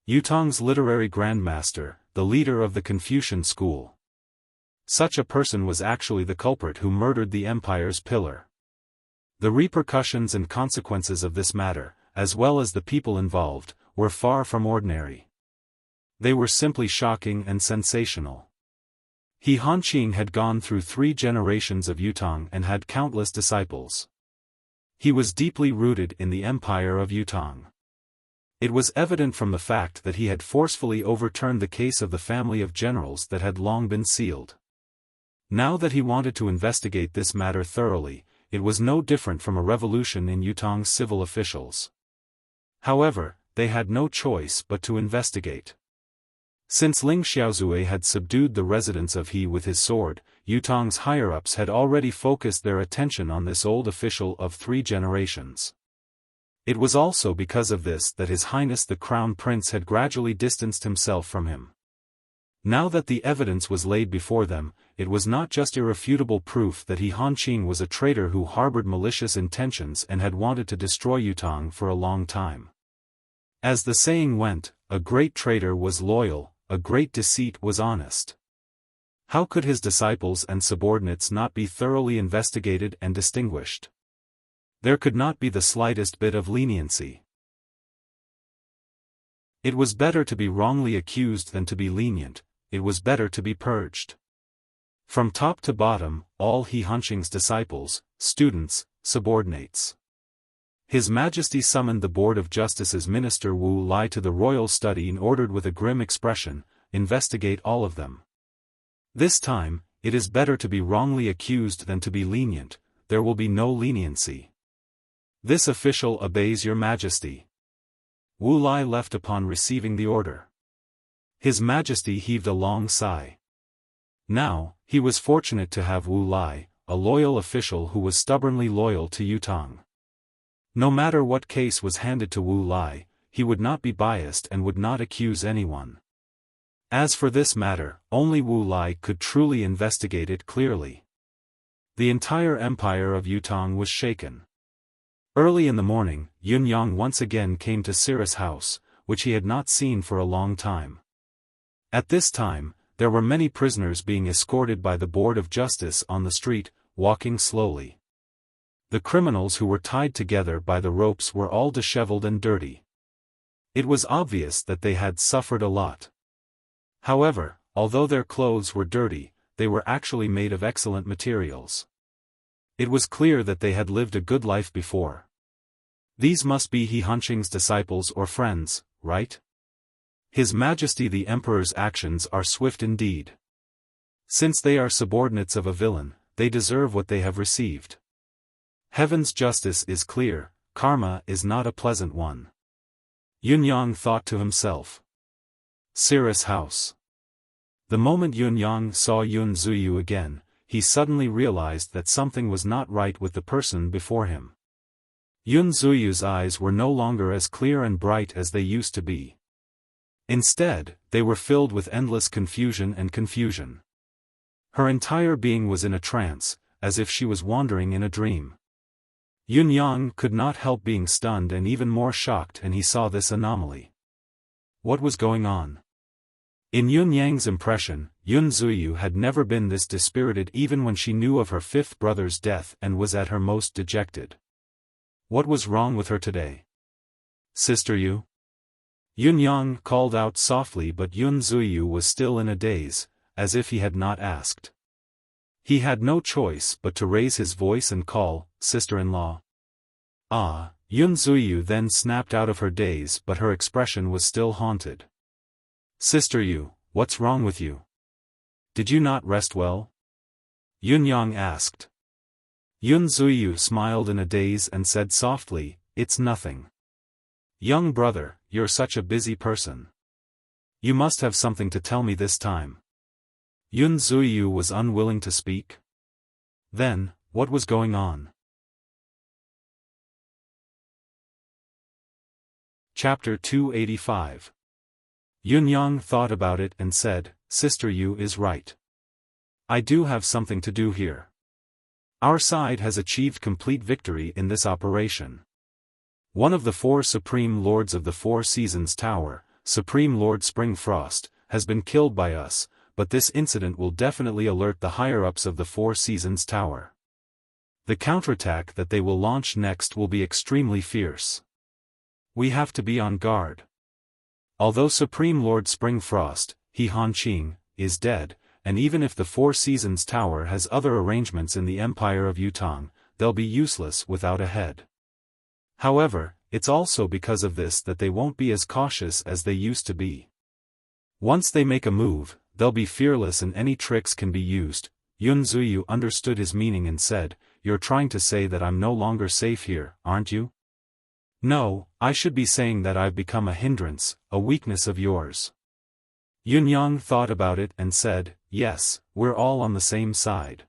Yutong's literary grandmaster, the leader of the Confucian school. Such a person was actually the culprit who murdered the empire's pillar. The repercussions and consequences of this matter, as well as the people involved, were far from ordinary. They were simply shocking and sensational. He Hanqing had gone through 3 generations of Yutong and had countless disciples. He was deeply rooted in the Empire of Yutong. It was evident from the fact that he had forcefully overturned the case of the family of generals that had long been sealed. Now that he wanted to investigate this matter thoroughly, it was no different from a revolution in Yutong's civil officials. However, they had no choice but to investigate. Since Ling Xiaozue had subdued the residents of He with his sword, Yutong's higher-ups had already focused their attention on this old official of 3 generations. It was also because of this that His Highness the Crown Prince had gradually distanced himself from him. Now that the evidence was laid before them, it was not just irrefutable proof that He Hanqing was a traitor who harbored malicious intentions and had wanted to destroy Yutong for a long time. As the saying went, a great traitor was loyal, a great deceit was honest. How could his disciples and subordinates not be thoroughly investigated and distinguished? There could not be the slightest bit of leniency. It was better to be wrongly accused than to be lenient, it was better to be purged. From top to bottom, all He Hanqing's disciples, students, subordinates. His Majesty summoned the Board of Justice's Minister Wu Lai to the royal study and ordered with a grim expression, investigate all of them. This time, it is better to be wrongly accused than to be lenient, there will be no leniency. This official obeys your Majesty. Wu Lai left upon receiving the order. His Majesty heaved a long sigh. Now, he was fortunate to have Wu Lai, a loyal official who was stubbornly loyal to Yutong. No matter what case was handed to Wu Lai, he would not be biased and would not accuse anyone. As for this matter, only Wu Lai could truly investigate it clearly. The entire empire of Yutong was shaken. Early in the morning, Yunyang once again came to Cirrus' house, which he had not seen for a long time. At this time, there were many prisoners being escorted by the Board of Justice on the street, walking slowly. The criminals who were tied together by the ropes were all disheveled and dirty. It was obvious that they had suffered a lot. However, although their clothes were dirty, they were actually made of excellent materials. It was clear that they had lived a good life before. These must be He Hanqing's disciples or friends, right? His Majesty the Emperor's actions are swift indeed. Since they are subordinates of a villain, they deserve what they have received. Heaven's justice is clear, karma is not a pleasant one. Yunyang thought to himself. Cirrus House. The moment Yunyang saw Yun Zuyu again, he suddenly realized that something was not right with the person before him. Yun Zuyu's eyes were no longer as clear and bright as they used to be. Instead, they were filled with endless confusion and confusion. Her entire being was in a trance, as if she was wandering in a dream. Yunyang could not help being stunned and even more shocked when he saw this anomaly. What was going on? In Yunyang's impression, Yun Zuyu had never been this dispirited even when she knew of her fifth brother's death and was at her most dejected. What was wrong with her today? Sister Yu? Yunyang called out softly, but Yun Zuyu was still in a daze, as if he had not asked. He had no choice but to raise his voice and call, sister-in-law. Ah, Yun Zuyu then snapped out of her daze, but her expression was still haunted. Sister Yu, what's wrong with you? Did you not rest well? Yunyang asked. Yun Zuyu smiled in a daze and said softly, it's nothing. Young brother, you're such a busy person. You must have something to tell me this time. Yun Zuyu was unwilling to speak. Then, what was going on? Chapter 285. Yunyang thought about it and said, Sister Yu is right. I do have something to do here. Our side has achieved complete victory in this operation. One of the 4 Supreme Lords of the 4 Seasons Tower, Supreme Lord Springfrost, has been killed by us, but this incident will definitely alert the higher-ups of the 4 Seasons Tower. The counterattack that they will launch next will be extremely fierce. We have to be on guard. Although Supreme Lord Springfrost, He Hanqing, is dead, and even if the 4 Seasons Tower has other arrangements in the Empire of Yutong, they'll be useless without a head. However, it's also because of this that they won't be as cautious as they used to be. Once they make a move, they'll be fearless and any tricks can be used. Yun Zuyu understood his meaning and said, You're trying to say that I'm no longer safe here, aren't you? No, I should be saying that I've become a hindrance, a weakness of yours. Yunyang thought about it and said, Yes, we're all on the same side.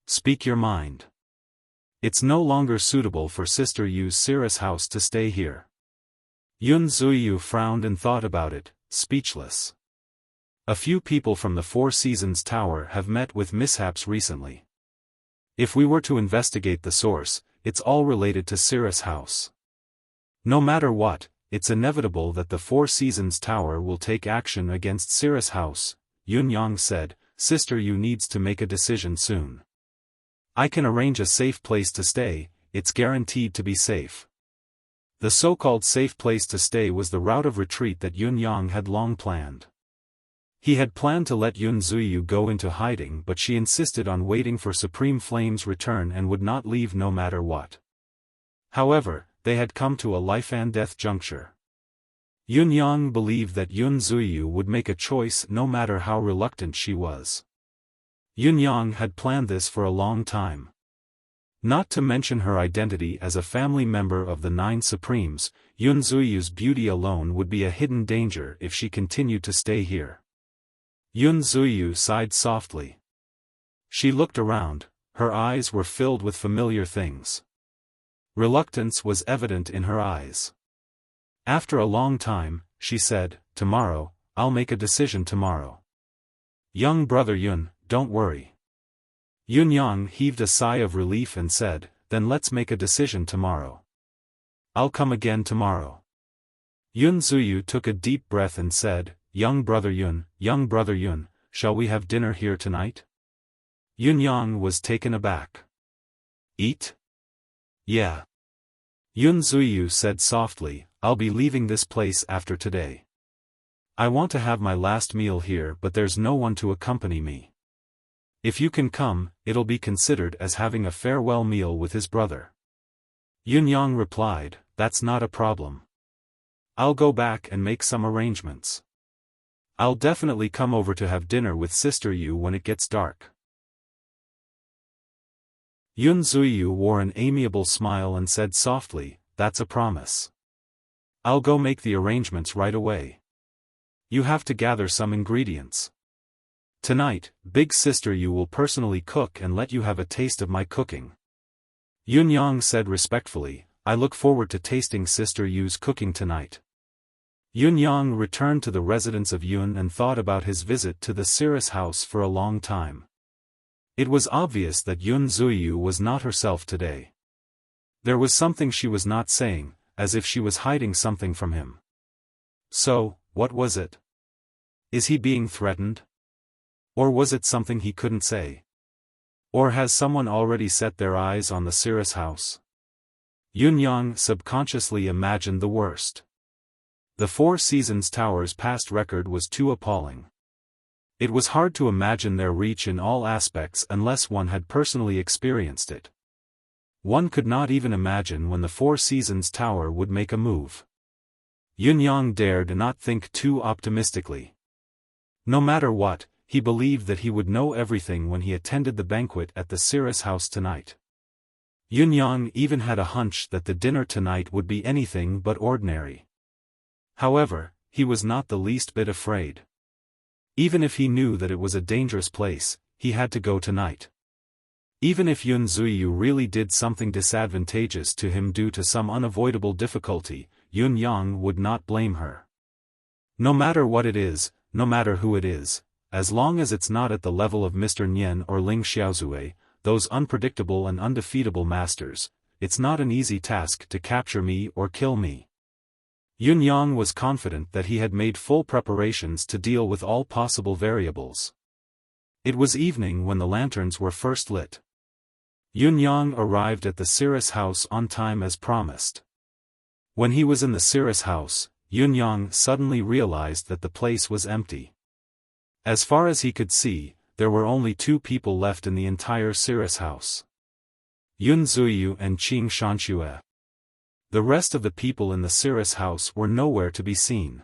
Speak your mind. It's no longer suitable for Sister Yu's Cirrus House to stay here. Yun Zuyu frowned and thought about it, speechless. A few people from the 4 Seasons Tower have met with mishaps recently. If we were to investigate the source, it's all related to Cirrus House. No matter what, it's inevitable that the 4 Seasons Tower will take action against Cirrus House, Yunyang said. Sister Yu needs to make a decision soon. I can arrange a safe place to stay, it's guaranteed to be safe. The so-called safe place to stay was the route of retreat that Yunyang had long planned. He had planned to let Yun Zuyu go into hiding, but she insisted on waiting for Supreme Flame's return and would not leave no matter what. However, they had come to a life-and-death juncture. Yunyang believed that Yun Zuyu would make a choice no matter how reluctant she was. Yunyang had planned this for a long time. Not to mention her identity as a family member of the 9 Supremes, Yun Zuyu's beauty alone would be a hidden danger if she continued to stay here. Yun Zuyu sighed softly. She looked around, her eyes were filled with familiar things. Reluctance was evident in her eyes. After a long time, she said, Tomorrow, I'll make a decision tomorrow. Young brother Yun, don't worry. Yunyang heaved a sigh of relief and said, Then let's make a decision tomorrow. I'll come again tomorrow. Yun Zuyu took a deep breath and said, Young brother Yun, shall we have dinner here tonight? Yunyang was taken aback. Eat? Yeah. Yun Zuyu said softly, I'll be leaving this place after today. I want to have my last meal here, but there's no one to accompany me. If you can come, it'll be considered as having a farewell meal with his brother. Yunyang replied, That's not a problem. I'll go back and make some arrangements. I'll definitely come over to have dinner with Sister Yu when it gets dark. Yun Zuiyu wore an amiable smile and said softly, "That's a promise. I'll go make the arrangements right away. You have to gather some ingredients. Tonight, Big Sister Yu will personally cook and let you have a taste of my cooking." Yun Yang said respectfully, "I look forward to tasting Sister Yu's cooking tonight." Yun Yang returned to the residence of Yun and thought about his visit to the Cirrus house for a long time. It was obvious that Yun Zuiyu was not herself today. There was something she was not saying, as if she was hiding something from him. So, what was it? Is he being threatened? Or was it something he couldn't say? Or has someone already set their eyes on the Cirrus house? Yun Yang subconsciously imagined the worst. The Four Seasons Tower's past record was too appalling. It was hard to imagine their reach in all aspects unless one had personally experienced it. One could not even imagine when the Four Seasons Tower would make a move. Yun Yang dared not think too optimistically. No matter what, he believed that he would know everything when he attended the banquet at the Cirrus house tonight. Yun Yang even had a hunch that the dinner tonight would be anything but ordinary. However, he was not the least bit afraid. Even if he knew that it was a dangerous place, he had to go tonight. Even if Yun Zuiyu really did something disadvantageous to him due to some unavoidable difficulty, Yun Yang would not blame her. No matter what it is, no matter who it is, as long as it's not at the level of Mr. Nian or Ling Xiaozue, those unpredictable and undefeatable masters, it's not an easy task to capture me or kill me. Yun Yang was confident that he had made full preparations to deal with all possible variables. It was evening when the lanterns were first lit. Yun Yang arrived at the Cirrus house on time as promised. When he was in the Cirrus house, Yun Yang suddenly realized that the place was empty. As far as he could see, there were only 2 people left in the entire Cirrus house. Yun Zuiyu and Qing Shanxue. The rest of the people in the Cirrus house were nowhere to be seen.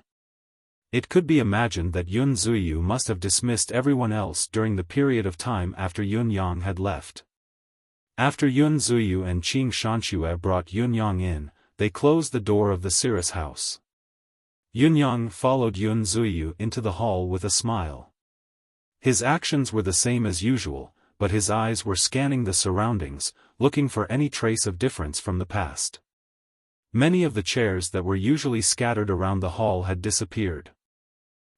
It could be imagined that Yun Zuiyu must have dismissed everyone else during the period of time after Yun Yang had left. After Yun Zuiyu and Qing Shanxue brought Yun Yang in, they closed the door of the Cirrus house. Yun Yang followed Yun Zuiyu into the hall with a smile. His actions were the same as usual, but his eyes were scanning the surroundings, looking for any trace of difference from the past. Many of the chairs that were usually scattered around the hall had disappeared.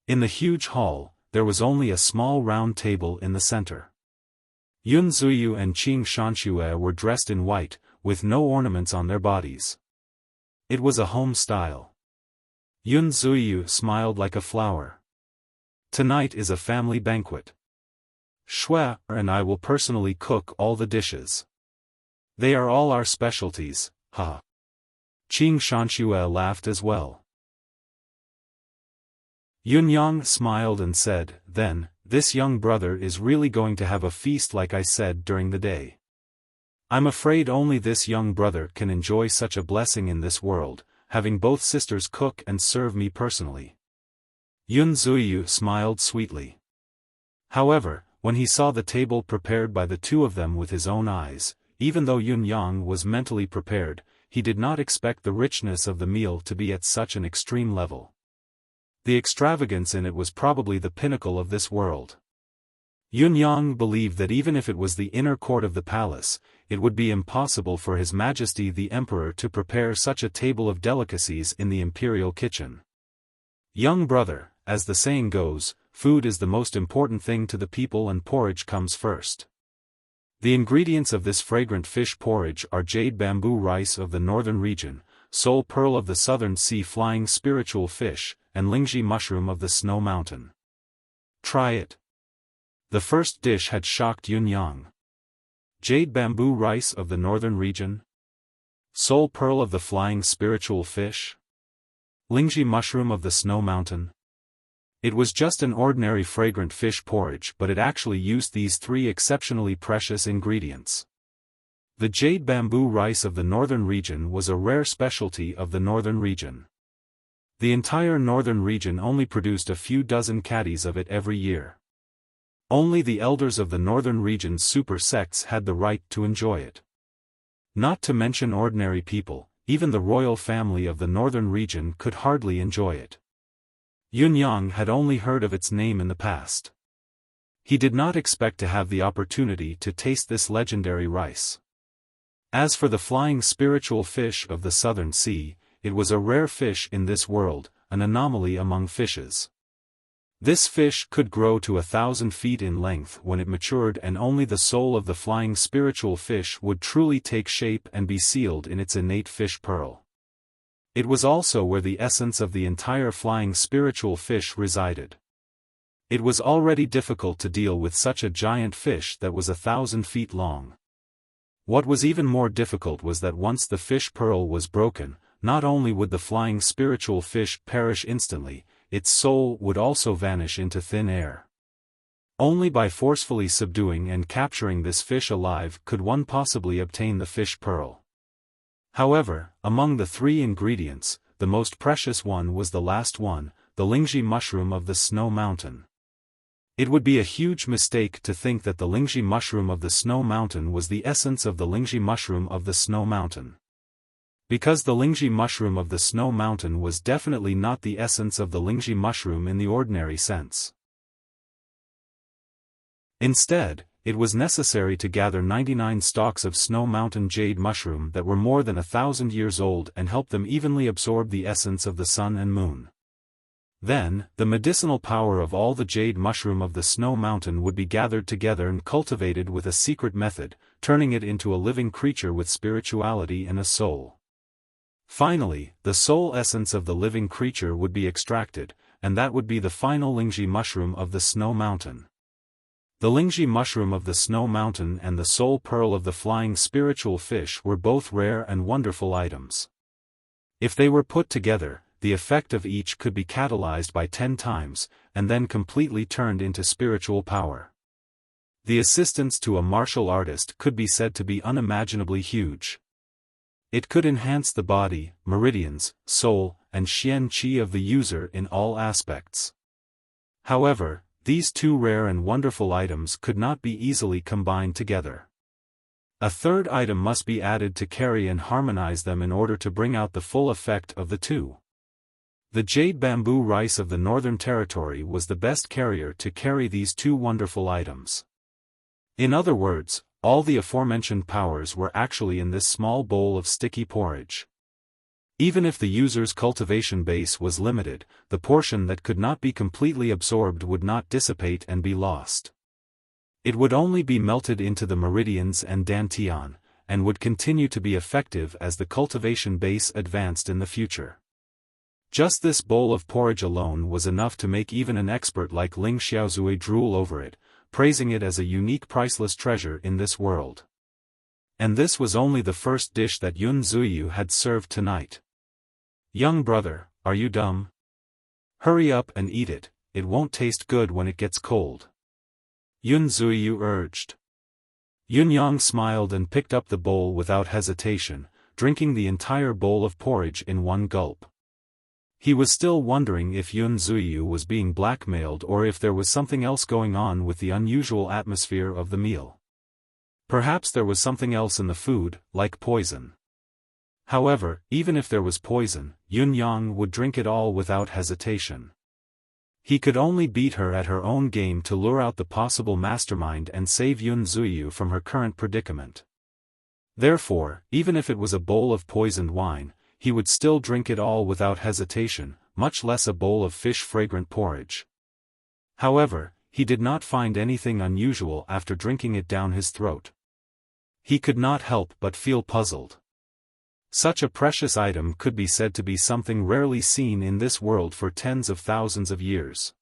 In the huge hall, there was only a small round table in the center. Yun Zuiyu and Qing Shanxue were dressed in white, with no ornaments on their bodies. It was a home style. Yun Zuiyu smiled like a flower. "Tonight is a family banquet. Shui and I will personally cook all the dishes. They are all our specialties, ha." Qing Shanxue laughed as well. Yun Yang smiled and said, "Then, this young brother is really going to have a feast like I said during the day. I'm afraid only this young brother can enjoy such a blessing in this world, having both sisters cook and serve me personally." Yun Zuiyu smiled sweetly. However, when he saw the table prepared by the 2 of them with his own eyes, even though Yun Yang was mentally prepared, he did not expect the richness of the meal to be at such an extreme level. The extravagance in it was probably the pinnacle of this world. Yun Yang believed that even if it was the inner court of the palace, it would be impossible for His Majesty the Emperor to prepare such a table of delicacies in the imperial kitchen. "Young brother, as the saying goes, food is the most important thing to the people and porridge comes first. The ingredients of this fragrant fish porridge are jade bamboo rice of the northern region, soul pearl of the southern sea flying spiritual fish, and lingji mushroom of the snow mountain. Try it." The first dish had shocked Yun Yang. Jade bamboo rice of the northern region? Soul pearl of the flying spiritual fish? Lingji mushroom of the snow mountain? It was just an ordinary fragrant fish porridge, but it actually used these 3 exceptionally precious ingredients. The jade bamboo rice of the northern region was a rare specialty of the northern region. The entire northern region only produced a few dozen caddies of it every year. Only the elders of the northern region's super sects had the right to enjoy it. Not to mention ordinary people, even the royal family of the northern region could hardly enjoy it. Yun Yang had only heard of its name in the past. He did not expect to have the opportunity to taste this legendary rice. As for the flying spiritual fish of the southern sea, it was a rare fish in this world, an anomaly among fishes. This fish could grow to 1,000 feet in length when it matured, and only the soul of the flying spiritual fish would truly take shape and be sealed in its innate fish pearl. It was also where the essence of the entire flying spiritual fish resided. It was already difficult to deal with such a giant fish that was 1,000 feet long. What was even more difficult was that once the fish pearl was broken, not only would the flying spiritual fish perish instantly, its soul would also vanish into thin air. Only by forcefully subduing and capturing this fish alive could one possibly obtain the fish pearl. However, among the 3 ingredients, the most precious one was the last one, the Lingji mushroom of the snow mountain. It would be a huge mistake to think that the Lingji mushroom of the snow mountain was the essence of the Lingji mushroom of the snow mountain. Because the Lingji mushroom of the snow mountain was definitely not the essence of the Lingji mushroom in the ordinary sense. Instead, it was necessary to gather 99 stalks of snow mountain jade mushroom that were more than 1,000 years old and help them evenly absorb the essence of the sun and moon. Then, the medicinal power of all the jade mushroom of the snow mountain would be gathered together and cultivated with a secret method, turning it into a living creature with spirituality and a soul. Finally, the soul essence of the living creature would be extracted, and that would be the final Lingji mushroom of the snow mountain. The Lingji mushroom of the snow mountain and the soul pearl of the flying spiritual fish were both rare and wonderful items. If they were put together, the effect of each could be catalyzed by 10 times, and then completely turned into spiritual power. The assistance to a martial artist could be said to be unimaginably huge. It could enhance the body, meridians, soul, and xian qi of the user in all aspects. However, these 2 rare and wonderful items could not be easily combined together. A third item must be added to carry and harmonize them in order to bring out the full effect of the 2. The jade bamboo rice of the Northern Territory was the best carrier to carry these 2 wonderful items. In other words, all the aforementioned powers were actually in this small bowl of sticky porridge. Even if the user's cultivation base was limited, the portion that could not be completely absorbed would not dissipate and be lost. It would only be melted into the meridians and dantian, and would continue to be effective as the cultivation base advanced in the future. Just this bowl of porridge alone was enough to make even an expert like Ling Xiaozui drool over it, praising it as a unique priceless treasure in this world. And this was only the first dish that Yun Zuyu had served tonight. Young brother, are you dumb? Hurry up and eat it, it won't taste good when it gets cold. Yun Zuyu urged. Yun Yang smiled and picked up the bowl without hesitation, drinking the entire bowl of porridge in one gulp. He was still wondering if Yun Zuyu was being blackmailed or if there was something else going on with the unusual atmosphere of the meal. Perhaps there was something else in the food, like poison. However, even if there was poison, Yun Yang would drink it all without hesitation. He could only beat her at her own game to lure out the possible mastermind and save Yun Zuyu from her current predicament. Therefore, even if it was a bowl of poisoned wine, he would still drink it all without hesitation, much less a bowl of fish-fragrant porridge. However, he did not find anything unusual after drinking it down his throat. He could not help but feel puzzled. Such a precious item could be said to be something rarely seen in this world for tens of thousands of years.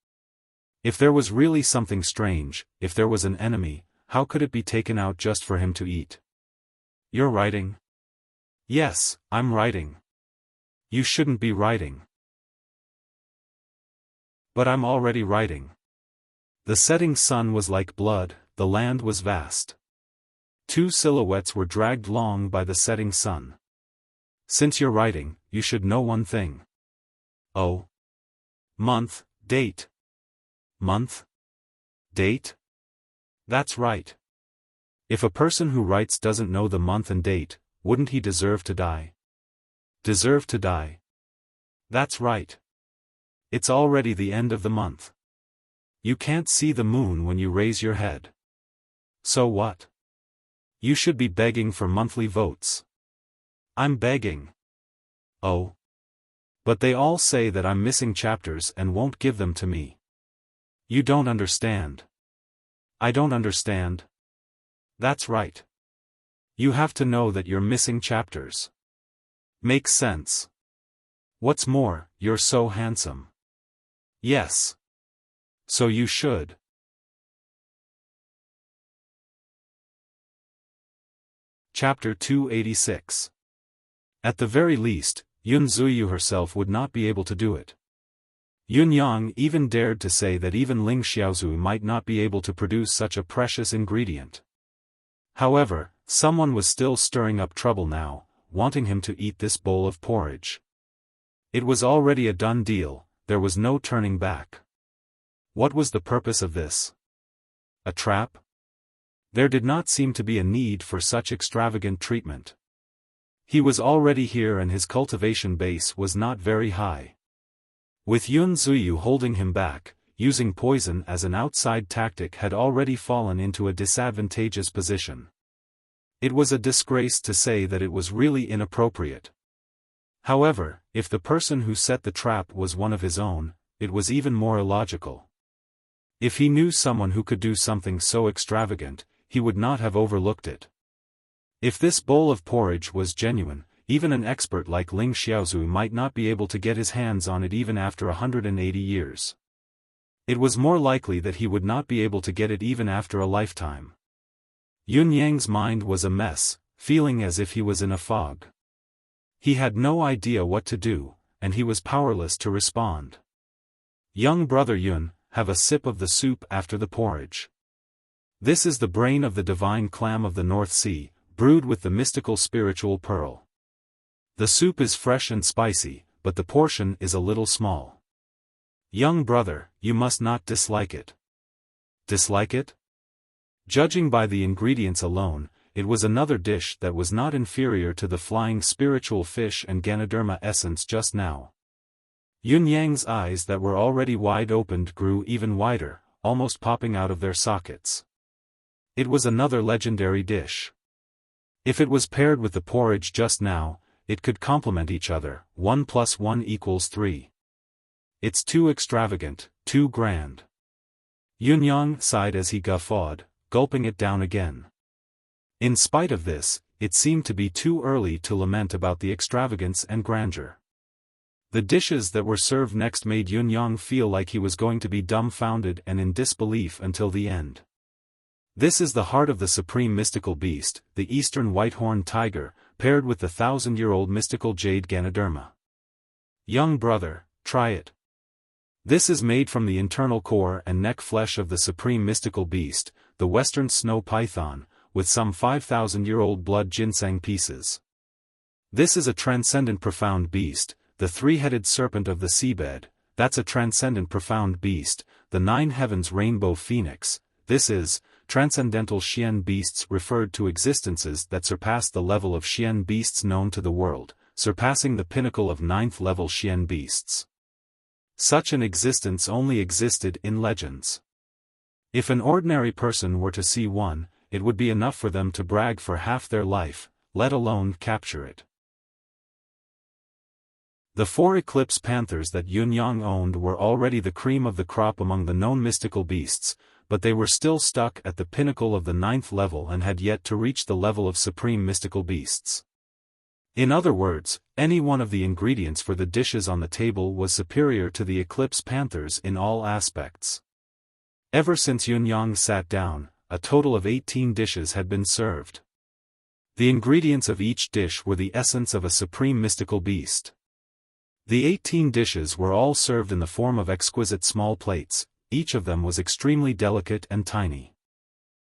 If there was really something strange, if there was an enemy, how could it be taken out just for him to eat? You're writing? Yes, I'm writing. You shouldn't be writing. But I'm already writing. The setting sun was like blood, the land was vast. 2 silhouettes were dragged long by the setting sun. Since you're writing, you should know one thing. Oh. Month, date. Month? Date? That's right. If a person who writes doesn't know the month and date, wouldn't he deserve to die? Deserve to die. That's right. It's already the end of the month. You can't see the moon when you raise your head. So what? You should be begging for monthly votes. I'm begging. Oh. But they all say that I'm missing chapters and won't give them to me. You don't understand. I don't understand. That's right. You have to know that you're missing chapters. Makes sense. What's more, you're so handsome. Yes. So you should. Chapter 286. At the very least, Yun Zuyu herself would not be able to do it. Yun Yang even dared to say that even Ling Xiaozu might not be able to produce such a precious ingredient. However, someone was still stirring up trouble now, wanting him to eat this bowl of porridge. It was already a done deal, there was no turning back. What was the purpose of this? A trap? There did not seem to be a need for such extravagant treatment. He was already here and his cultivation base was not very high. With Yun Zuyu holding him back, using poison as an outside tactic had already fallen into a disadvantageous position. It was a disgrace to say that it was really inappropriate. However, if the person who set the trap was one of his own, it was even more illogical. If he knew someone who could do something so extravagant, he would not have overlooked it. If this bowl of porridge was genuine, even an expert like Ling Xiaozu might not be able to get his hands on it even after 180 years. It was more likely that he would not be able to get it even after a lifetime. Yun Yang's mind was a mess, feeling as if he was in a fog. He had no idea what to do, and he was powerless to respond. Young brother Yun, have a sip of the soup after the porridge. This is the brain of the divine clam of the North Sea, brewed with the mystical spiritual pearl. The soup is fresh and spicy, but the portion is a little small. Young brother, you must not dislike it. Dislike it? Judging by the ingredients alone, it was another dish that was not inferior to the flying spiritual fish and Ganoderma essence just now. Yun Yang's eyes that were already wide opened grew even wider, almost popping out of their sockets. It was another legendary dish. If it was paired with the porridge just now, it could complement each other. 1 + 1 = 3. It's too extravagant, too grand. Yun Yang sighed as he guffawed, gulping it down again. In spite of this, it seemed to be too early to lament about the extravagance and grandeur. The dishes that were served next made Yun Yang feel like he was going to be dumbfounded and in disbelief until the end. This is the heart of the supreme mystical beast, the eastern white-horned tiger, paired with the 1,000-year-old mystical jade Ganoderma. Young brother, try it. This is made from the internal core and neck flesh of the supreme mystical beast, the western snow python, with some 5,000-year-old blood ginseng pieces. This is a transcendent profound beast, the three-headed serpent of the seabed. That's a transcendent profound beast, the nine heavens rainbow phoenix. This is transcendental Xian beasts referred to existences that surpass the level of Xian beasts known to the world, surpassing the pinnacle of ninth-level Xian beasts. Such an existence only existed in legends. If an ordinary person were to see one, it would be enough for them to brag for half their life, let alone capture it. The 4 eclipse panthers that Yun Yang owned were already the cream of the crop among the known mystical beasts, but they were still stuck at the pinnacle of the 9th level and had yet to reach the level of supreme mystical beasts. In other words, any one of the ingredients for the dishes on the table was superior to the eclipse panthers in all aspects. Ever since Yun Yang sat down, a total of 18 dishes had been served. The ingredients of each dish were the essence of a supreme mystical beast. The 18 dishes were all served in the form of exquisite small plates, each of them was extremely delicate and tiny.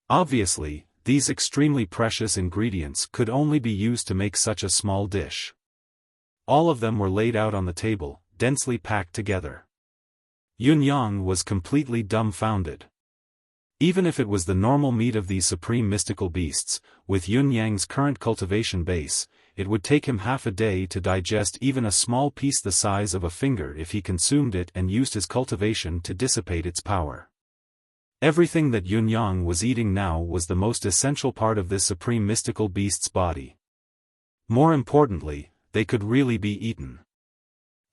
Obviously, these extremely precious ingredients could only be used to make such a small dish. All of them were laid out on the table, densely packed together. Yun-yang was completely dumbfounded. Even if it was the normal meat of these supreme mystical beasts, with Yun-yang's current cultivation base, it would take him half a day to digest even a small piece the size of a finger if he consumed it and used his cultivation to dissipate its power. Everything that Yun-yang was eating now was the most essential part of this supreme mystical beast's body. More importantly, they could really be eaten.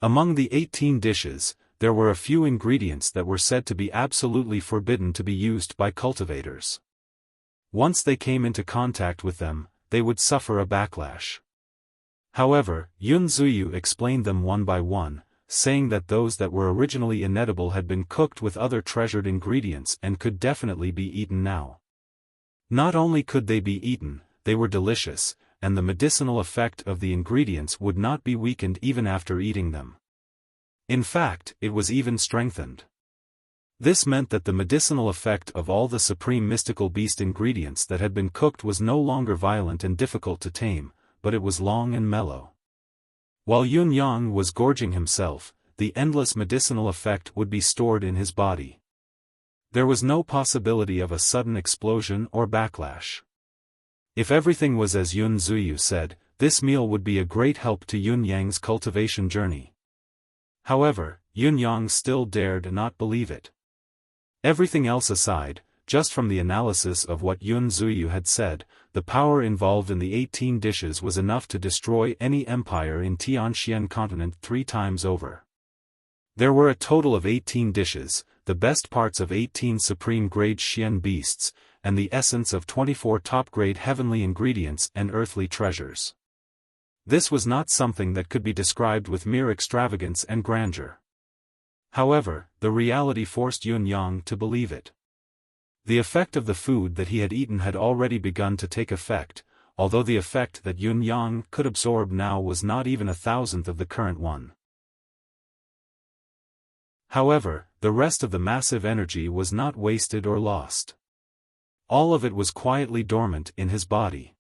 Among the 18 dishes, there were a few ingredients that were said to be absolutely forbidden to be used by cultivators. Once they came into contact with them, they would suffer a backlash. However, Yun Zuyu explained them one by one, saying that those that were originally inedible had been cooked with other treasured ingredients and could definitely be eaten now. Not only could they be eaten, they were delicious, and the medicinal effect of the ingredients would not be weakened even after eating them. In fact, it was even strengthened. This meant that the medicinal effect of all the supreme mystical beast ingredients that had been cooked was no longer violent and difficult to tame, but it was long and mellow. While Yun-yang was gorging himself, the endless medicinal effect would be stored in his body. There was no possibility of a sudden explosion or backlash. If everything was as Yun Zuyu said, this meal would be a great help to Yun-yang's cultivation journey. However, Yun-yang still dared not believe it. Everything else aside, just from the analysis of what Yun Zuyu had said, the power involved in the 18 dishes was enough to destroy any empire in Tianxian continent 3 times over. There were a total of 18 dishes, the best parts of 18 supreme-grade Xian beasts, and the essence of 24 top-grade heavenly ingredients and earthly treasures. This was not something that could be described with mere extravagance and grandeur. However, the reality forced Yun-yang to believe it. The effect of the food that he had eaten had already begun to take effect, although the effect that Yun-yang could absorb now was not even 1,000th of the current one. However, the rest of the massive energy was not wasted or lost. All of it was quietly dormant in his body.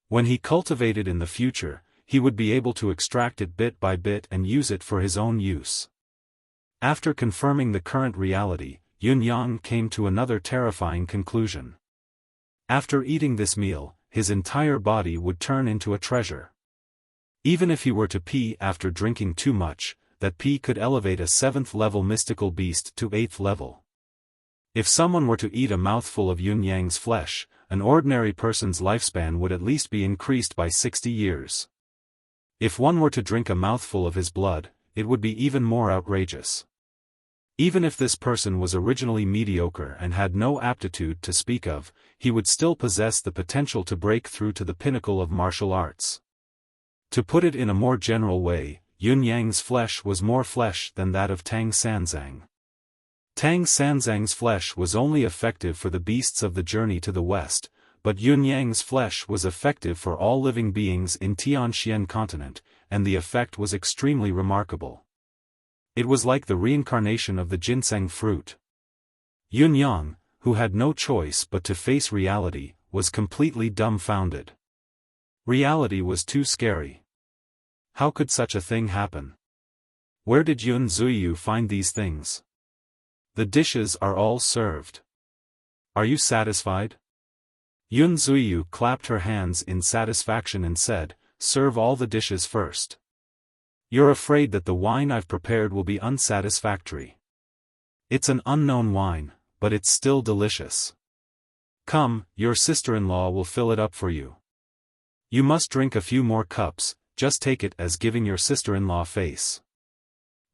When he cultivated in the future, he would be able to extract it bit by bit and use it for his own use. After confirming the current reality, Yun-yang came to another terrifying conclusion. After eating this meal, his entire body would turn into a treasure. Even if he were to pee after drinking too much, that pee could elevate a 7th-level mystical beast to 8th level. If someone were to eat a mouthful of Yun-yang's flesh, an ordinary person's lifespan would at least be increased by 60 years. If one were to drink a mouthful of his blood, it would be even more outrageous. Even if this person was originally mediocre and had no aptitude to speak of, he would still possess the potential to break through to the pinnacle of martial arts. To put it in a more general way, Yun-yang's flesh was more flesh than that of Tang Sanzang. Tang Sanzang's flesh was only effective for the beasts of the journey to the west, but Yun-yang's flesh was effective for all living beings in Tianxian continent, and the effect was extremely remarkable. It was like the reincarnation of the ginseng fruit. Yun-yang, who had no choice but to face reality, was completely dumbfounded. Reality was too scary. How could such a thing happen? Where did Yun Zuyu find these things? The dishes are all served. Are you satisfied? Yun Zuyu clapped her hands in satisfaction and said, "Serve all the dishes first. You're afraid that the wine I've prepared will be unsatisfactory. It's an unknown wine, but it's still delicious. Come, your sister-in-law will fill it up for you. You must drink a few more cups, just take it as giving your sister-in-law face."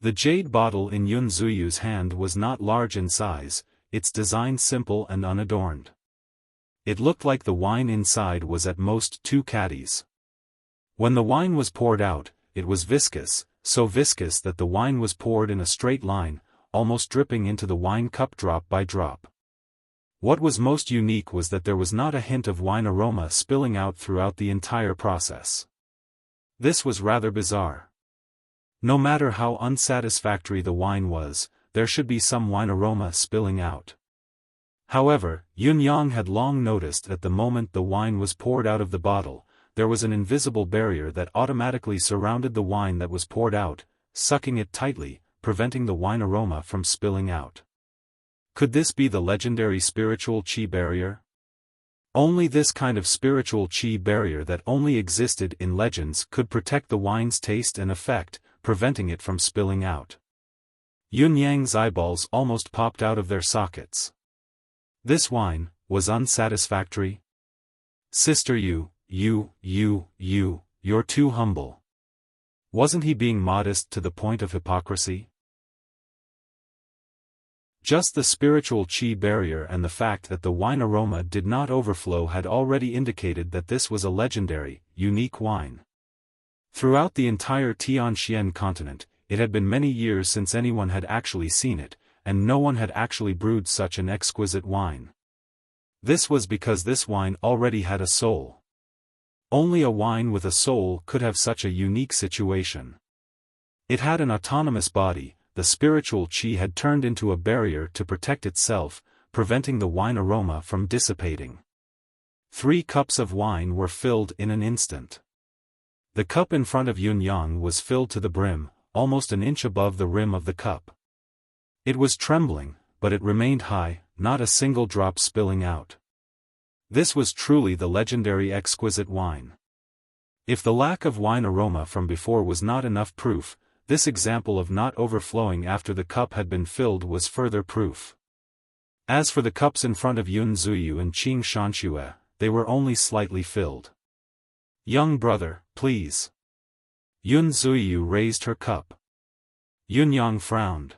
The jade bottle in Yun Zuyu's hand was not large in size, its design simple and unadorned. It looked like the wine inside was at most 2 caddies. When the wine was poured out, it was viscous, so viscous that the wine was poured in a straight line, almost dripping into the wine cup drop by drop. What was most unique was that there was not a hint of wine aroma spilling out throughout the entire process. This was rather bizarre. No matter how unsatisfactory the wine was, there should be some wine aroma spilling out. However, Yun-yang had long noticed that the moment the wine was poured out of the bottle, there was an invisible barrier that automatically surrounded the wine that was poured out, sucking it tightly, preventing the wine aroma from spilling out. Could this be the legendary spiritual qi barrier? Only this kind of spiritual qi barrier that only existed in legends could protect the wine's taste and effect, preventing it from spilling out. Yun Yang's eyeballs almost popped out of their sockets. This wine was unsatisfactory? Sister you're too humble. Wasn't he being modest to the point of hypocrisy? Just the spiritual qi barrier and the fact that the wine aroma did not overflow had already indicated that this was a legendary, unique wine. Throughout the entire Tianxian continent, it had been many years since anyone had actually seen it, and no one had actually brewed such an exquisite wine. This was because this wine already had a soul. Only a wine with a soul could have such a unique situation. It had an autonomous body. The spiritual qi had turned into a barrier to protect itself, preventing the wine aroma from dissipating. 3 cups of wine were filled in an instant. The cup in front of Yun Yang was filled to the brim, almost an inch above the rim of the cup. It was trembling, but it remained high, not a single drop spilling out. This was truly the legendary exquisite wine. If the lack of wine aroma from before was not enough proof, this example of not overflowing after the cup had been filled was further proof. As for the cups in front of Yun Zuyu and Qing Shanxue, they were only slightly filled. Young brother, please. Yun Zuyu raised her cup. Yun Yang frowned.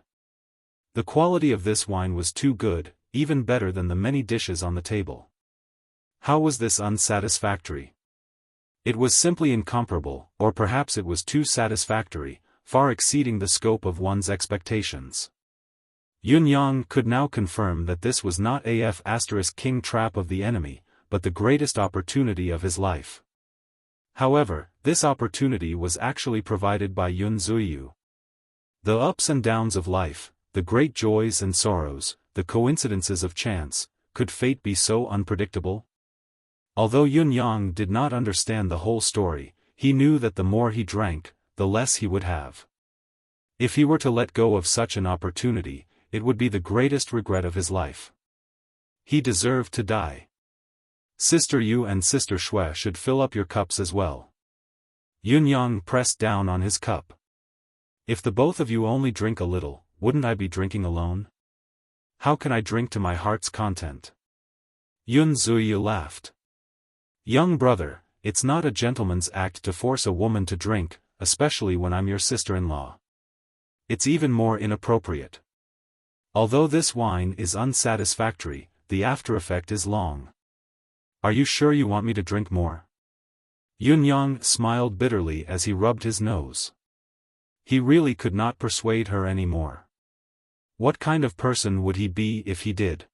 The quality of this wine was too good, even better than the many dishes on the table. How was this unsatisfactory? It was simply incomparable, or perhaps it was too satisfactory, far exceeding the scope of one's expectations. Yun Yang could now confirm that this was not king trap of the enemy, but the greatest opportunity of his life. However, this opportunity was actually provided by Yun Zuyu. The ups and downs of life, the great joys and sorrows, the coincidences of chance, could fate be so unpredictable? Although Yun Yang did not understand the whole story, he knew that the more he drank, the less he would have. If he were to let go of such an opportunity, it would be the greatest regret of his life. He deserved to die. Sister Yu and Sister Shui should fill up your cups as well. Yun Yang pressed down on his cup. If the both of you only drink a little, wouldn't I be drinking alone? How can I drink to my heart's content? Yun Zuyu laughed. Young brother, it's not a gentleman's act to force a woman to drink, especially when I'm your sister-in-law. It's even more inappropriate. Although this wine is unsatisfactory, the after effect is long. Are you sure you want me to drink more? Yun Yang smiled bitterly as he rubbed his nose. He really could not persuade her anymore. What kind of person would he be if he did?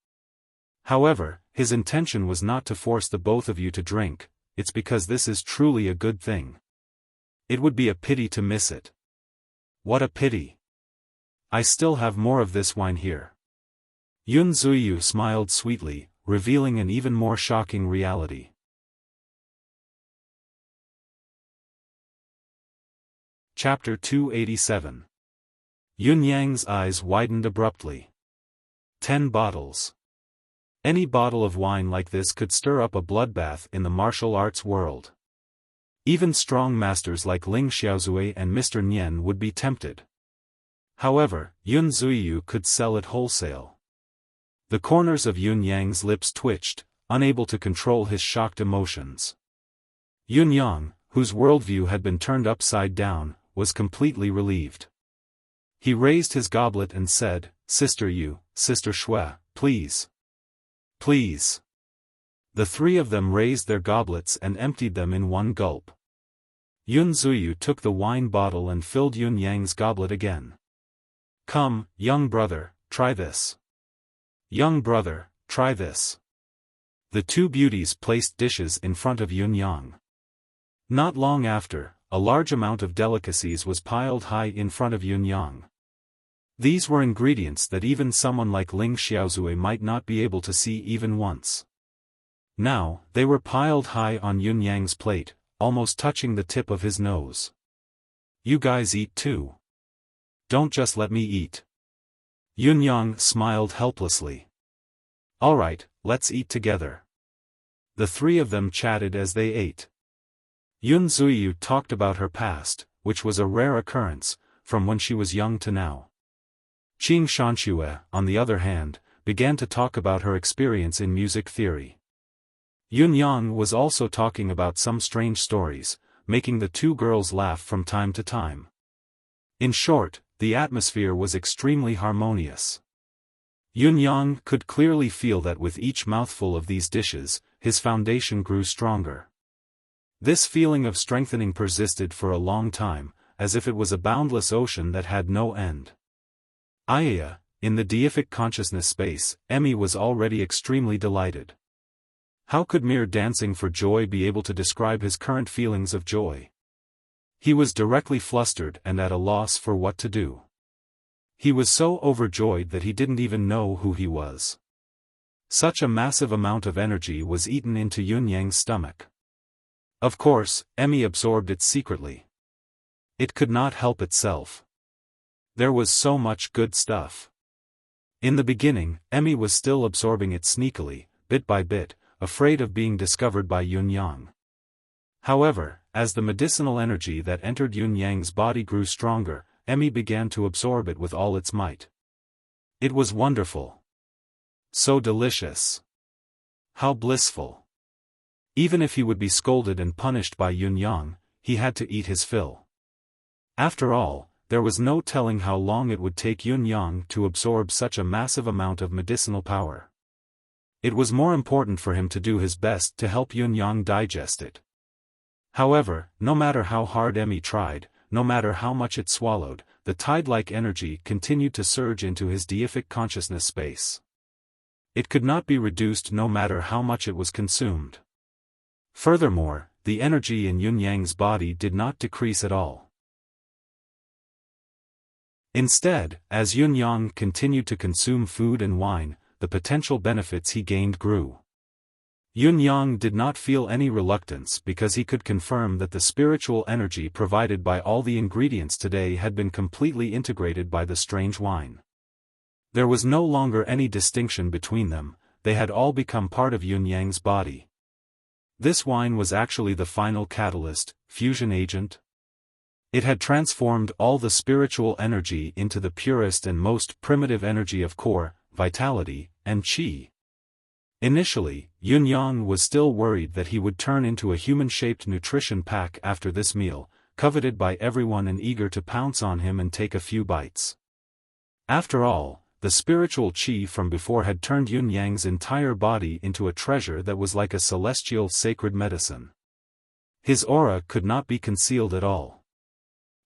However, his intention was not to force the both of you to drink, it's because this is truly a good thing. It would be a pity to miss it. What a pity. I still have more of this wine here. Yun Zuyu smiled sweetly, revealing an even more shocking reality. Chapter 287. Yun Yang's eyes widened abruptly. 10 bottles. Any bottle of wine like this could stir up a bloodbath in the martial arts world. Even strong masters like Ling Xiaozui and Mr. Nian would be tempted. However, Yun Zuyu could sell it wholesale. The corners of Yun Yang's lips twitched, unable to control his shocked emotions. Yun Yang, whose worldview had been turned upside down, was completely relieved. He raised his goblet and said, Sister Yu, Sister Shui, please. Please. The 3 of them raised their goblets and emptied them in one gulp. Yun Zuyu took the wine bottle and filled Yun Yang's goblet again. Come, young brother, try this. Young brother, try this. The 2 beauties placed dishes in front of Yun Yang. Not long after, a large amount of delicacies was piled high in front of Yun Yang. These were ingredients that even someone like Ling Xiaozui might not be able to see even once. Now, they were piled high on Yun Yang's plate, almost touching the tip of his nose. You guys eat too. Don't just let me eat. Yunyang smiled helplessly. All right, let's eat together. The three of them chatted as they ate. Yun Zuyu talked about her past, which was a rare occurrence, from when she was young to now. Qing Shanxue, on the other hand, began to talk about her experience in music theory. Yunyang was also talking about some strange stories, making the two girls laugh from time to time. In short, the atmosphere was extremely harmonious. Yunyang could clearly feel that with each mouthful of these dishes, his foundation grew stronger. This feeling of strengthening persisted for a long time, as if it was a boundless ocean that had no end. Aya, in the deific consciousness space, Emmy was already extremely delighted. How could mere dancing for joy be able to describe his current feelings of joy? He was directly flustered and at a loss for what to do. He was so overjoyed that he didn't even know who he was. Such a massive amount of energy was eaten into Yunyang's stomach. Of course, Emmy absorbed it secretly. It could not help itself. There was so much good stuff. In the beginning, Emmy was still absorbing it sneakily, bit by bit, afraid of being discovered by Yunyang. However, as the medicinal energy that entered Yunyang's body grew stronger, Emmy began to absorb it with all its might. It was wonderful. So delicious. How blissful. Even if he would be scolded and punished by Yunyang, he had to eat his fill. After all, there was no telling how long it would take Yunyang to absorb such a massive amount of medicinal power. It was more important for him to do his best to help Yunyang digest it. However, no matter how hard Emmy tried, no matter how much it swallowed, the tide-like energy continued to surge into his deific consciousness space. It could not be reduced no matter how much it was consumed. Furthermore, the energy in Yunyang's body did not decrease at all. Instead, as Yunyang continued to consume food and wine, the potential benefits he gained grew. Yunyang did not feel any reluctance because he could confirm that the spiritual energy provided by all the ingredients today had been completely integrated by the strange wine. There was no longer any distinction between them, they had all become part of Yunyang's body. This wine was actually the final catalyst, fusion agent. It had transformed all the spiritual energy into the purest and most primitive energy of core, vitality, and qi. Initially, Yunyang was still worried that he would turn into a human-shaped nutrition pack after this meal, coveted by everyone and eager to pounce on him and take a few bites. After all, the spiritual qi from before had turned Yunyang's entire body into a treasure that was like a celestial sacred medicine. His aura could not be concealed at all.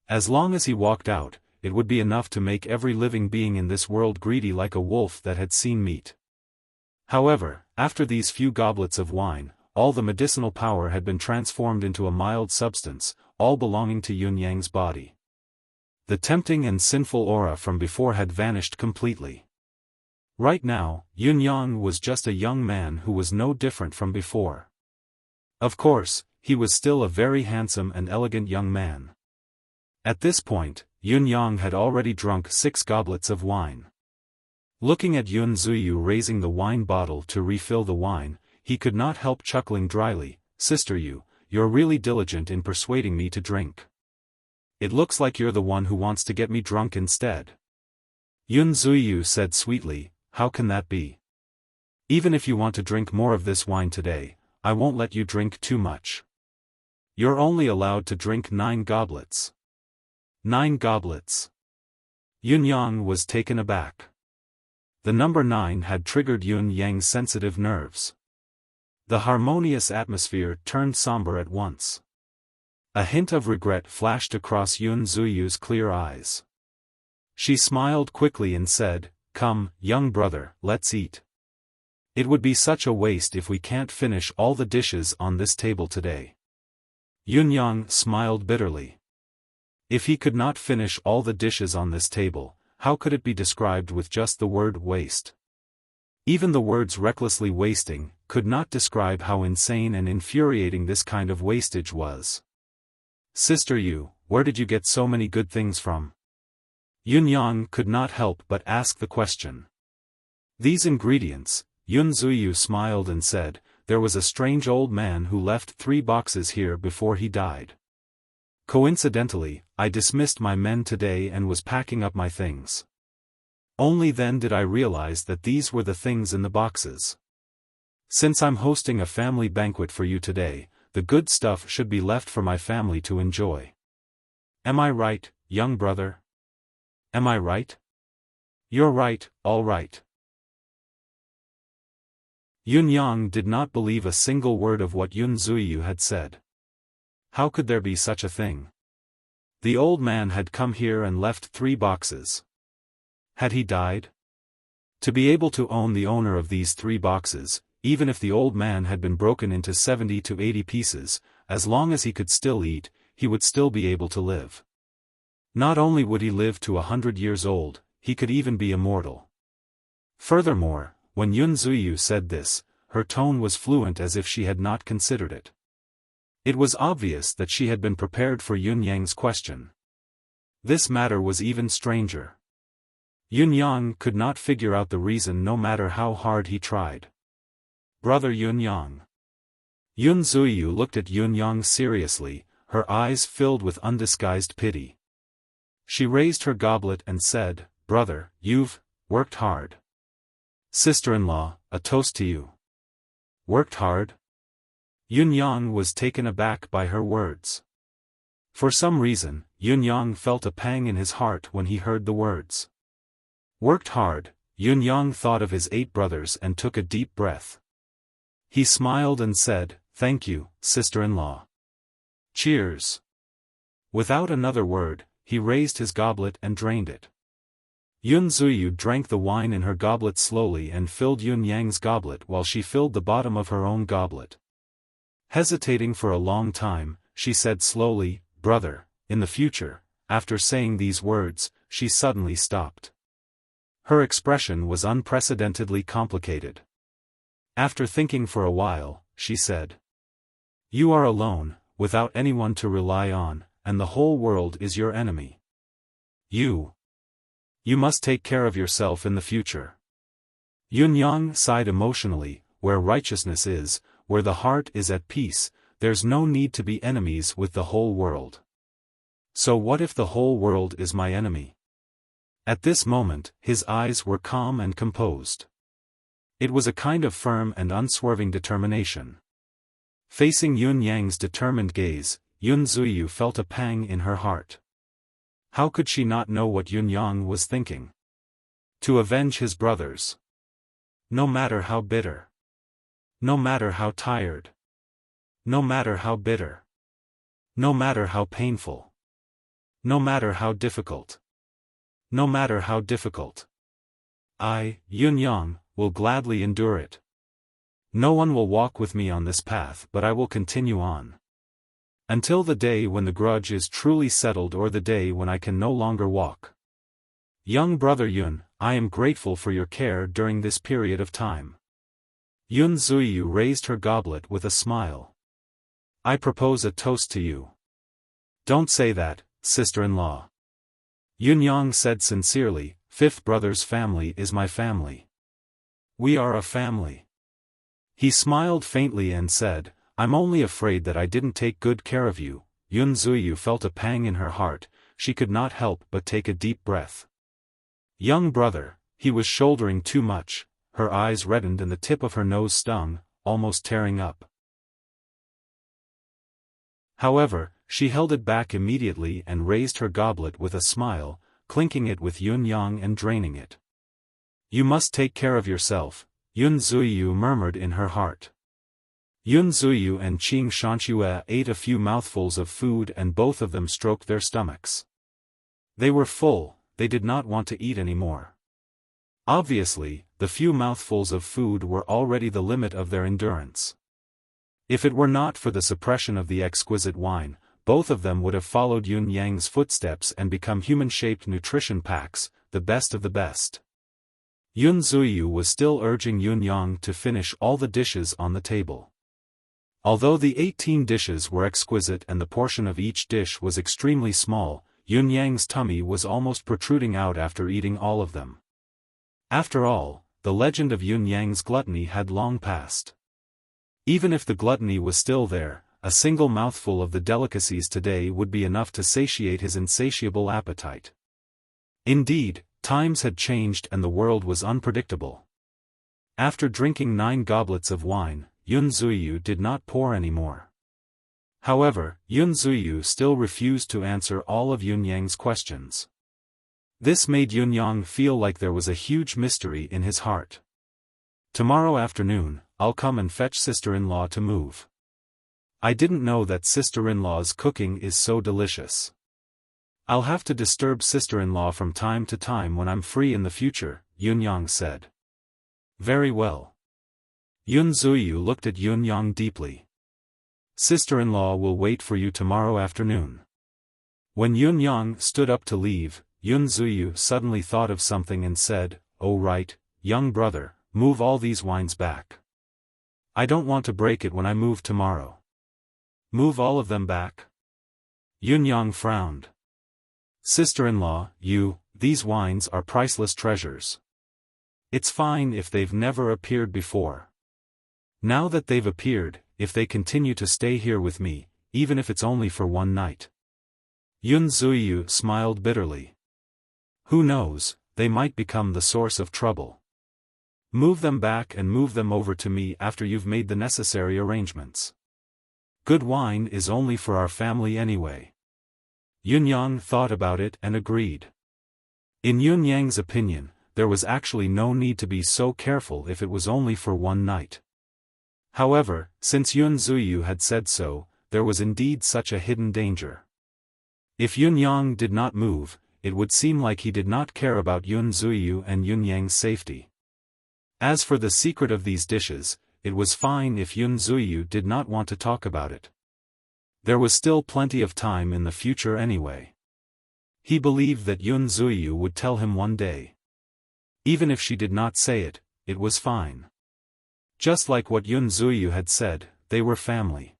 As long as he walked out, it would be enough to make every living being in this world greedy like a wolf that had seen meat. However, after these few goblets of wine, all the medicinal power had been transformed into a mild substance, all belonging to Yunyang's body. The tempting and sinful aura from before had vanished completely. Right now, Yunyang was just a young man who was no different from before. Of course, he was still a very handsome and elegant young man. At this point, Yunyang had already drunk 6 goblets of wine. Looking at Yun Zuyu raising the wine bottle to refill the wine, he could not help chuckling dryly. "Sister Yu, you're really diligent in persuading me to drink. It looks like you're the one who wants to get me drunk instead." Yun Zuyu said sweetly, "How can that be? Even if you want to drink more of this wine today, I won't let you drink too much. You're only allowed to drink 9 goblets. 9 goblets." Yunyang was taken aback. The number 9 had triggered Yunyang's sensitive nerves. The harmonious atmosphere turned somber at once. A hint of regret flashed across Yun Zuyu's clear eyes. She smiled quickly and said, "Come, young brother, let's eat. It would be such a waste if we can't finish all the dishes on this table today." Yunyang smiled bitterly. If he could not finish all the dishes on this table, how could it be described with just the word waste? Even the words recklessly wasting could not describe how insane and infuriating this kind of wastage was. "Sister Yu, where did you get so many good things from?" Yun Yang could not help but ask the question. These ingredients, Yun Zuyu smiled and said, there was a strange old man who left 3 boxes here before he died. Coincidentally, I dismissed my men today and was packing up my things. Only then did I realize that these were the things in the boxes. Since I'm hosting a family banquet for you today, the good stuff should be left for my family to enjoy. Am I right, young brother? Am I right? You're right, all right. Yun Yang did not believe a single word of what Yun Zuyu had said. How could there be such a thing? The old man had come here and left 3 boxes. Had he died? To be able to own the owner of these 3 boxes, even if the old man had been broken into 70 to 80 pieces, as long as he could still eat, he would still be able to live. Not only would he live to 100 years old, he could even be immortal. Furthermore, when Yun Zuyu said this, her tone was fluent as if she had not considered it. It was obvious that she had been prepared for Yun Yang's question. This matter was even stranger. Yun Yang could not figure out the reason no matter how hard he tried. Brother Yun Yang. Yun Zuyu looked at Yun Yang seriously, her eyes filled with undisguised pity. She raised her goblet and said, Brother, you've worked hard. Sister-in-law, a toast to you. Worked hard? Yun Yang was taken aback by her words. For some reason, Yun Yang felt a pang in his heart when he heard the words. Worked hard. Yun Yang thought of his 8 brothers and took a deep breath. He smiled and said, Thank you, sister-in-law. Cheers. Without another word, he raised his goblet and drained it. Yun Zuyu drank the wine in her goblet slowly and filled Yun Yang's goblet while she filled the bottom of her own goblet. Hesitating for a long time, she said slowly, Brother, in the future. After saying these words, she suddenly stopped. Her expression was unprecedentedly complicated. After thinking for a while, she said, You are alone, without anyone to rely on, and the whole world is your enemy. You must take care of yourself in the future. Yun Yang sighed emotionally, where righteousness is, where the heart is at peace, there's no need to be enemies with the whole world. So what if the whole world is my enemy? At this moment, his eyes were calm and composed. It was a kind of firm and unswerving determination. Facing Yun Yang's determined gaze, Yun Zuyu felt a pang in her heart. How could she not know what Yun Yang was thinking? To avenge his brothers. No matter how bitter. No matter how tired. No matter how bitter. No matter how painful. No matter how difficult. No matter how difficult. I, Yun Yang, will gladly endure it. No one will walk with me on this path, but I will continue on. Until the day when the grudge is truly settled or the day when I can no longer walk. Young brother Yun, I am grateful for your care during this period of time. Yun Zuyu raised her goblet with a smile. I propose a toast to you. Don't say that, sister-in-law. Yun Yang said sincerely, 5th brother's family is my family. We are a family. He smiled faintly and said, I'm only afraid that I didn't take good care of you. Yun Zuyu felt a pang in her heart, she could not help but take a deep breath. Young brother, he was shouldering too much, her eyes reddened and the tip of her nose stung, almost tearing up. However, she held it back immediately and raised her goblet with a smile, clinking it with Yun Yang and draining it. You must take care of yourself, Yun Zuyu murmured in her heart. Yun Zuyu and Qing Shanxue ate a few mouthfuls of food and both of them stroked their stomachs. They were full, they did not want to eat any more. Obviously, the few mouthfuls of food were already the limit of their endurance. If it were not for the suppression of the exquisite wine, both of them would have followed Yun Yang's footsteps and become human-shaped nutrition packs, the best of the best. Yun Zuyu was still urging Yun Yang to finish all the dishes on the table. Although the 18 dishes were exquisite and the portion of each dish was extremely small, Yun Yang's tummy was almost protruding out after eating all of them. After all, the legend of Yun Yang's gluttony had long passed. Even if the gluttony was still there, a single mouthful of the delicacies today would be enough to satiate his insatiable appetite. Indeed, times had changed and the world was unpredictable. After drinking 9 goblets of wine, Yun Zuiyu did not pour any more. However, Yun Zuiyu still refused to answer all of Yun Yang's questions. This made Yun Yang feel like there was a huge mystery in his heart. Tomorrow afternoon, I'll come and fetch sister-in-law to move. I didn't know that sister-in-law's cooking is so delicious. I'll have to disturb sister-in-law from time to time when I'm free in the future, Yun Yang said. Very well. Yun Zuiyu looked at Yun Yang deeply. Sister-in-law will wait for you tomorrow afternoon. When Yun Yang stood up to leave, Yun Zuiyu suddenly thought of something and said, "Oh right, young brother, move all these wines back. I don't want to break it when I move tomorrow." Move all of them back? Yun Yang frowned. Sister-in-law, these wines are priceless treasures. It's fine if they've never appeared before. Now that they've appeared, if they continue to stay here with me, even if it's only for one night. Yun Zuiyu smiled bitterly. Who knows, they might become the source of trouble. Move them back and move them over to me after you've made the necessary arrangements. Good wine is only for our family anyway. Yun Yang thought about it and agreed. In Yun Yang's opinion, there was actually no need to be so careful if it was only for one night. However, since Yun Zuiyu had said so, there was indeed such a hidden danger. If Yun Yang did not move, it would seem like he did not care about Yun Zuiyu and Yun Yang's safety. As for the secret of these dishes, it was fine if Yun Zuiyu did not want to talk about it. There was still plenty of time in the future anyway. He believed that Yun Zuiyu would tell him one day. Even if she did not say it, it was fine. Just like what Yun Zuiyu had said, they were family.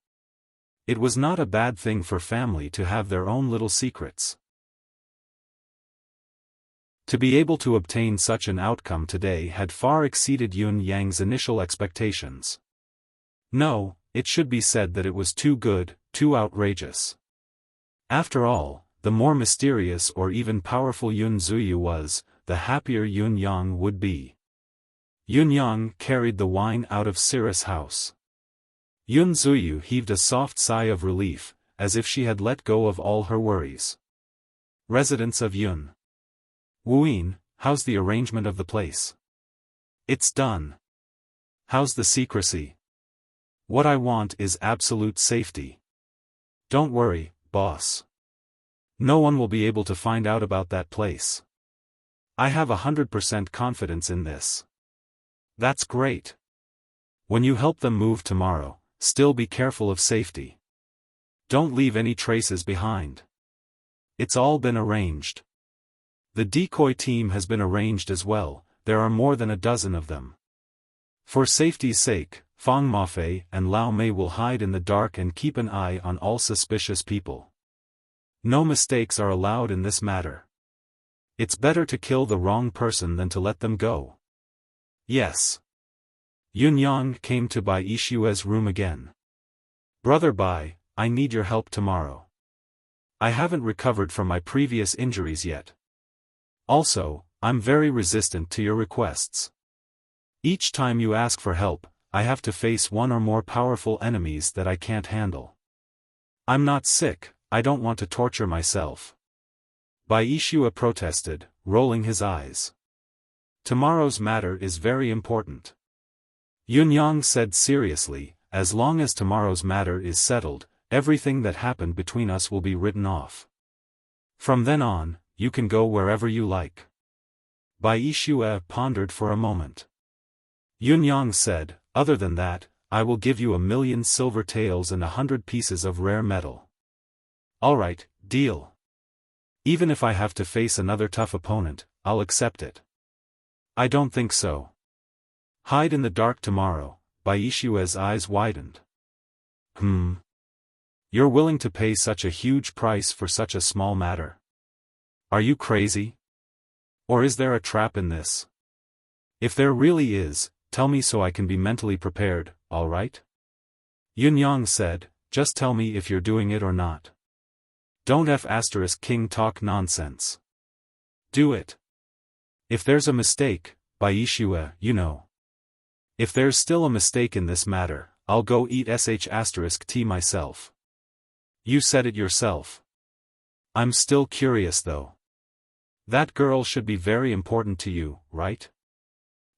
It was not a bad thing for family to have their own little secrets. To be able to obtain such an outcome today had far exceeded Yun Yang's initial expectations. No, it should be said that it was too good, too outrageous. After all, the more mysterious or even powerful Yun Zuiyu was, the happier Yun Yang would be. Yun Yang carried the wine out of Sirah's house. Yun Zuiyu heaved a soft sigh of relief, as if she had let go of all her worries. Residence of Yun. Wuyin, how's the arrangement of the place? It's done. How's the secrecy? What I want is absolute safety. Don't worry, boss. No one will be able to find out about that place. I have 100% confidence in this. That's great. When you help them move tomorrow, still be careful of safety. Don't leave any traces behind. It's all been arranged. The decoy team has been arranged as well, there are more than a dozen of them. For safety's sake, Fang Mafei and Lao Mei will hide in the dark and keep an eye on all suspicious people. No mistakes are allowed in this matter. It's better to kill the wrong person than to let them go. Yes. Yun Yang came to Bai Yishue's room again. Brother Bai, I need your help tomorrow. I haven't recovered from my previous injuries yet. Also, I'm very resistant to your requests. Each time you ask for help, I have to face one or more powerful enemies that I can't handle. I'm not sick, I don't want to torture myself. Bai Yishue protested, rolling his eyes. Tomorrow's matter is very important. Yun Yang said seriously, as long as tomorrow's matter is settled, everything that happened between us will be written off. From then on, you can go wherever you like. Bai Yishue pondered for a moment. Yun Yang said, other than that, I will give you 1,000,000 silver taels and 100 pieces of rare metal. Alright, deal. Even if I have to face another tough opponent, I'll accept it. I don't think so. Hide in the dark tomorrow. Bai Yishue's eyes widened. You're willing to pay such a huge price for such a small matter? Are you crazy? Or is there a trap in this? If there really is, tell me so I can be mentally prepared, all right? Yun-yang said, just tell me if you're doing it or not. Don't King talk nonsense. Do it. If there's a mistake, Bai Shue, you know. If there's still a mistake in this matter, I'll go eat *T myself. You said it yourself. I'm still curious though. That girl should be very important to you, right?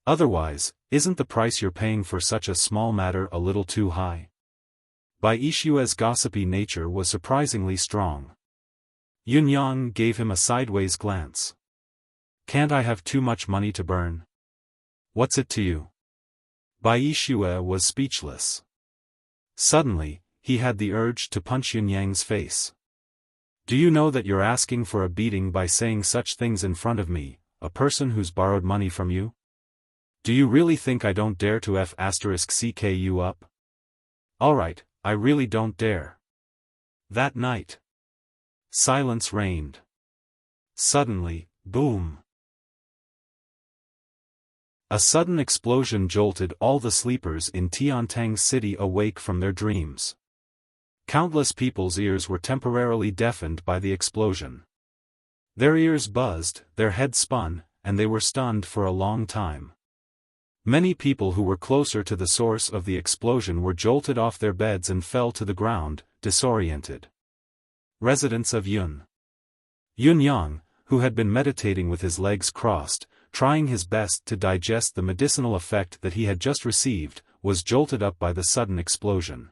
Otherwise, isn't the price you're paying for such a small matter a little too high? Bai Shue's gossipy nature was surprisingly strong. Yun-yang gave him a sideways glance. Can't I have too much money to burn? What's it to you? Bai Shue was speechless. Suddenly, he had the urge to punch Yun-yang's face. Do you know that you're asking for a beating by saying such things in front of me, a person who's borrowed money from you? Do you really think I don't dare to *CK you up? Alright, I really don't dare. That night, silence reigned. Suddenly, boom! A sudden explosion jolted all the sleepers in Tiantang City awake from their dreams. Countless people's ears were temporarily deafened by the explosion. Their ears buzzed, their heads spun, and they were stunned for a long time. Many people who were closer to the source of the explosion were jolted off their beds and fell to the ground, disoriented. Residents of Yun-yang, who had been meditating with his legs crossed, trying his best to digest the medicinal effect that he had just received, was jolted up by the sudden explosion.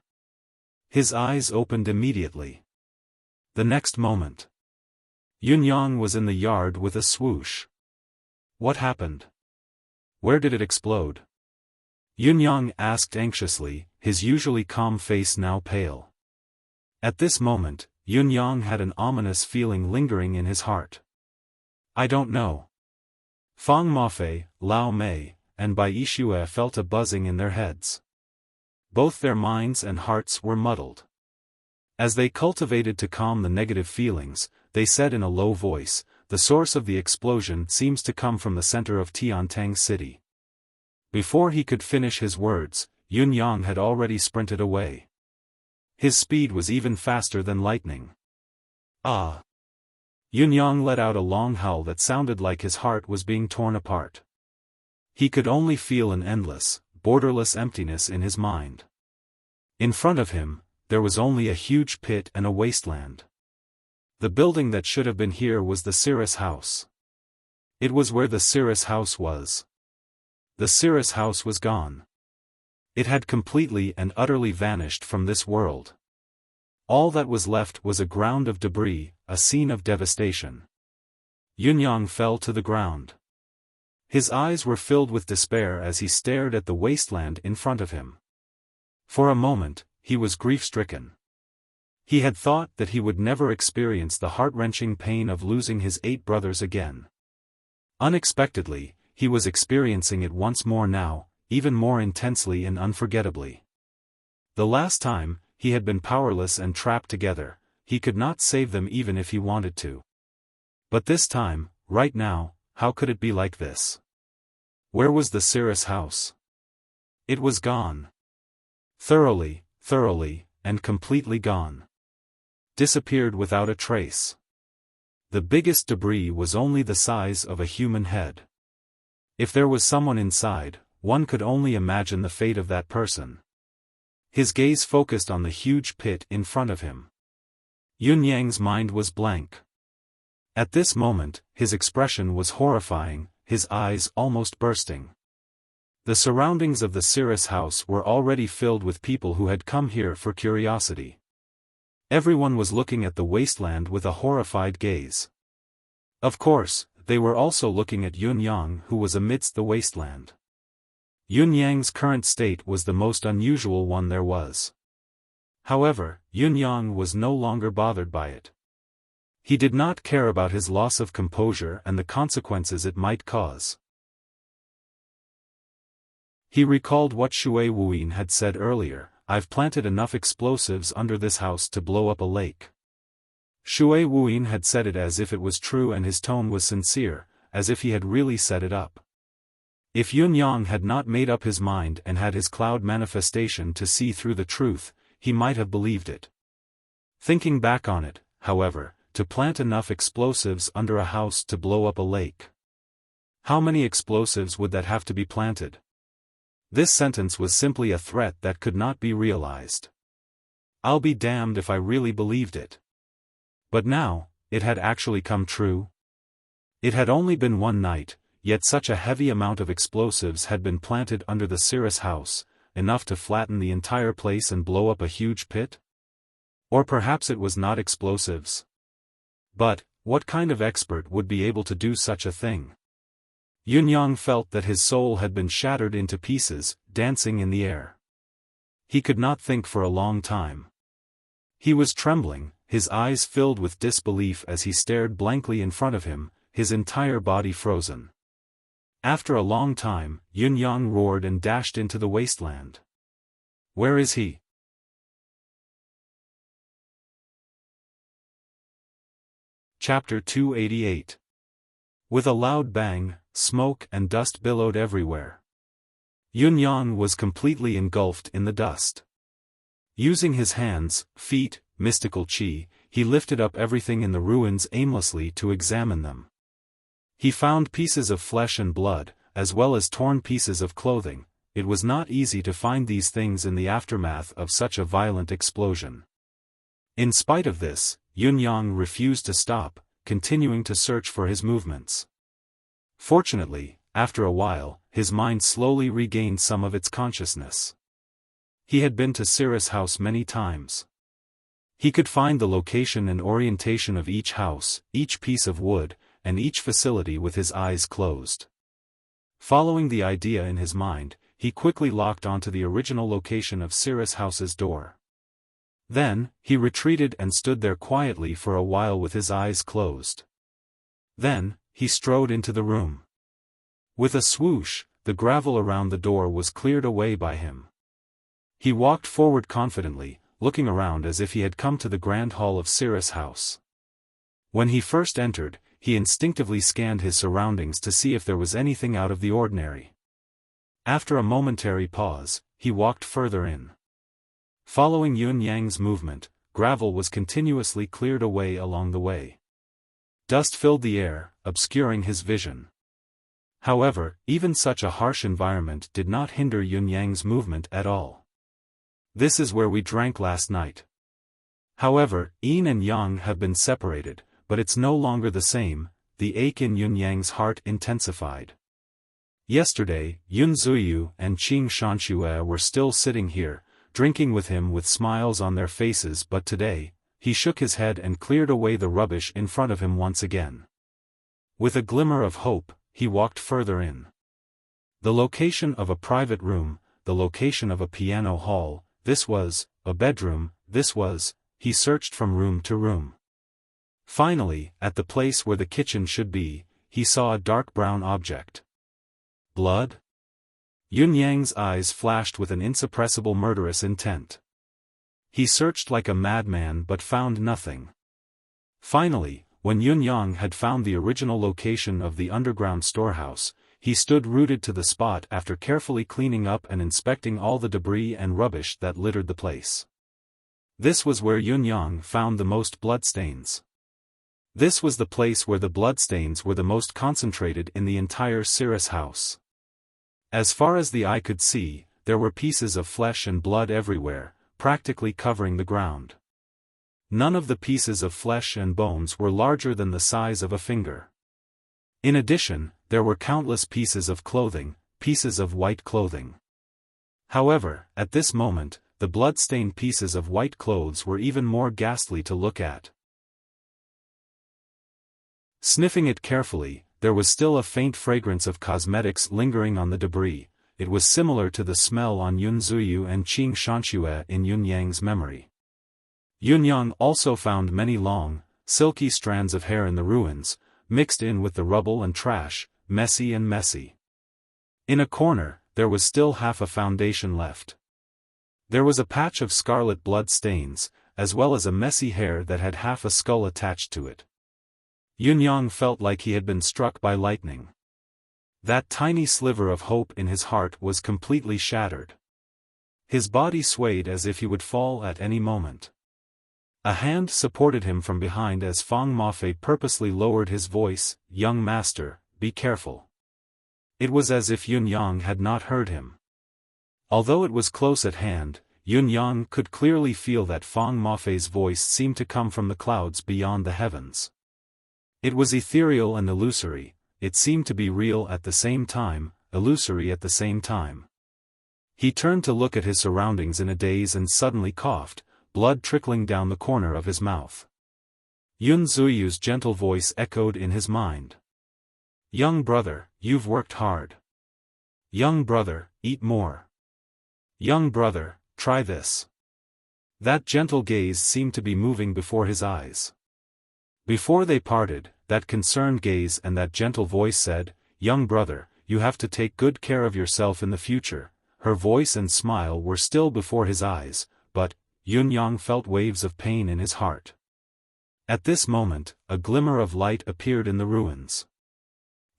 His eyes opened immediately. The next moment, Yun-yang was in the yard with a swoosh. What happened? Where did it explode? Yun-yang asked anxiously, his usually calm face now pale. At this moment, Yun-yang had an ominous feeling lingering in his heart. I don't know. Fang Mafei, Lao Mei, and Bai Shue felt a buzzing in their heads. Both their minds and hearts were muddled. As they cultivated to calm the negative feelings, they said in a low voice, the source of the explosion seems to come from the center of Tiantang City. Before he could finish his words, Yun-yang had already sprinted away. His speed was even faster than lightning. Ah! Yun-yang let out a long howl that sounded like his heart was being torn apart. He could only feel an endless, borderless emptiness in his mind. In front of him, there was only a huge pit and a wasteland. The building that should have been here was the Cirrus House. It was where the Cirrus House was. The Cirrus House was gone. It had completely and utterly vanished from this world. All that was left was a ground of debris, a scene of devastation. Yun-yang fell to the ground. His eyes were filled with despair as he stared at the wasteland in front of him. For a moment, he was grief-stricken. He had thought that he would never experience the heart-wrenching pain of losing his 8 brothers again. Unexpectedly, he was experiencing it once more now, even more intensely and unforgettably. The last time, he had been powerless and trapped together, he could not save them even if he wanted to. But this time, right now, how could it be like this? Where was the Cirrus House? It was gone. Thoroughly, and completely gone. Disappeared without a trace. The biggest debris was only the size of a human head. If there was someone inside, one could only imagine the fate of that person. His gaze focused on the huge pit in front of him. Yun-yang's mind was blank. At this moment, his expression was horrifying, his eyes almost bursting. The surroundings of the Cirrus House were already filled with people who had come here for curiosity. Everyone was looking at the wasteland with a horrified gaze. Of course, they were also looking at Yun-yang who was amidst the wasteland. Yun-yang's current state was the most unusual one there was. However, Yun-yang was no longer bothered by it. He did not care about his loss of composure and the consequences it might cause. He recalled what Shui Wuyin had said earlier, I've planted enough explosives under this house to blow up a lake. Shui Wuyin had said it as if it was true and his tone was sincere, as if he had really set it up. If Yun Yang had not made up his mind and had his cloud manifestation to see through the truth, he might have believed it. Thinking back on it, however, to plant enough explosives under a house to blow up a lake. How many explosives would that have to be planted? This sentence was simply a threat that could not be realized. I'll be damned if I really believed it. But now, it had actually come true. It had only been one night, yet such a heavy amount of explosives had been planted under the Cirrus house, enough to flatten the entire place and blow up a huge pit? Or perhaps it was not explosives. But, what kind of expert would be able to do such a thing? Yun Yang felt that his soul had been shattered into pieces, dancing in the air. He could not think for a long time. He was trembling, his eyes filled with disbelief as he stared blankly in front of him, his entire body frozen. After a long time, Yun Yang roared and dashed into the wasteland. Where is he? Chapter 288. With a loud bang, smoke and dust billowed everywhere. Yun Yang was completely engulfed in the dust. Using his hands, feet, mystical qi, he lifted up everything in the ruins aimlessly to examine them. He found pieces of flesh and blood, as well as torn pieces of clothing. It was not easy to find these things in the aftermath of such a violent explosion. In spite of this, Yun Yang refused to stop, continuing to search for his movements. Fortunately, after a while, his mind slowly regained some of its consciousness. He had been to Cirrus house many times. He could find the location and orientation of each house, each piece of wood, and each facility with his eyes closed. Following the idea in his mind, he quickly locked onto the original location of Cirrus house's door. Then, he retreated and stood there quietly for a while with his eyes closed. Then, he strode into the room. With a swoosh, the gravel around the door was cleared away by him. He walked forward confidently, looking around as if he had come to the grand hall of Cirrus house. When he first entered, he instinctively scanned his surroundings to see if there was anything out of the ordinary. After a momentary pause, he walked further in. Following Yun Yang's movement, gravel was continuously cleared away along the way. Dust filled the air, obscuring his vision. However, even such a harsh environment did not hinder Yun Yang's movement at all. This is where we drank last night. However, yin and yang have been separated, but it's no longer the same. The ache in Yun Yang's heart intensified. Yesterday, Yun Zuyu and Qing Shanxue were still sitting here, drinking with him with smiles on their faces, but today, he shook his head and cleared away the rubbish in front of him once again. With a glimmer of hope, he walked further in. The location of a private room, the location of a piano hall, this was, a bedroom, this was, he searched from room to room. Finally, at the place where the kitchen should be, he saw a dark brown object. Blood? Yun Yang's eyes flashed with an insuppressible murderous intent. He searched like a madman but found nothing. Finally, when Yun Yang had found the original location of the underground storehouse, he stood rooted to the spot after carefully cleaning up and inspecting all the debris and rubbish that littered the place. This was where Yun Yang found the most bloodstains. This was the place where the bloodstains were the most concentrated in the entire Cirrus house. As far as the eye could see, there were pieces of flesh and blood everywhere, practically covering the ground. None of the pieces of flesh and bones were larger than the size of a finger. In addition, there were countless pieces of clothing, pieces of white clothing. However, at this moment, the blood-stained pieces of white clothes were even more ghastly to look at. Sniffing it carefully, there was still a faint fragrance of cosmetics lingering on the debris. It was similar to the smell on Yun Zuyu and Qing Shanxue in Yun Yang's memory. Yun Yang also found many long, silky strands of hair in the ruins, mixed in with the rubble and trash, messy and messy. In a corner, there was still half a foundation left. There was a patch of scarlet blood stains, as well as a messy hair that had half a skull attached to it. Yunyang felt like he had been struck by lightning. That tiny sliver of hope in his heart was completely shattered. His body swayed as if he would fall at any moment. A hand supported him from behind as Fang Mafei purposely lowered his voice, "Young master, be careful." It was as if Yunyang had not heard him. Although it was close at hand, Yunyang could clearly feel that Fang Mafei's voice seemed to come from the clouds beyond the heavens. It was ethereal and illusory. It seemed to be real at the same time, illusory at the same time. He turned to look at his surroundings in a daze and suddenly coughed, blood trickling down the corner of his mouth. Yun Zuyu's gentle voice echoed in his mind. "Young brother, you've worked hard. Young brother, eat more. Young brother, try this." That gentle gaze seemed to be moving before his eyes. Before they parted, that concerned gaze and that gentle voice said, "Young brother, you have to take good care of yourself in the future." Her voice and smile were still before his eyes, but Yunyang felt waves of pain in his heart. At this moment, a glimmer of light appeared in the ruins.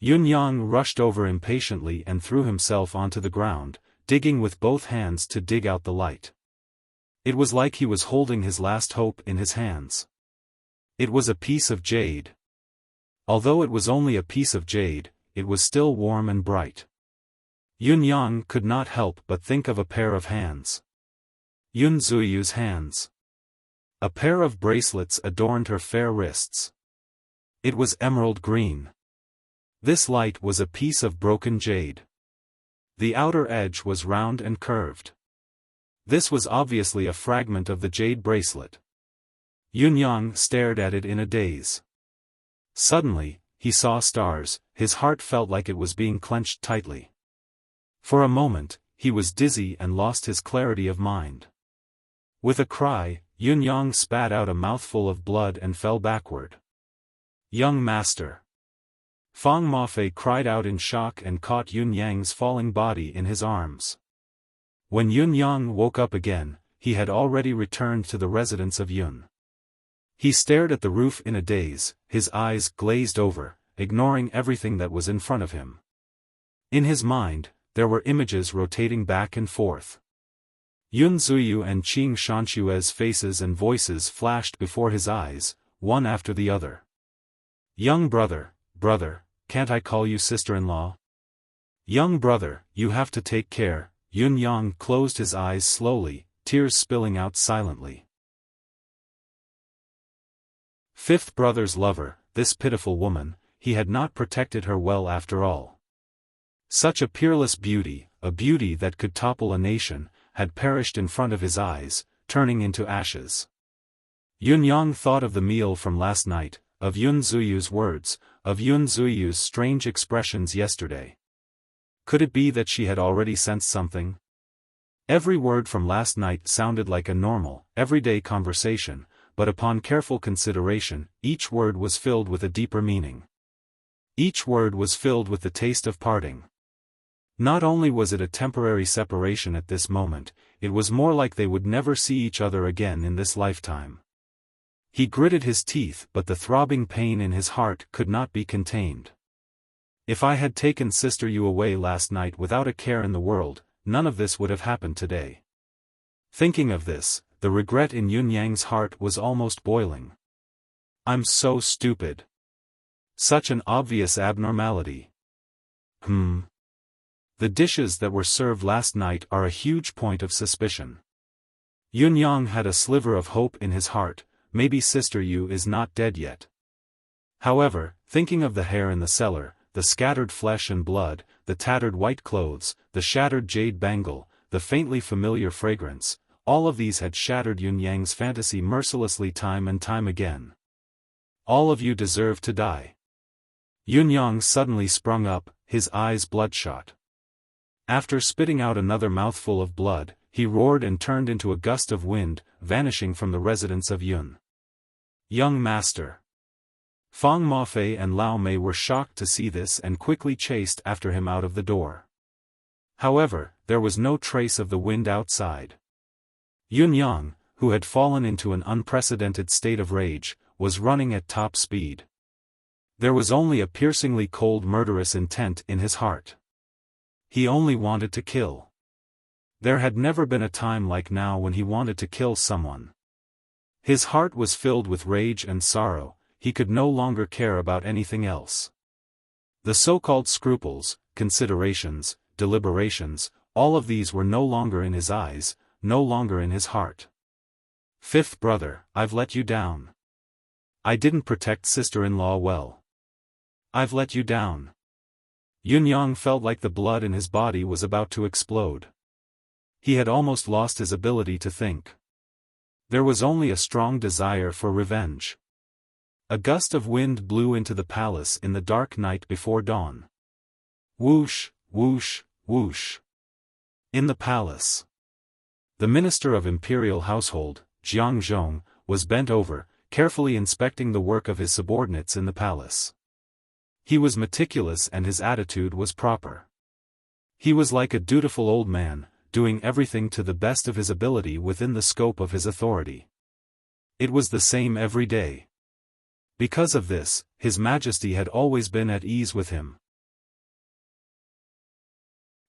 Yunyang rushed over impatiently and threw himself onto the ground, digging with both hands to dig out the light. It was like he was holding his last hope in his hands. It was a piece of jade. Although it was only a piece of jade, it was still warm and bright. Yunyang could not help but think of a pair of hands. Yun Zuyu's hands. A pair of bracelets adorned her fair wrists. It was emerald green. This light was a piece of broken jade. The outer edge was round and curved. This was obviously a fragment of the jade bracelet. Yunyang stared at it in a daze. Suddenly, he saw stars. His heart felt like it was being clenched tightly. For a moment, he was dizzy and lost his clarity of mind. With a cry, Yunyang spat out a mouthful of blood and fell backward. "Young master!" Fang Mafei cried out in shock and caught Yunyang's falling body in his arms. When Yunyang woke up again, he had already returned to the residence of Yun. He stared at the roof in a daze, his eyes glazed over, ignoring everything that was in front of him. In his mind, there were images rotating back and forth. Yun Zuyu and Qing Shanshue's faces and voices flashed before his eyes, one after the other. "Young brother, can't I call you sister-in-law? Young brother, you have to take care." Yunyang closed his eyes slowly, tears spilling out silently. Fifth brother's lover, this pitiful woman, he had not protected her well after all. Such a peerless beauty, a beauty that could topple a nation, had perished in front of his eyes, turning into ashes. Yunyang thought of the meal from last night, of Yun Zuyu's words, of Yun Zuyu's strange expressions yesterday. Could it be that she had already sensed something? Every word from last night sounded like a normal, everyday conversation, but upon careful consideration, each word was filled with a deeper meaning. Each word was filled with the taste of parting. Not only was it a temporary separation at this moment, it was more like they would never see each other again in this lifetime. He gritted his teeth, but the throbbing pain in his heart could not be contained. "If I had taken Sister Yu away last night without a care in the world, none of this would have happened today." Thinking of this, the regret in Yunyang's heart was almost boiling. "I'm so stupid. Such an obvious abnormality. The dishes that were served last night are a huge point of suspicion." Yunyang had a sliver of hope in his heart, maybe Sister Yu is not dead yet. However, thinking of the hair in the cellar, the scattered flesh and blood, the tattered white clothes, the shattered jade bangle, the faintly familiar fragrance, all of these had shattered Yunyang's fantasy mercilessly time and time again. "All of you deserve to die." Yunyang suddenly sprung up, his eyes bloodshot. After spitting out another mouthful of blood, he roared and turned into a gust of wind, vanishing from the residence of Yun. "Young master!" Fang Mafei and Lao Mei were shocked to see this and quickly chased after him out of the door. However, there was no trace of the wind outside. Yunyang, who had fallen into an unprecedented state of rage, was running at top speed. There was only a piercingly cold murderous intent in his heart. He only wanted to kill. There had never been a time like now when he wanted to kill someone. His heart was filled with rage and sorrow, he could no longer care about anything else. The so-called scruples, considerations, deliberations, all of these were no longer in his eyes, no longer in his heart. Fifth brother, I've let you down. I didn't protect sister-in-law well. I've let you down. Yunyang felt like the blood in his body was about to explode. He had almost lost his ability to think. There was only a strong desire for revenge. A gust of wind blew into the palace in the dark night before dawn. Whoosh, whoosh, whoosh. In the palace. The minister of imperial household, Jiang Zhong, was bent over, carefully inspecting the work of his subordinates in the palace. He was meticulous and his attitude was proper. He was like a dutiful old man, doing everything to the best of his ability within the scope of his authority. It was the same every day. Because of this, His Majesty had always been at ease with him.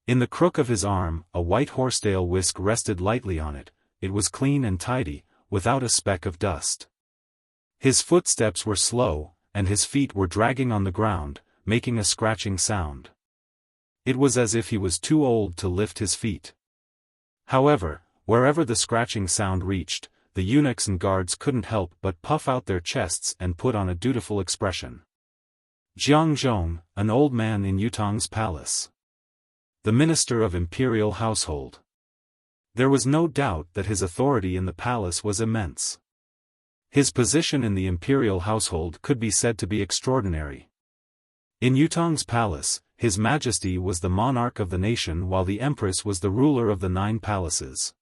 In the crook of his arm, a white horsetail whisk rested lightly on it. It was clean and tidy, without a speck of dust. His footsteps were slow, and his feet were dragging on the ground, making a scratching sound. It was as if he was too old to lift his feet. However, wherever the scratching sound reached, the eunuchs and guards couldn't help but puff out their chests and put on a dutiful expression. Jiang Zhong, an old man in Yutang's palace. The minister of imperial household. There was no doubt that his authority in the palace was immense. His position in the imperial household could be said to be extraordinary. In Yutang's palace, His Majesty was the monarch of the nation while the empress was the ruler of the 9 palaces.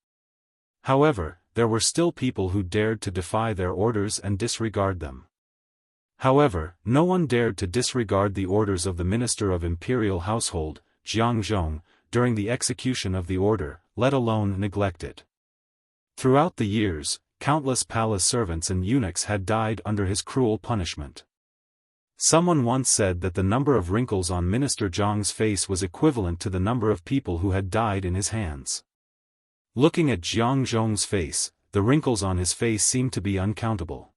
However, there were still people who dared to defy their orders and disregard them. However, no one dared to disregard the orders of the minister of imperial household, Jiang Zhong, during the execution of the order, let alone neglect it. Throughout the years, countless palace servants and eunuchs had died under his cruel punishment. Someone once said that the number of wrinkles on Minister Zhang's face was equivalent to the number of people who had died in his hands. Looking at Jiang Zhong's face, the wrinkles on his face seemed to be uncountable.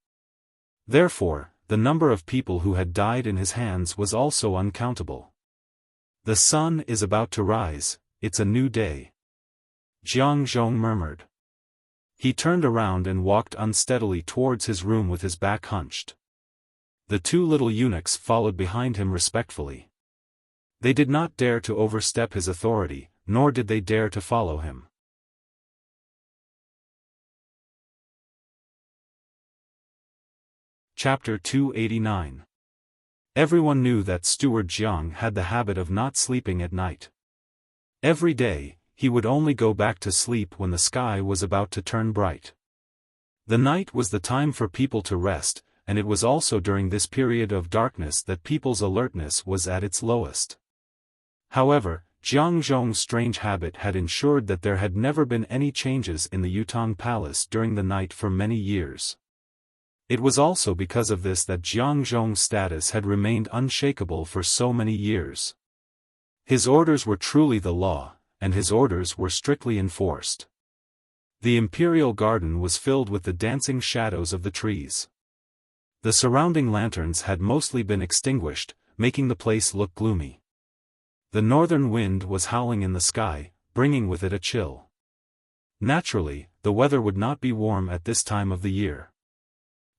Therefore, the number of people who had died in his hands was also uncountable. The sun is about to rise, it's a new day. Jiang Zhong murmured. He turned around and walked unsteadily towards his room with his back hunched. The 2 little eunuchs followed behind him respectfully. They did not dare to overstep his authority, nor did they dare to follow him. Chapter 289. Everyone knew that Steward Jiang had the habit of not sleeping at night. Every day, he would only go back to sleep when the sky was about to turn bright. The night was the time for people to rest, and it was also during this period of darkness that people's alertness was at its lowest. However, Jiang Zhong's strange habit had ensured that there had never been any changes in the Yutang Palace during the night for many years. It was also because of this that Jiang Zhong's status had remained unshakable for so many years. His orders were truly the law, and his orders were strictly enforced. The imperial garden was filled with the dancing shadows of the trees. The surrounding lanterns had mostly been extinguished, making the place look gloomy. The northern wind was howling in the sky, bringing with it a chill. Naturally, the weather would not be warm at this time of the year.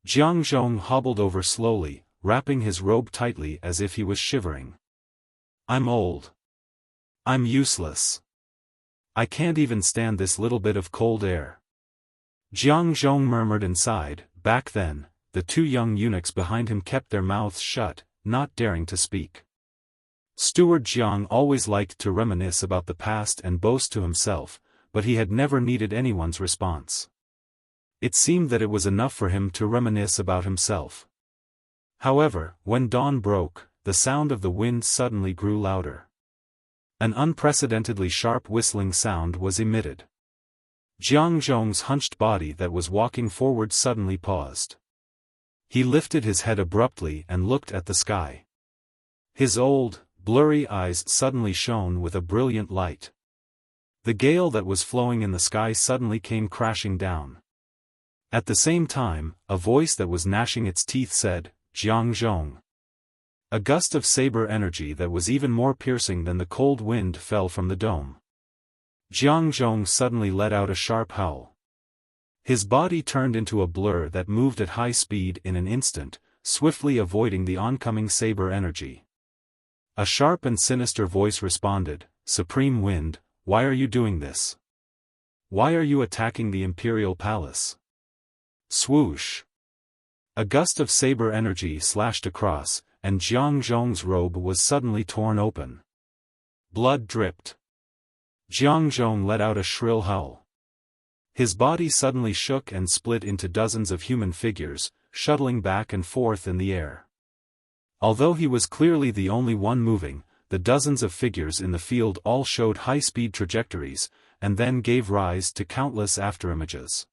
Jiang Zhong hobbled over slowly, wrapping his robe tightly as if he was shivering. I'm old. I'm useless. I can't even stand this little bit of cold air. Jiang Zhong murmured and sighed. Back then, the 2 young eunuchs behind him kept their mouths shut, not daring to speak. Steward Jiang always liked to reminisce about the past and boast to himself, but he had never needed anyone's response. It seemed that it was enough for him to reminisce about himself. However, when dawn broke, the sound of the wind suddenly grew louder. An unprecedentedly sharp whistling sound was emitted. Jiang Zhong's hunched body that was walking forward suddenly paused. He lifted his head abruptly and looked at the sky. His old, blurry eyes suddenly shone with a brilliant light. The gale that was flowing in the sky suddenly came crashing down. At the same time, a voice that was gnashing its teeth said, "Jiang Zhong." A gust of saber energy that was even more piercing than the cold wind fell from the dome. Jiang Zhong suddenly let out a sharp howl. His body turned into a blur that moved at high speed in an instant, swiftly avoiding the oncoming saber energy. A sharp and sinister voice responded, "Supreme Wind, why are you doing this? Why are you attacking the Imperial Palace?" Swoosh! A gust of saber energy slashed across, and Jiang Zhong's robe was suddenly torn open. Blood dripped. Jiang Zhong let out a shrill howl. His body suddenly shook and split into dozens of human figures, shuttling back and forth in the air. Although he was clearly the only one moving, the dozens of figures in the field all showed high-speed trajectories, and then gave rise to countless afterimages.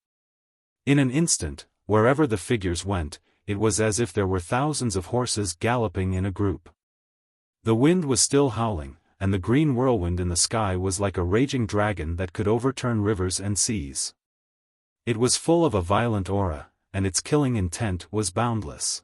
In an instant, wherever the figures went, it was as if there were thousands of horses galloping in a group. The wind was still howling, and the green whirlwind in the sky was like a raging dragon that could overturn rivers and seas. It was full of a violent aura, and its killing intent was boundless.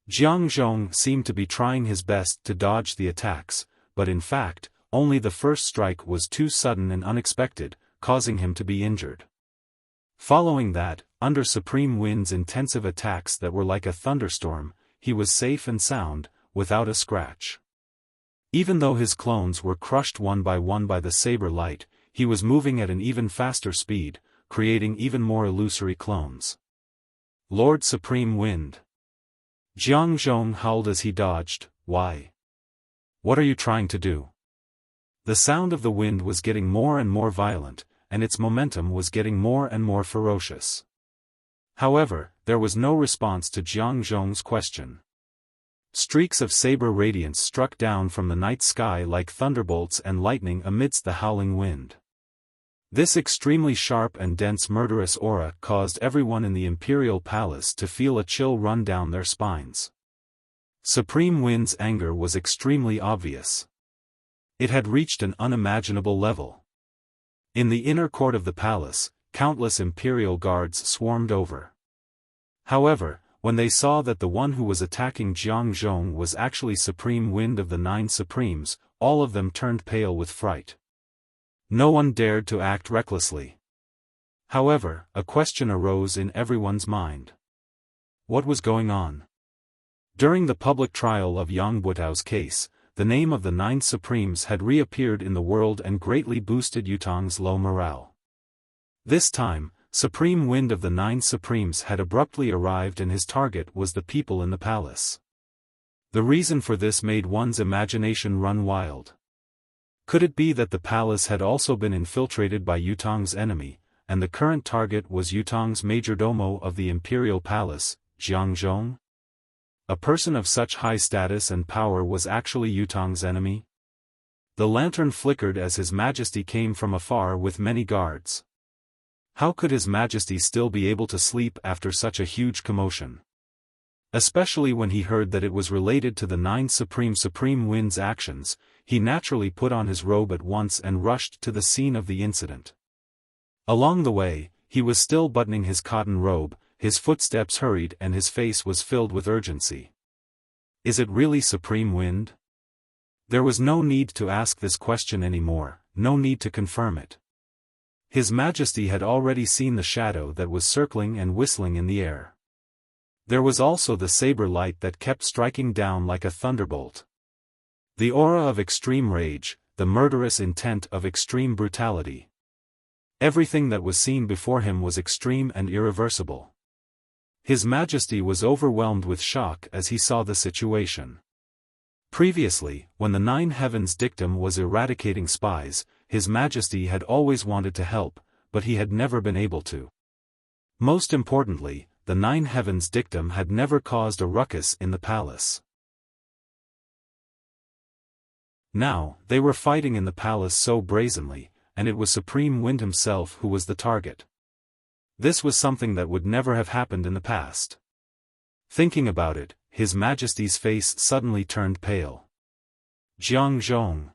Jiang Zhong seemed to be trying his best to dodge the attacks, but in fact, only the first strike was too sudden and unexpected, causing him to be injured. Following that, under Supreme Wind's intensive attacks that were like a thunderstorm, he was safe and sound, without a scratch. Even though his clones were crushed one by the saber light, he was moving at an even faster speed, creating even more illusory clones. Lord Supreme Wind! Jiang Zhong howled as he dodged. "Why? What are you trying to do?" The sound of the wind was getting more and more violent, and its momentum was getting more and more ferocious. However, there was no response to Jiang Zhong's question. Streaks of saber radiance struck down from the night sky like thunderbolts and lightning amidst the howling wind. This extremely sharp and dense murderous aura caused everyone in the Imperial Palace to feel a chill run down their spines. Supreme Wind's anger was extremely obvious. It had reached an unimaginable level. In the inner court of the palace, countless Imperial guards swarmed over. However, when they saw that the one who was attacking Jiang Zhong was actually Supreme Wind of the Nine Supremes, all of them turned pale with fright. No one dared to act recklessly. However, a question arose in everyone's mind. What was going on? During the public trial of Yang Buitao's case, the name of the Nine Supremes had reappeared in the world and greatly boosted Yutong's low morale. This time, Supreme Wind of the Nine Supremes had abruptly arrived and his target was the people in the palace. The reason for this made one's imagination run wild. Could it be that the palace had also been infiltrated by Yutong's enemy, and the current target was Yutong's majordomo of the Imperial Palace, Jiang Zhong? A person of such high status and power was actually Yutong's enemy? The lantern flickered as His Majesty came from afar with many guards. How could His Majesty still be able to sleep after such a huge commotion? Especially when he heard that it was related to the Nine Supreme Wind's actions, he naturally put on his robe at once and rushed to the scene of the incident. Along the way, he was still buttoning his cotton robe, his footsteps hurried and his face was filled with urgency. Is it really Supreme Wind? There was no need to ask this question anymore, no need to confirm it. His Majesty had already seen the shadow that was circling and whistling in the air. There was also the saber light that kept striking down like a thunderbolt. The aura of extreme rage, the murderous intent of extreme brutality. Everything that was seen before him was extreme and irreversible. His Majesty was overwhelmed with shock as he saw the situation. Previously, when the Nine Heavens dictum was eradicating spies, His Majesty had always wanted to help, but he had never been able to. Most importantly, the Nine Heavens dictum had never caused a ruckus in the palace. Now, they were fighting in the palace so brazenly, and it was Supreme Wind himself who was the target. This was something that would never have happened in the past. Thinking about it, His Majesty's face suddenly turned pale. Jiang Zhong.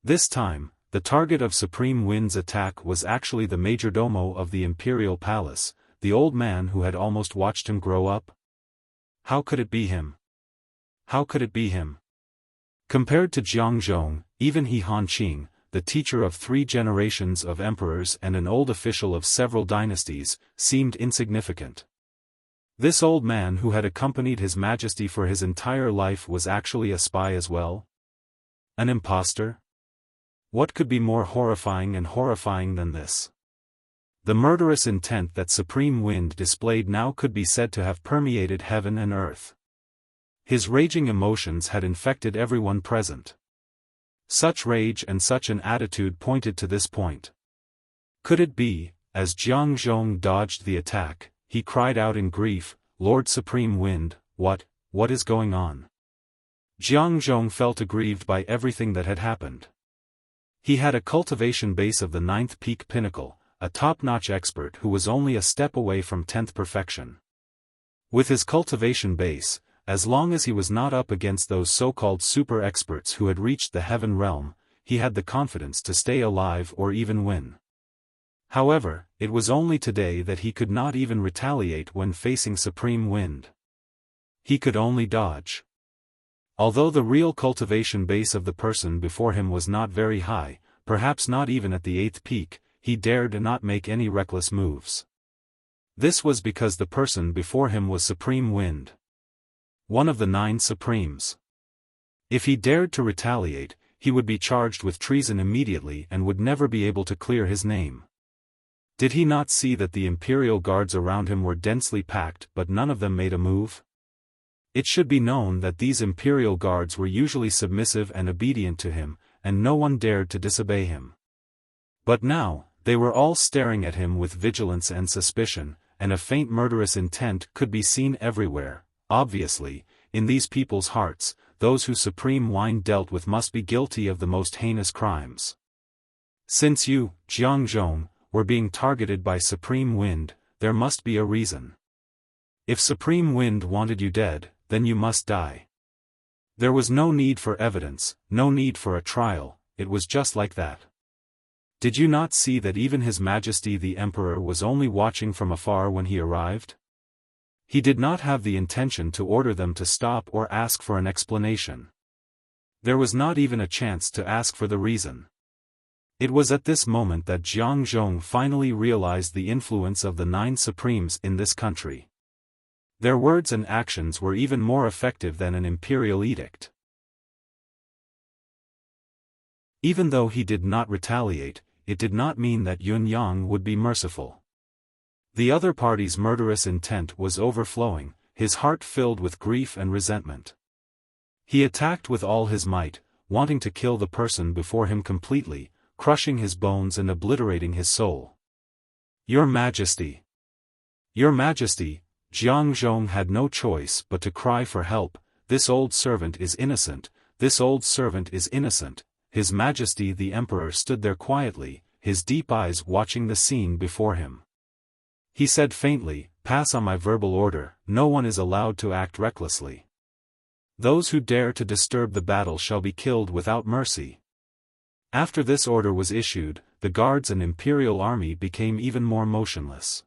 This time, the target of Supreme Wind's attack was actually the majordomo of the Imperial Palace, the old man who had almost watched him grow up. How could it be him? How could it be him? Compared to Jiang Zhong, even He Hanqing, the teacher of 3 generations of emperors and an old official of several dynasties, seemed insignificant. This old man who had accompanied His Majesty for his entire life was actually a spy as well? An impostor? What could be more horrifying than this? The murderous intent that Supreme Wind displayed now could be said to have permeated heaven and earth. His raging emotions had infected everyone present. Such rage and such an attitude pointed to this point. Could it be, as Jiang Zhong dodged the attack, he cried out in grief, "Lord Supreme Wind, what is going on?" Jiang Zhong felt aggrieved by everything that had happened. He had a cultivation base of the 9th peak pinnacle, a top-notch expert who was only a step away from 10th perfection. With his cultivation base, as long as he was not up against those so-called super experts who had reached the heaven realm, he had the confidence to stay alive or even win. However, it was only today that he could not even retaliate when facing Supreme Wind. He could only dodge. Although the real cultivation base of the person before him was not very high, perhaps not even at the 8th peak, he dared not make any reckless moves. This was because the person before him was Supreme Wind, one of the 9 Supremes. If he dared to retaliate, he would be charged with treason immediately and would never be able to clear his name. Did he not see that the Imperial guards around him were densely packed but none of them made a move? It should be known that these Imperial guards were usually submissive and obedient to him, and no one dared to disobey him. But now, they were all staring at him with vigilance and suspicion, and a faint murderous intent could be seen everywhere. Obviously, in these people's hearts, those who Supreme Wind dealt with must be guilty of the most heinous crimes. Since you, Jiang Zhong, were being targeted by Supreme Wind, there must be a reason. If Supreme Wind wanted you dead, then you must die. There was no need for evidence, no need for a trial, it was just like that. Did you not see that even His Majesty the Emperor was only watching from afar when he arrived? He did not have the intention to order them to stop or ask for an explanation. There was not even a chance to ask for the reason. It was at this moment that Jiang Zhong finally realized the influence of the 9 Supremes in this country. Their words and actions were even more effective than an imperial edict. Even though he did not retaliate, it did not mean that Yun Yang would be merciful. The other party's murderous intent was overflowing, his heart filled with grief and resentment. He attacked with all his might, wanting to kill the person before him completely, crushing his bones and obliterating his soul. Your Majesty! Your Majesty! Jiang Zhong had no choice but to cry for help. This old servant is innocent, this old servant is innocent. His Majesty the Emperor stood there quietly, his deep eyes watching the scene before him. He said faintly, "Pass on my verbal order, no one is allowed to act recklessly. Those who dare to disturb the battle shall be killed without mercy." After this order was issued, the guards and Imperial army became even more motionless.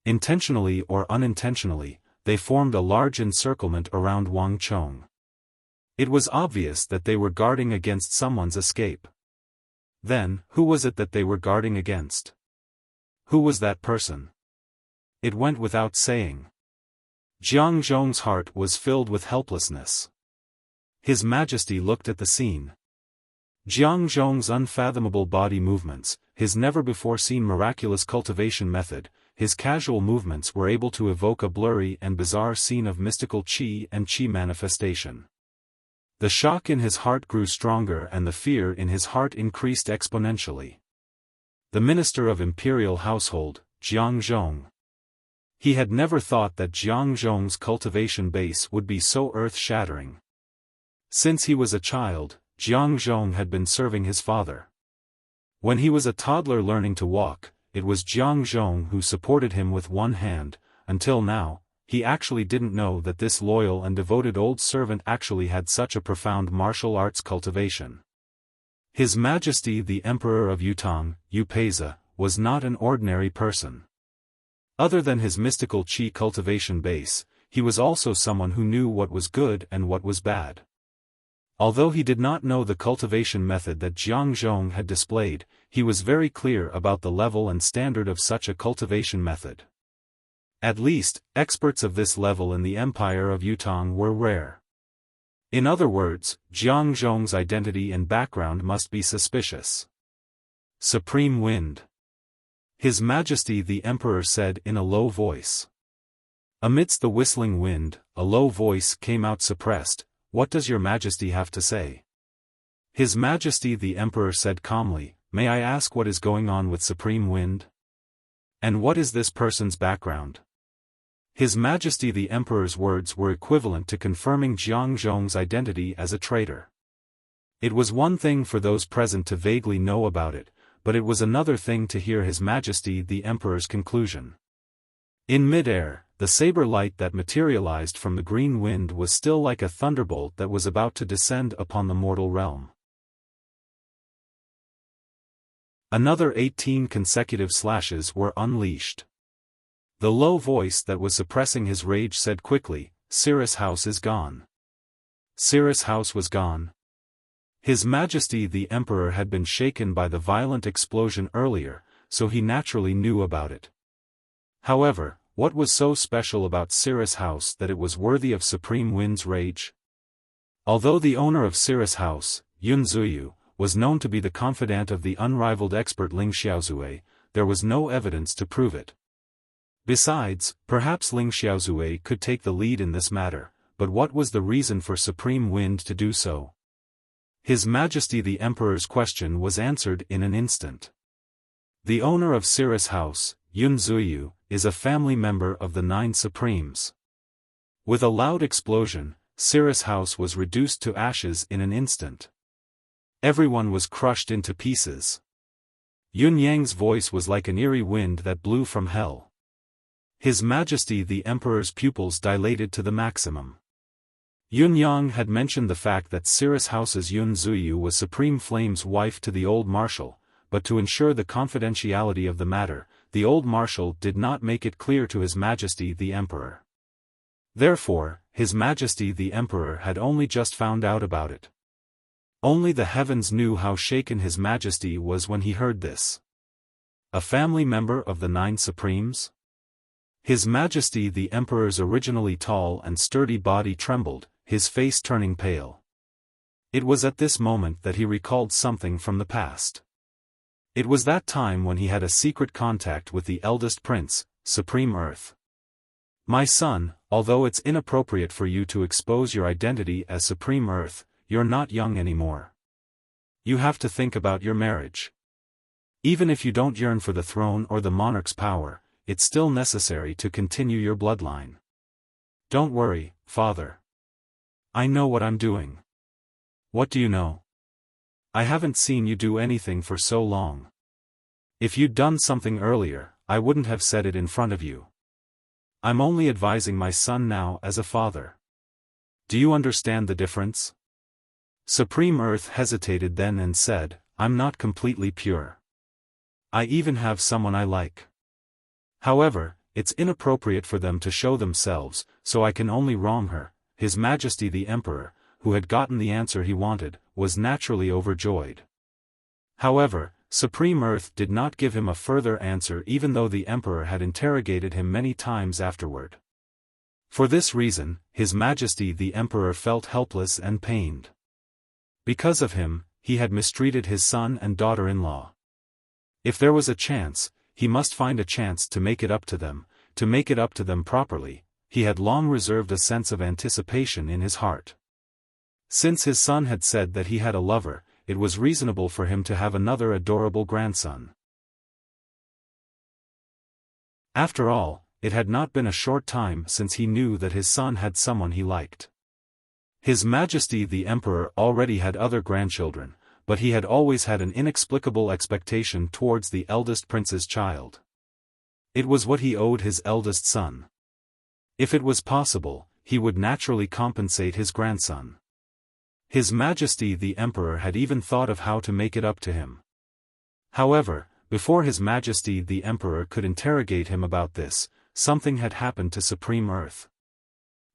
Intentionally or unintentionally, they formed a large encirclement around Wang Chong. It was obvious that they were guarding against someone's escape. Then, who was it that they were guarding against? Who was that person? It went without saying. Jiang Zhong's heart was filled with helplessness. His Majesty looked at the scene. Jiang Zhong's unfathomable body movements, his never-before-seen miraculous cultivation method, his casual movements were able to evoke a blurry and bizarre scene of mystical qi and qi manifestation. The shock in his heart grew stronger and the fear in his heart increased exponentially. The Minister of Imperial Household, Jiang Zhong. He had never thought that Jiang Zhong's cultivation base would be so earth-shattering. Since he was a child, Jiang Zhong had been serving his father. When he was a toddler learning to walk, it was Jiang Zhong who supported him with one hand. Until now, he actually didn't know that this loyal and devoted old servant actually had such a profound martial arts cultivation. His Majesty the Emperor of Yutong, Yupeiza, was not an ordinary person. Other than his mystical qi cultivation base, he was also someone who knew what was good and what was bad. Although he did not know the cultivation method that Jiang Zhong had displayed, he was very clear about the level and standard of such a cultivation method. At least, experts of this level in the Empire of Yutong were rare. In other words, Jiang Zhong's identity and background must be suspicious. Supreme Wind. His Majesty the Emperor said in a low voice. Amidst the whistling wind, a low voice came out suppressed. What does your Majesty have to say? His Majesty the Emperor said calmly, May I ask what is going on with Supreme Wind? And what is this person's background? His Majesty the Emperor's words were equivalent to confirming Jiang Zhong's identity as a traitor. It was one thing for those present to vaguely know about it, but it was another thing to hear His Majesty the Emperor's conclusion. In mid-air, the saber light that materialized from the green wind was still like a thunderbolt that was about to descend upon the mortal realm. Another 18 consecutive slashes were unleashed. The low voice that was suppressing his rage said quickly, Cirrus House is gone. Cirrus House was gone. His Majesty the Emperor had been shaken by the violent explosion earlier, so he naturally knew about it. However, what was so special about Cirrus House that it was worthy of Supreme Wind's rage? Although the owner of Cirrus House, Yun Zuyu, was known to be the confidant of the unrivaled expert Ling Xiaozue, there was no evidence to prove it. Besides, perhaps Ling Xiaozue could take the lead in this matter, but what was the reason for Supreme Wind to do so? His Majesty the Emperor's question was answered in an instant. The owner of Cirrus House, Yun Zuyu, is a family member of the 9 Supremes. With a loud explosion, Cirrus House was reduced to ashes in an instant. Everyone was crushed into pieces. Yun Yang's voice was like an eerie wind that blew from hell. His Majesty the Emperor's pupils dilated to the maximum. Yun Yang had mentioned the fact that Cirrus House's Yun Zuyu was Supreme Flame's wife to the old marshal, but to ensure the confidentiality of the matter, the old marshal did not make it clear to His Majesty the Emperor. Therefore, His Majesty the Emperor had only just found out about it. Only the heavens knew how shaken His Majesty was when he heard this. A family member of the 9 Supremes? His Majesty the Emperor's originally tall and sturdy body trembled, his face turning pale. It was at this moment that he recalled something from the past. It was that time when he had a secret contact with the eldest prince, Supreme Earth. My son, although it's inappropriate for you to expose your identity as Supreme Earth, you're not young anymore. You have to think about your marriage. Even if you don't yearn for the throne or the monarch's power, it's still necessary to continue your bloodline. Don't worry, father. I know what I'm doing. What do you know? I haven't seen you do anything for so long. If you'd done something earlier, I wouldn't have said it in front of you. I'm only advising my son now as a father. Do you understand the difference? Supreme Earth hesitated then and said, I'm not completely pure. I even have someone I like. However, it's inappropriate for them to show themselves, so I can only wrong her. His Majesty the Emperor, who had gotten the answer he wanted, was naturally overjoyed. However, Supreme Earth did not give him a further answer even though the Emperor had interrogated him many times afterward. For this reason, His Majesty the Emperor felt helpless and pained. Because of him, he had mistreated his son and daughter-in-law. If there was a chance, he must find a chance to make it up to them properly. He had long reserved a sense of anticipation in his heart. Since his son had said that he had a lover, it was reasonable for him to have another adorable grandson. After all, it had not been a short time since he knew that his son had someone he liked. His Majesty the Emperor already had other grandchildren, but he had always had an inexplicable expectation towards the eldest prince's child. It was what he owed his eldest son. If it was possible, he would naturally compensate his grandson. His Majesty the Emperor had even thought of how to make it up to him. However, before His Majesty the Emperor could interrogate him about this, something had happened to Supreme Earth.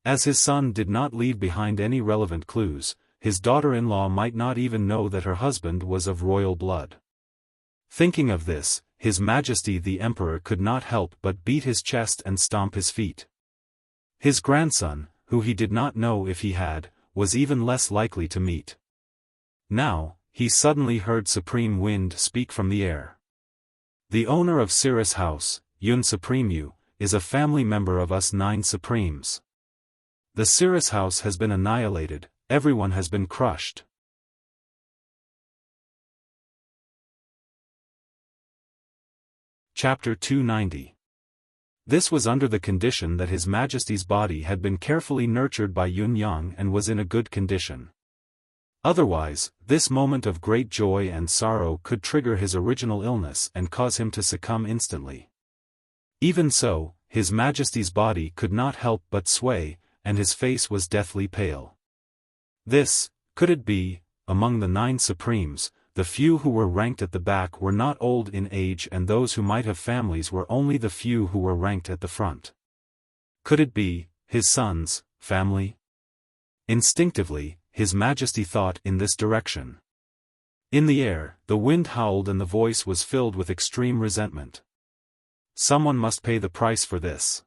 As his son did not leave behind any relevant clues, his daughter-in-law might not even know that her husband was of royal blood. Thinking of this, His Majesty the Emperor could not help but beat his chest and stomp his feet. His grandson, who he did not know if he had, was even less likely to meet. Now, he suddenly heard Supreme Wind speak from the air. The owner of Cirrus House, Yun Supreme, is a family member of us 9 Supremes. The Cirrus House has been annihilated, everyone has been crushed. Chapter 290. This was under the condition that His Majesty's body had been carefully nurtured by Yun Yang and was in a good condition. Otherwise, this moment of great joy and sorrow could trigger his original illness and cause him to succumb instantly. Even so, His Majesty's body could not help but sway, and his face was deathly pale. This, could it be, among the 9 Supremes, the few who were ranked at the back were not old in age and those who might have families were only the few who were ranked at the front? Could it be, his sons, family? Instinctively, His Majesty thought in this direction. In the air, the wind howled and the voice was filled with extreme resentment. Someone must pay the price for this.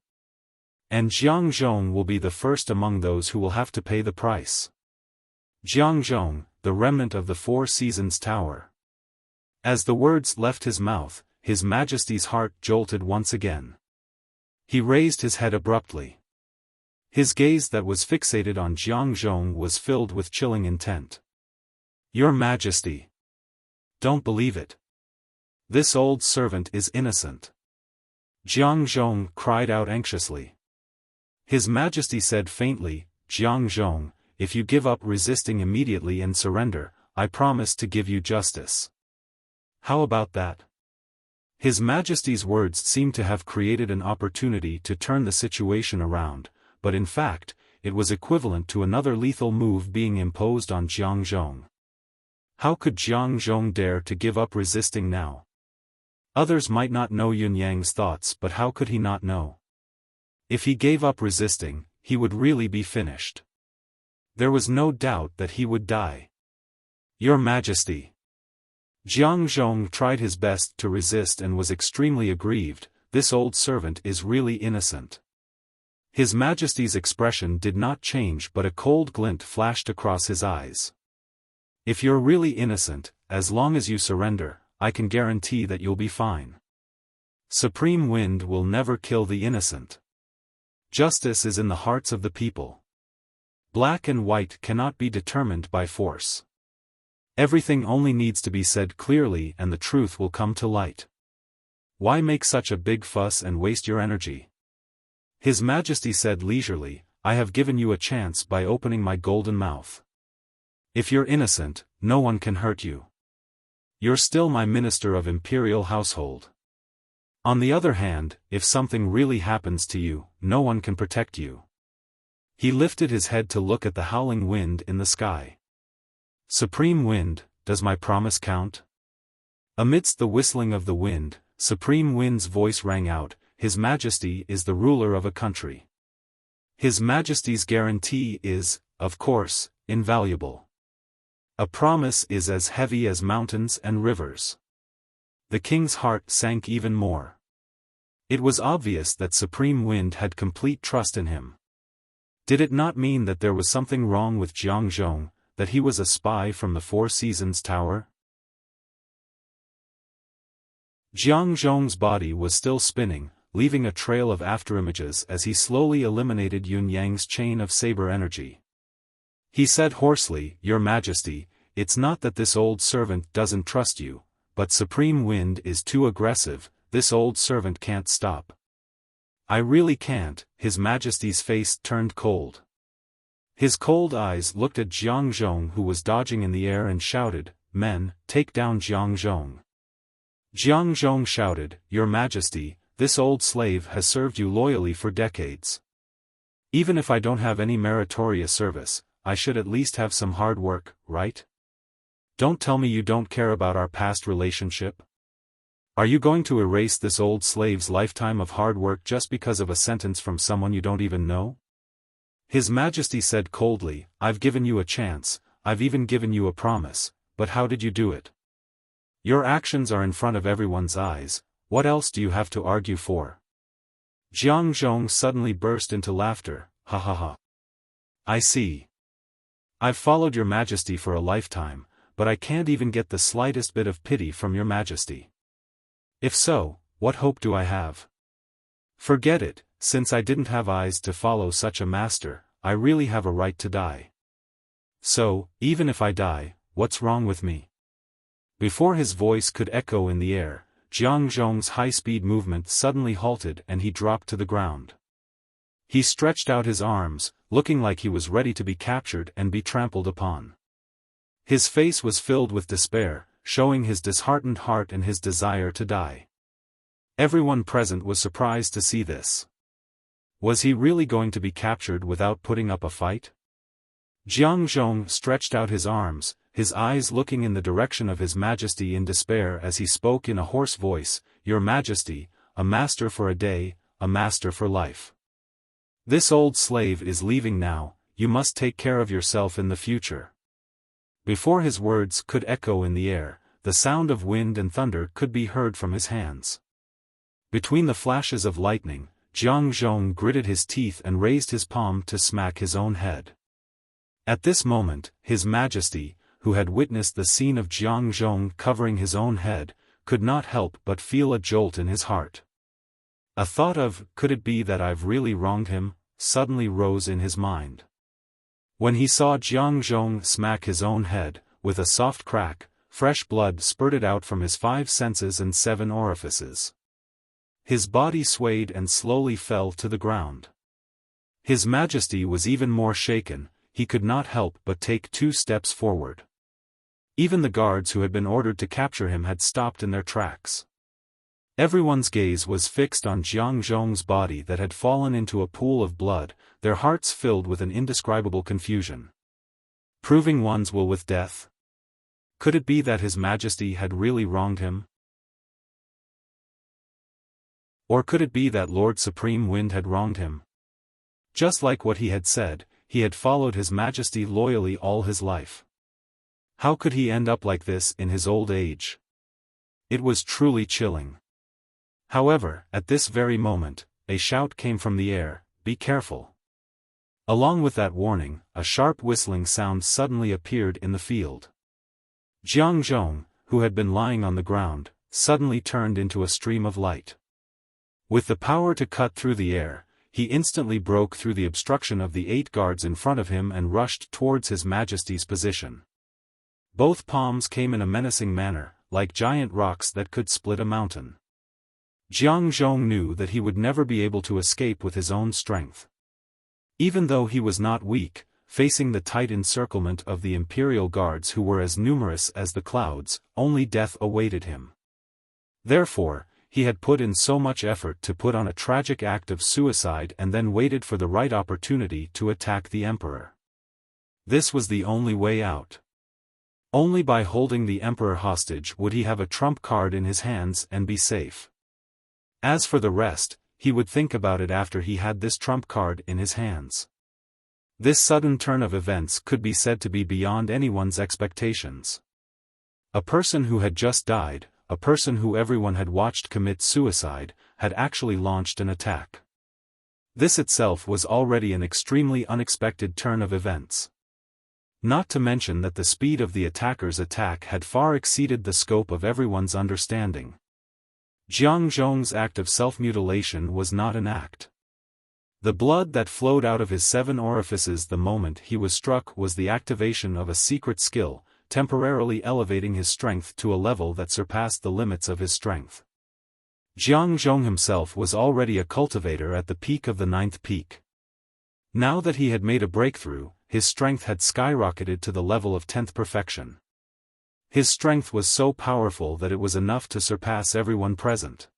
And Jiang Zhong will be the first among those who will have to pay the price. Jiang Zhong, the remnant of the 4 Seasons Tower. As the words left his mouth, His Majesty's heart jolted once again. He raised his head abruptly. His gaze that was fixated on Jiang Zhong was filled with chilling intent. Your Majesty! Don't believe it. This old servant is innocent. Jiang Zhong cried out anxiously. His Majesty said faintly, Jiang Zhong, if you give up resisting immediately and surrender, I promise to give you justice. How about that? His Majesty's words seemed to have created an opportunity to turn the situation around, but in fact, it was equivalent to another lethal move being imposed on Jiang Zhong. How could Jiang Zhong dare to give up resisting now? Others might not know Yun Yang's thoughts, but how could he not know? If he gave up resisting, he would really be finished. There was no doubt that he would die. Your Majesty! Jiang Zhong tried his best to resist and was extremely aggrieved. This old servant is really innocent. His Majesty's expression did not change, but a cold glint flashed across his eyes. If you're really innocent, as long as you surrender, I can guarantee that you'll be fine. Supreme Wind will never kill the innocent. Justice is in the hearts of the people. Black and white cannot be determined by force. Everything only needs to be said clearly and the truth will come to light. Why make such a big fuss and waste your energy? His Majesty said leisurely, I have given you a chance by opening my golden mouth. If you're innocent, no one can hurt you. You're still my minister of imperial household. On the other hand, if something really happens to you, no one can protect you. He lifted his head to look at the howling wind in the sky. Supreme Wind, does my promise count? Amidst the whistling of the wind, Supreme Wind's voice rang out, His Majesty is the ruler of a country. His Majesty's guarantee is, of course, invaluable. A promise is as heavy as mountains and rivers. The king's heart sank even more. It was obvious that Supreme Wind had complete trust in him. Did it not mean that there was something wrong with Jiang Zhong, that he was a spy from the 4 Seasons Tower? Jiang Zhong's body was still spinning, leaving a trail of afterimages as he slowly eliminated Yun Yang's chain of saber energy. He said hoarsely, Your Majesty, it's not that this old servant doesn't trust you, but Supreme Wind is too aggressive, this old servant can't stop. I really can't. His Majesty's face turned cold. His cold eyes looked at Jiang Zhong, who was dodging in the air, and shouted, men, take down Jiang Zhong." Jiang Zhong shouted, "Your Majesty, this old slave has served you loyally for decades. Even if I don't have any meritorious service, I should at least have some hard work, right? Don't tell me you don't care about our past relationship. Are you going to erase this old slave's lifetime of hard work just because of a sentence from someone you don't even know?" His Majesty said coldly, "I've given you a chance, I've even given you a promise, but how did you do it? Your actions are in front of everyone's eyes, what else do you have to argue for?" Jiang Zhong suddenly burst into laughter, "Ha ha ha. I see. I've followed your Majesty for a lifetime, but I can't even get the slightest bit of pity from your Majesty. If so, what hope do I have? Forget it, since I didn't have eyes to follow such a master, I really have a right to die. So, even if I die, what's wrong with me?" Before his voice could echo in the air, Jiang Zhong's high-speed movement suddenly halted and he dropped to the ground. He stretched out his arms, looking like he was ready to be captured and be trampled upon. His face was filled with despair, showing his disheartened heart and his desire to die. Everyone present was surprised to see this. Was he really going to be captured without putting up a fight? Jiang Zhong stretched out his arms, his eyes looking in the direction of His Majesty in despair as he spoke in a hoarse voice, "Your Majesty, a master for a day, a master for life. This old slave is leaving now, you must take care of yourself in the future." Before his words could echo in the air, the sound of wind and thunder could be heard from his hands. Between the flashes of lightning, Jiang Zhong gritted his teeth and raised his palm to smack his own head. At this moment, His Majesty, who had witnessed the scene of Jiang Zhong covering his own head, could not help but feel a jolt in his heart. A thought of, "Could it be that I've really wronged him?" suddenly rose in his mind. When he saw Jiang Zhong smack his own head, with a soft crack, fresh blood spurted out from his 5 senses and 7 orifices. His body swayed and slowly fell to the ground. His Majesty was even more shaken, he could not help but take 2 steps forward. Even the guards who had been ordered to capture him had stopped in their tracks. Everyone's gaze was fixed on Jiang Zhong's body that had fallen into a pool of blood, their hearts filled with an indescribable confusion. Proving one's will with death? Could it be that His Majesty had really wronged him? Or could it be that Lord Supreme Wind had wronged him? Just like what he had said, he had followed His Majesty loyally all his life. How could he end up like this in his old age? It was truly chilling. However, at this very moment, a shout came from the air, "Be careful." Along with that warning, a sharp whistling sound suddenly appeared in the field. Jiang Zhong, who had been lying on the ground, suddenly turned into a stream of light. With the power to cut through the air, he instantly broke through the obstruction of the 8 guards in front of him and rushed towards His Majesty's position. Both palms came in a menacing manner, like giant rocks that could split a mountain. Jiang Zhong knew that he would never be able to escape with his own strength. Even though he was not weak, facing the tight encirclement of the imperial guards who were as numerous as the clouds, only death awaited him. Therefore, he had put in so much effort to put on a tragic act of suicide and then waited for the right opportunity to attack the emperor. This was the only way out. Only by holding the emperor hostage would he have a trump card in his hands and be safe. As for the rest, he would think about it after he had this trump card in his hands. This sudden turn of events could be said to be beyond anyone's expectations. A person who had just died, a person who everyone had watched commit suicide, had actually launched an attack. This itself was already an extremely unexpected turn of events. Not to mention that the speed of the attacker's attack had far exceeded the scope of everyone's understanding. Jiang Zhong's act of self-mutilation was not an act. The blood that flowed out of his 7 orifices the moment he was struck was the activation of a secret skill, temporarily elevating his strength to a level that surpassed the limits of his strength. Jiang Zhong himself was already a cultivator at the peak of the 9th peak. Now that he had made a breakthrough, his strength had skyrocketed to the level of 10th perfection. His strength was so powerful that it was enough to surpass everyone present.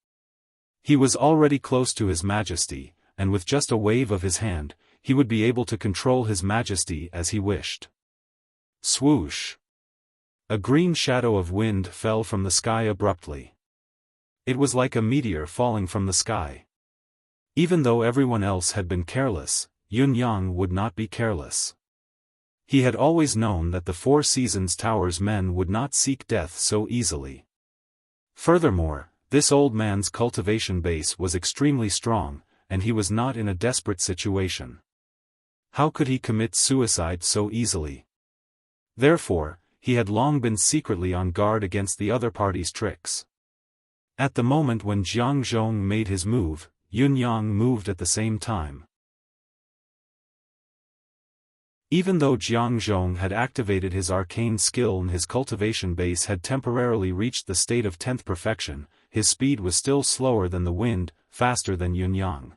He was already close to His Majesty, and with just a wave of his hand, he would be able to control His Majesty as he wished. Swoosh! A green shadow of wind fell from the sky abruptly. It was like a meteor falling from the sky. Even though everyone else had been careless, Yun Yang would not be careless. He had always known that the Four Seasons Tower's men would not seek death so easily. Furthermore, this old man's cultivation base was extremely strong, and he was not in a desperate situation. How could he commit suicide so easily? Therefore, he had long been secretly on guard against the other party's tricks. At the moment when Jiang Zhong made his move, Yun Yang moved at the same time. Even though Jiang Zhong had activated his arcane skill and his cultivation base had temporarily reached the state of 10th perfection, his speed was still slower than the wind, faster than Yun Yang.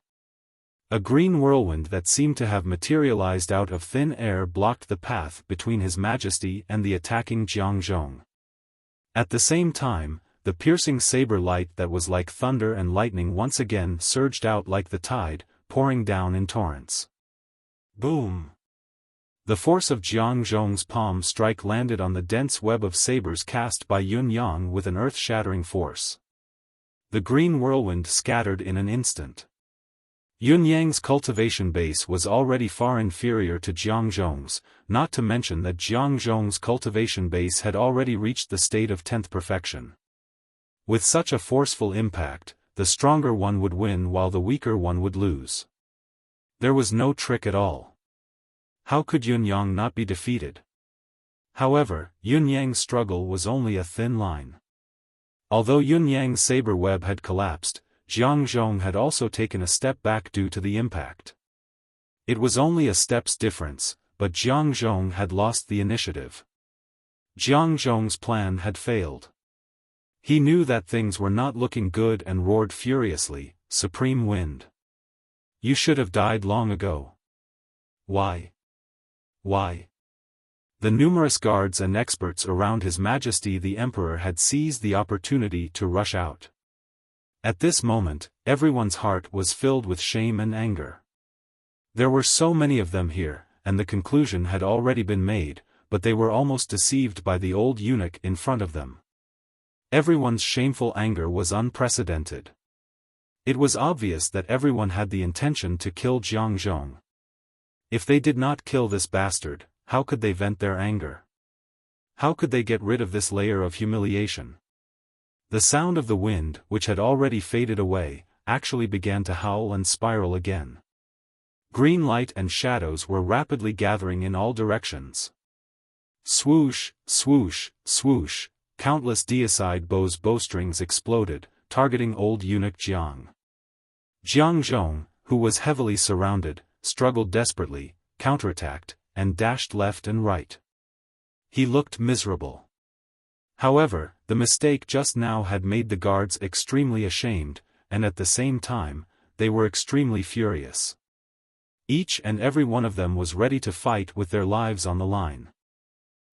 A green whirlwind that seemed to have materialized out of thin air blocked the path between His Majesty and the attacking Jiang Zhong. At the same time, the piercing saber light that was like thunder and lightning once again surged out like the tide, pouring down in torrents. Boom! The force of Jiang Zhong's palm strike landed on the dense web of sabers cast by Yun Yang with an earth-shattering force. The green whirlwind scattered in an instant. Yun Yang's cultivation base was already far inferior to Jiang Zhong's, not to mention that Jiang Zhong's cultivation base had already reached the state of 10th perfection. With such a forceful impact, the stronger one would win while the weaker one would lose. There was no trick at all. How could Yun Yang not be defeated? However, Yun Yang's struggle was only a thin line. Although Yun Yang's saber web had collapsed, Jiang Zhong had also taken a step back due to the impact. It was only a step's difference, but Jiang Zhong had lost the initiative. Jiang Zhong's plan had failed. He knew that things were not looking good and roared furiously, "Supreme Wind! You should have died long ago." Why? Why? The numerous guards and experts around His Majesty the Emperor had seized the opportunity to rush out. At this moment, everyone's heart was filled with shame and anger. There were so many of them here, and the conclusion had already been made, but they were almost deceived by the old eunuch in front of them. Everyone's shameful anger was unprecedented. It was obvious that everyone had the intention to kill Jiang Zhong. If they did not kill this bastard, how could they vent their anger? How could they get rid of this layer of humiliation? The sound of the wind, which had already faded away, actually began to howl and spiral again. Green light and shadows were rapidly gathering in all directions. Swoosh, swoosh, swoosh, countless deicide bowstrings exploded, targeting old eunuch Jiang. Jiang Zhong, who was heavily surrounded, struggled desperately, counterattacked, and dashed left and right. He looked miserable. However, the mistake just now had made the guards extremely ashamed, and at the same time, they were extremely furious. Each and every one of them was ready to fight with their lives on the line.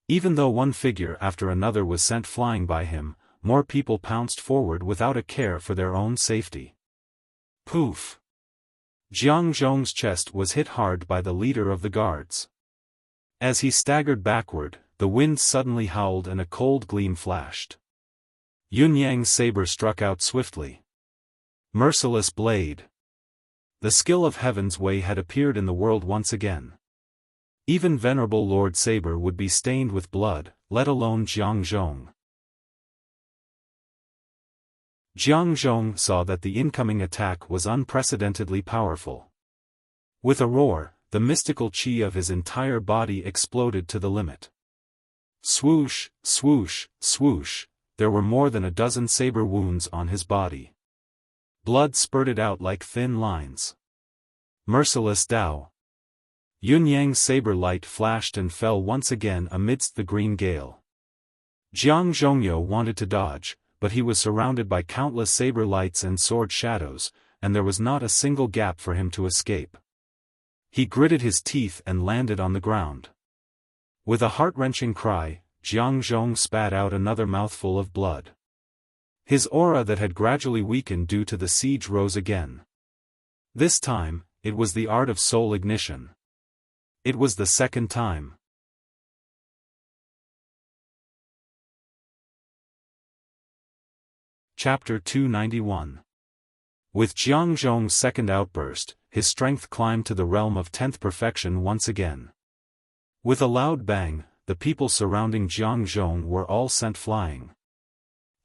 Even though one figure after another was sent flying by him, more people pounced forward without a care for their own safety. Poof! Jiang Zhong's chest was hit hard by the leader of the guards. As he staggered backward, the wind suddenly howled and a cold gleam flashed. Yun Yang's saber struck out swiftly. Merciless blade. The skill of Heaven's Way had appeared in the world once again. Even Venerable Lord Saber would be stained with blood, let alone Jiang Zhong. Jiang Zhong saw that the incoming attack was unprecedentedly powerful. With a roar, the mystical chi of his entire body exploded to the limit. Swoosh, swoosh, swoosh, there were more than a dozen saber wounds on his body. Blood spurted out like thin lines. Merciless Tao. Yun Yang's saber light flashed and fell once again amidst the green gale. Jiang Zhongyo wanted to dodge, but he was surrounded by countless saber lights and sword shadows, and there was not a single gap for him to escape. He gritted his teeth and landed on the ground. With a heart-wrenching cry, Jiang Zhong spat out another mouthful of blood. His aura that had gradually weakened due to the siege rose again. This time, it was the art of soul ignition. It was the second time. Chapter 291. With Jiang Zhong's second outburst, his strength climbed to the realm of 10th perfection once again. With a loud bang, the people surrounding Jiang Zhong were all sent flying.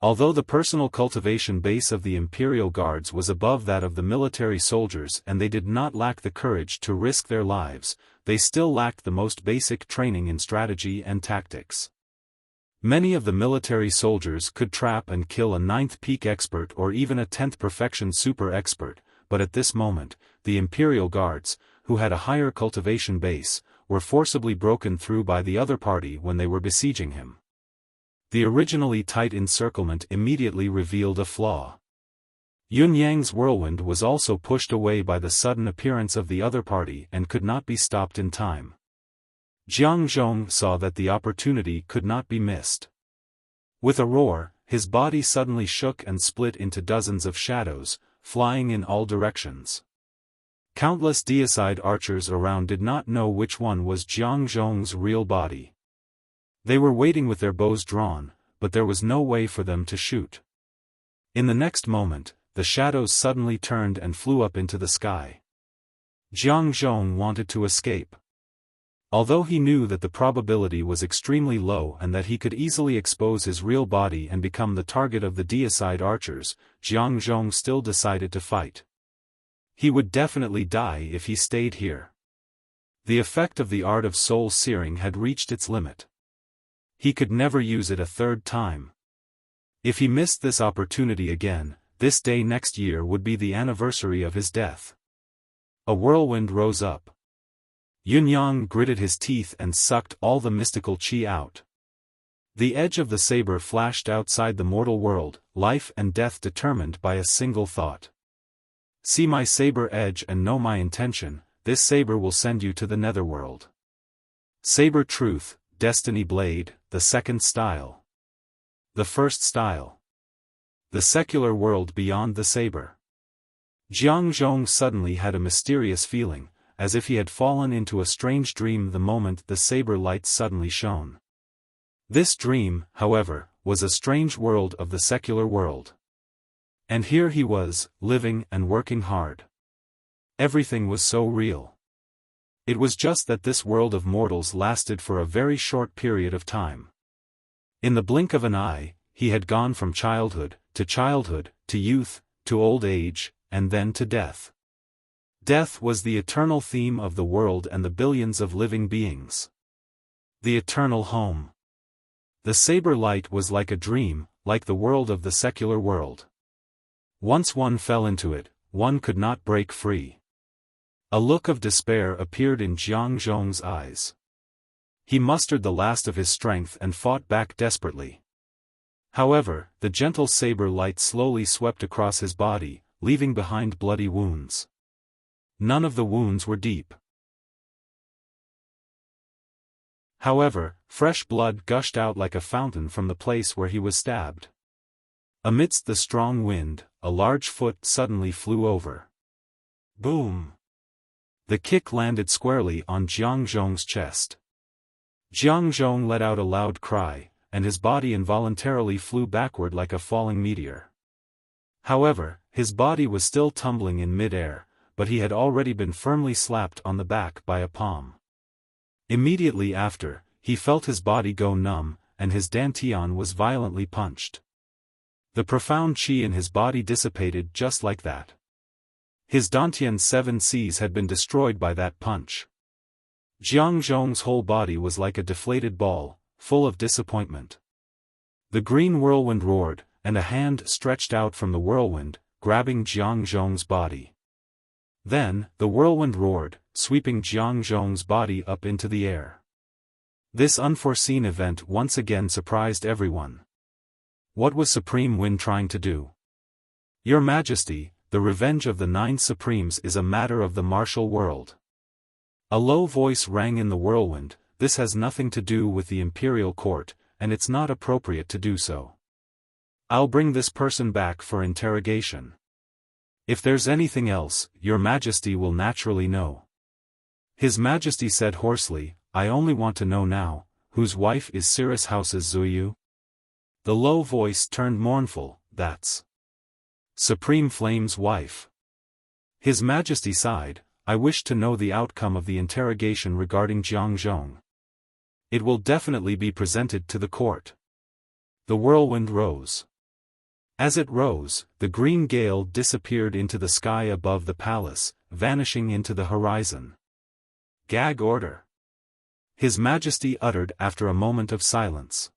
Although the personal cultivation base of the Imperial Guards was above that of the military soldiers and they did not lack the courage to risk their lives, they still lacked the most basic training in strategy and tactics. Many of the military soldiers could trap and kill a 9th peak expert or even a 10th perfection super expert, but at this moment, the Imperial Guards, who had a higher cultivation base, were forcibly broken through by the other party when they were besieging him. The originally tight encirclement immediately revealed a flaw. Yun Yang's whirlwind was also pushed away by the sudden appearance of the other party and could not be stopped in time. Jiang Zhong saw that the opportunity could not be missed. With a roar, his body suddenly shook and split into dozens of shadows, flying in all directions. Countless deicide archers around did not know which one was Jiang Zhong's real body. They were waiting with their bows drawn, but there was no way for them to shoot. In the next moment, the shadows suddenly turned and flew up into the sky. Jiang Zhong wanted to escape. Although he knew that the probability was extremely low and that he could easily expose his real body and become the target of the deicide archers, Jiang Zhong still decided to fight. He would definitely die if he stayed here. The effect of the art of soul searing had reached its limit. He could never use it a third time. If he missed this opportunity again, this day next year would be the anniversary of his death. A whirlwind rose up. Yun Yang gritted his teeth and sucked all the mystical qi out. The edge of the saber flashed outside the mortal world, life and death determined by a single thought. See my saber edge and know my intention, this saber will send you to the netherworld. Saber Truth, Destiny Blade, the second style. The first style. The secular world beyond the saber. Jiang Zhong suddenly had a mysterious feeling, as if he had fallen into a strange dream the moment the saber light suddenly shone. This dream, however, was a strange world of the secular world. And here he was, living and working hard. Everything was so real. It was just that this world of mortals lasted for a very short period of time. In the blink of an eye, he had gone from childhood, to youth, to old age, and then to death. Death was the eternal theme of the world and the billions of living beings. The eternal home. The saber light was like a dream, like the world of the secular world. Once one fell into it, one could not break free. A look of despair appeared in Jiang Zhong's eyes. He mustered the last of his strength and fought back desperately. However, the gentle saber light slowly swept across his body, leaving behind bloody wounds. None of the wounds were deep. However, fresh blood gushed out like a fountain from the place where he was stabbed. Amidst the strong wind, a large foot suddenly flew over. Boom! The kick landed squarely on Jiang Zhong's chest. Jiang Zhong let out a loud cry, and his body involuntarily flew backward like a falling meteor. However, his body was still tumbling in mid-air, but he had already been firmly slapped on the back by a palm. Immediately after, he felt his body go numb, and his dantian was violently punched. The profound qi in his body dissipated just like that. His dantian's 7 Cs had been destroyed by that punch. Jiang Zhong's whole body was like a deflated ball, full of disappointment. The green whirlwind roared, and a hand stretched out from the whirlwind, grabbing Jiang Zhong's body. Then, the whirlwind roared, sweeping Jiang Zhong's body up into the air. This unforeseen event once again surprised everyone. What was Supreme Wind trying to do? Your Majesty, the revenge of the 9 Supremes is a matter of the martial world. A low voice rang in the whirlwind, this has nothing to do with the imperial court, and it's not appropriate to do so. I'll bring this person back for interrogation. If there's anything else, your Majesty will naturally know. His Majesty said hoarsely, I only want to know now, whose wife is Cirrus House's Zuyu? The low voice turned mournful, that's Supreme Flame's wife. His Majesty sighed, I wish to know the outcome of the interrogation regarding Jiang Zhong. It will definitely be presented to the court. The whirlwind rose. As it rose, the green gale disappeared into the sky above the palace, vanishing into the horizon. Gag order. His Majesty uttered after a moment of silence.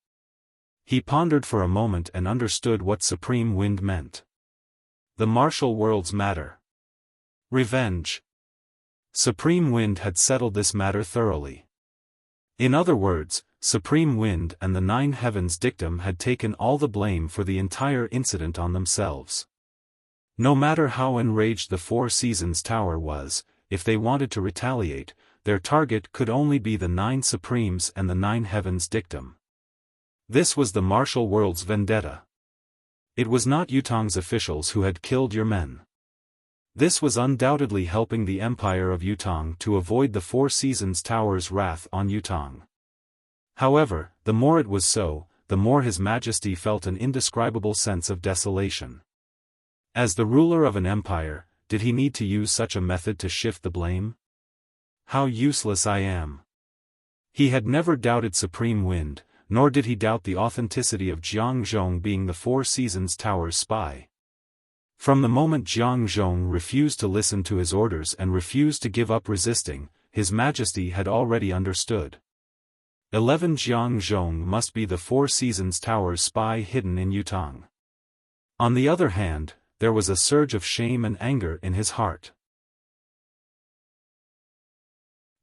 He pondered for a moment and understood what Supreme Wind meant. The martial world's matter. Revenge. Supreme Wind had settled this matter thoroughly. In other words, Supreme Wind and the Nine Heavens dictum had taken all the blame for the entire incident on themselves. No matter how enraged the Four Seasons Tower was, if they wanted to retaliate, their target could only be the Nine Supremes and the Nine Heavens dictum. This was the martial world's vendetta. It was not Yutong's officials who had killed your men. This was undoubtedly helping the Empire of Yutong to avoid the Four Seasons Tower's wrath on Yutong. However, the more it was so, the more His Majesty felt an indescribable sense of desolation. As the ruler of an empire, did he need to use such a method to shift the blame? How useless I am. He had never doubted Supreme Wind, nor did he doubt the authenticity of Jiang Zhong being the Four Seasons Tower's spy. From the moment Jiang Zhong refused to listen to his orders and refused to give up resisting, His Majesty had already understood. 11 Jiang Zhong must be the Four Seasons Tower's spy hidden in Yutong. On the other hand, there was a surge of shame and anger in his heart.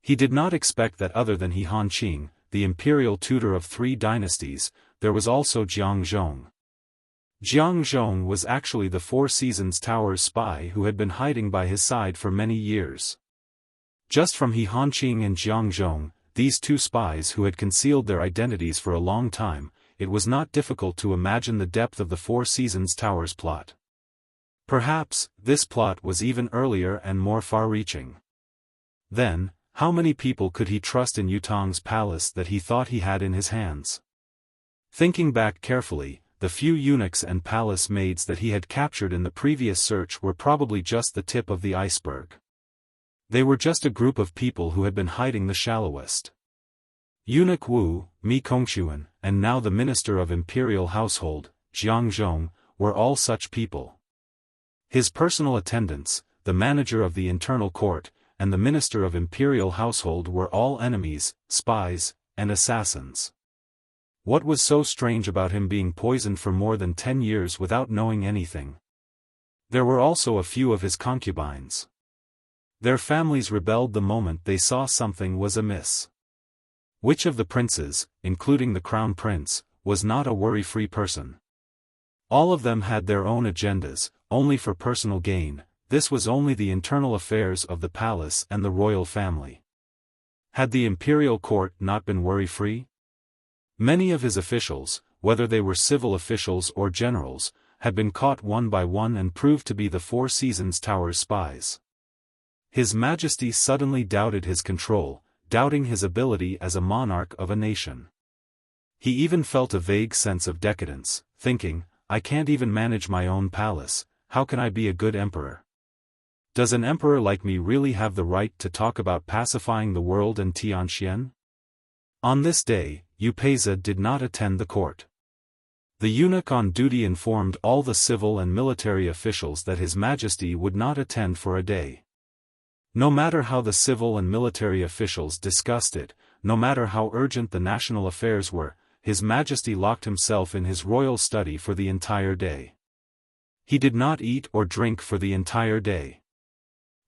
He did not expect that other than He Hanqing, the imperial tutor of 3 dynasties, there was also Jiang Zhong. Jiang Zhong was actually the Four Seasons Tower's spy who had been hiding by his side for many years. Just from He Hanqing and Jiang Zhong, these 2 spies who had concealed their identities for a long time, it was not difficult to imagine the depth of the Four Seasons Tower's plot. Perhaps, this plot was even earlier and more far-reaching. Then, how many people could he trust in Yutong's palace that he thought he had in his hands? Thinking back carefully, the few eunuchs and palace maids that he had captured in the previous search were probably just the tip of the iceberg. They were just a group of people who had been hiding the shallowest. Eunuch Wu, Mi Kongxuan, and now the Minister of Imperial Household, Jiang Zhong, were all such people. His personal attendants, the manager of the internal court, and the Minister of Imperial Household were all enemies, spies, and assassins. What was so strange about him being poisoned for more than 10 years without knowing anything? There were also a few of his concubines. Their families rebelled the moment they saw something was amiss. Which of the princes, including the crown prince, was not a worry-free person? All of them had their own agendas, only for personal gain. This was only the internal affairs of the palace and the royal family. Had the imperial court not been worry-free? Many of his officials, whether they were civil officials or generals, had been caught one by one and proved to be the Four Seasons Tower's spies. His Majesty suddenly doubted his control, doubting his ability as a monarch of a nation. He even felt a vague sense of decadence, thinking, I can't even manage my own palace, how can I be a good emperor? Does an emperor like me really have the right to talk about pacifying the world and Tianxian? On this day, Upeza did not attend the court. The eunuch on duty informed all the civil and military officials that His Majesty would not attend for a day. No matter how the civil and military officials discussed it, no matter how urgent the national affairs were, His Majesty locked himself in his royal study for the entire day. He did not eat or drink for the entire day.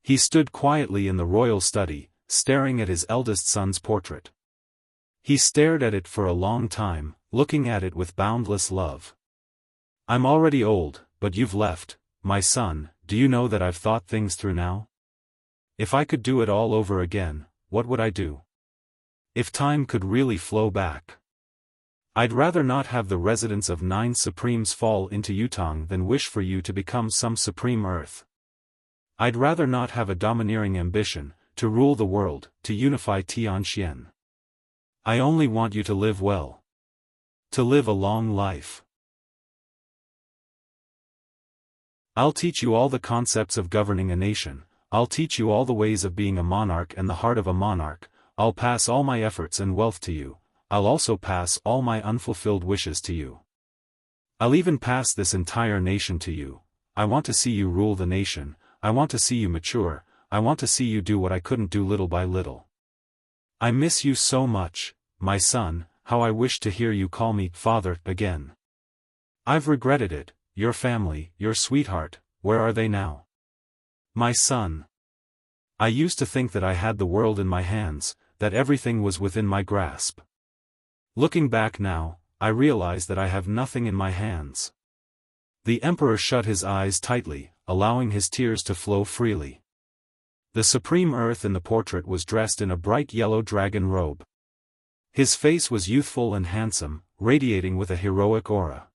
He stood quietly in the royal study, staring at his eldest son's portrait. He stared at it for a long time, looking at it with boundless love. I'm already old, but you've left, my son, do you know that I've thought things through now? If I could do it all over again, what would I do? If time could really flow back. I'd rather not have the residence of 9 supremes fall into Yutong than wish for you to become some supreme earth. I'd rather not have a domineering ambition, to rule the world, to unify Tianxian. I only want you to live well. To live a long life. I'll teach you all the concepts of governing a nation, I'll teach you all the ways of being a monarch and the heart of a monarch, I'll pass all my efforts and wealth to you, I'll also pass all my unfulfilled wishes to you. I'll even pass this entire nation to you. I want to see you rule the nation, I want to see you mature, I want to see you do what I couldn't do little by little. I miss you so much, my son, how I wish to hear you call me father again. I've regretted it. Your family, your sweetheart, where are they now? My son. I used to think that I had the world in my hands, that everything was within my grasp. Looking back now, I realize that I have nothing in my hands. The emperor shut his eyes tightly, allowing his tears to flow freely. The supreme earth in the portrait was dressed in a bright yellow dragon robe. His face was youthful and handsome, radiating with a heroic aura.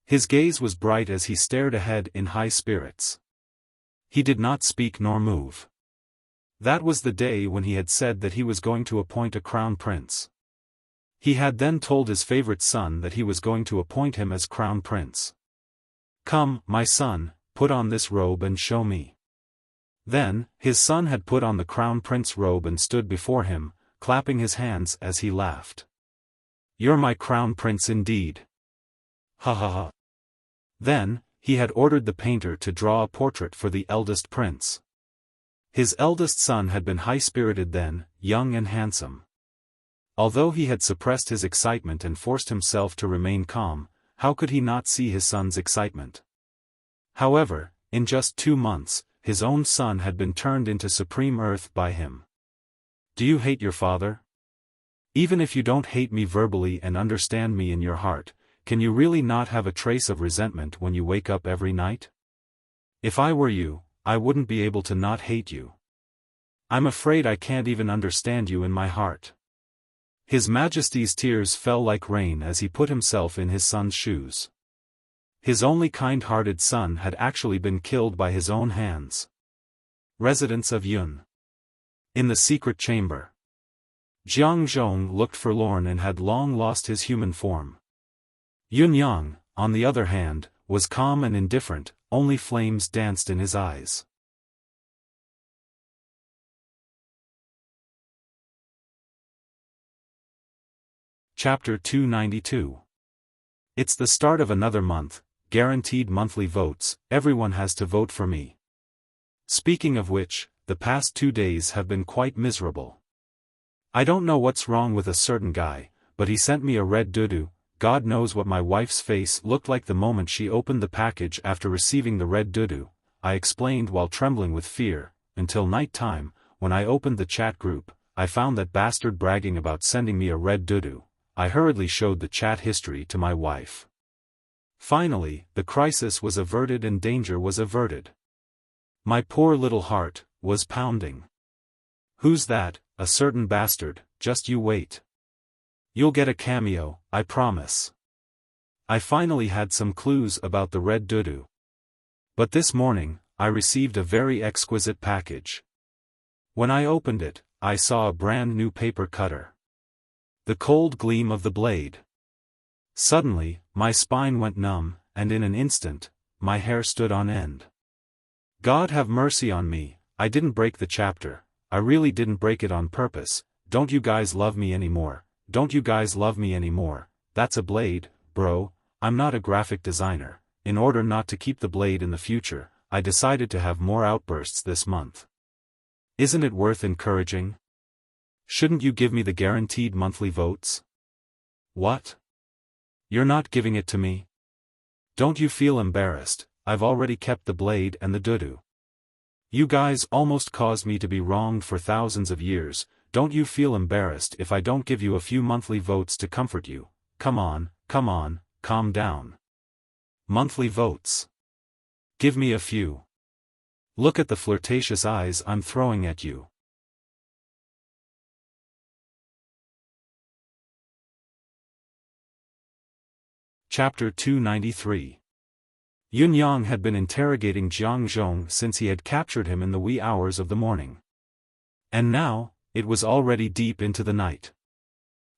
His gaze was bright as he stared ahead in high spirits. He did not speak nor move. That was the day when he had said that he was going to appoint a crown prince. He had then told his favorite son that he was going to appoint him as crown prince. Come, my son, put on this robe and show me. Then, his son had put on the crown prince robe and stood before him, clapping his hands as he laughed. You're my crown prince indeed. Ha ha ha. Then, he had ordered the painter to draw a portrait for the eldest prince. His eldest son had been high-spirited then, young and handsome. Although he had suppressed his excitement and forced himself to remain calm, how could he not see his son's excitement? However, in just 2 months, his own son had been turned into supreme earth by him. Do you hate your father? Even if you don't hate me verbally and understand me in your heart, can you really not have a trace of resentment when you wake up every night? If I were you, I wouldn't be able to not hate you. I'm afraid I can't even understand you in my heart. His Majesty's tears fell like rain as he put himself in his son's shoes. His only kind-hearted son had actually been killed by his own hands. Residence of Yun. In the secret chamber. Jiang Zhong looked forlorn and had long lost his human form. Yun Yang, on the other hand, was calm and indifferent, only flames danced in his eyes. Chapter 292. It's the start of another month, guaranteed monthly votes, everyone has to vote for me. Speaking of which, the past 2 days have been quite miserable. I don't know what's wrong with a certain guy, but he sent me a red doo-doo. God knows what my wife's face looked like the moment she opened the package after receiving the red doo-doo, I explained while trembling with fear, until night time, when I opened the chat group, I found that bastard bragging about sending me a red doo-doo. I hurriedly showed the chat history to my wife. Finally, the crisis was averted and danger was averted. My poor little heart was pounding. Who's that? A certain bastard, just you wait. You'll get a cameo, I promise. I finally had some clues about the red doo-doo. But this morning, I received a very exquisite package. When I opened it, I saw a brand new paper cutter. The cold gleam of the blade. Suddenly, my spine went numb, and in an instant, my hair stood on end. God have mercy on me, I didn't break the chapter, I really didn't break it on purpose. Don't you guys love me anymore? Don't you guys love me anymore? That's a blade, bro. I'm not a graphic designer. In order not to keep the blade in the future, I decided to have more outbursts this month. Isn't it worth encouraging? Shouldn't you give me the guaranteed monthly votes? What? You're not giving it to me? Don't you feel embarrassed? I've already kept the blade and the doo-doo. You guys almost caused me to be wronged for thousands of years. Don't you feel embarrassed if I don't give you a few monthly votes to comfort you? Come on, calm down. Monthly votes. Give me a few. Look at the flirtatious eyes I'm throwing at you. Chapter 293. Yun Yang had been interrogating Jiang Zhong since he had captured him in the wee hours of the morning. And now, it was already deep into the night.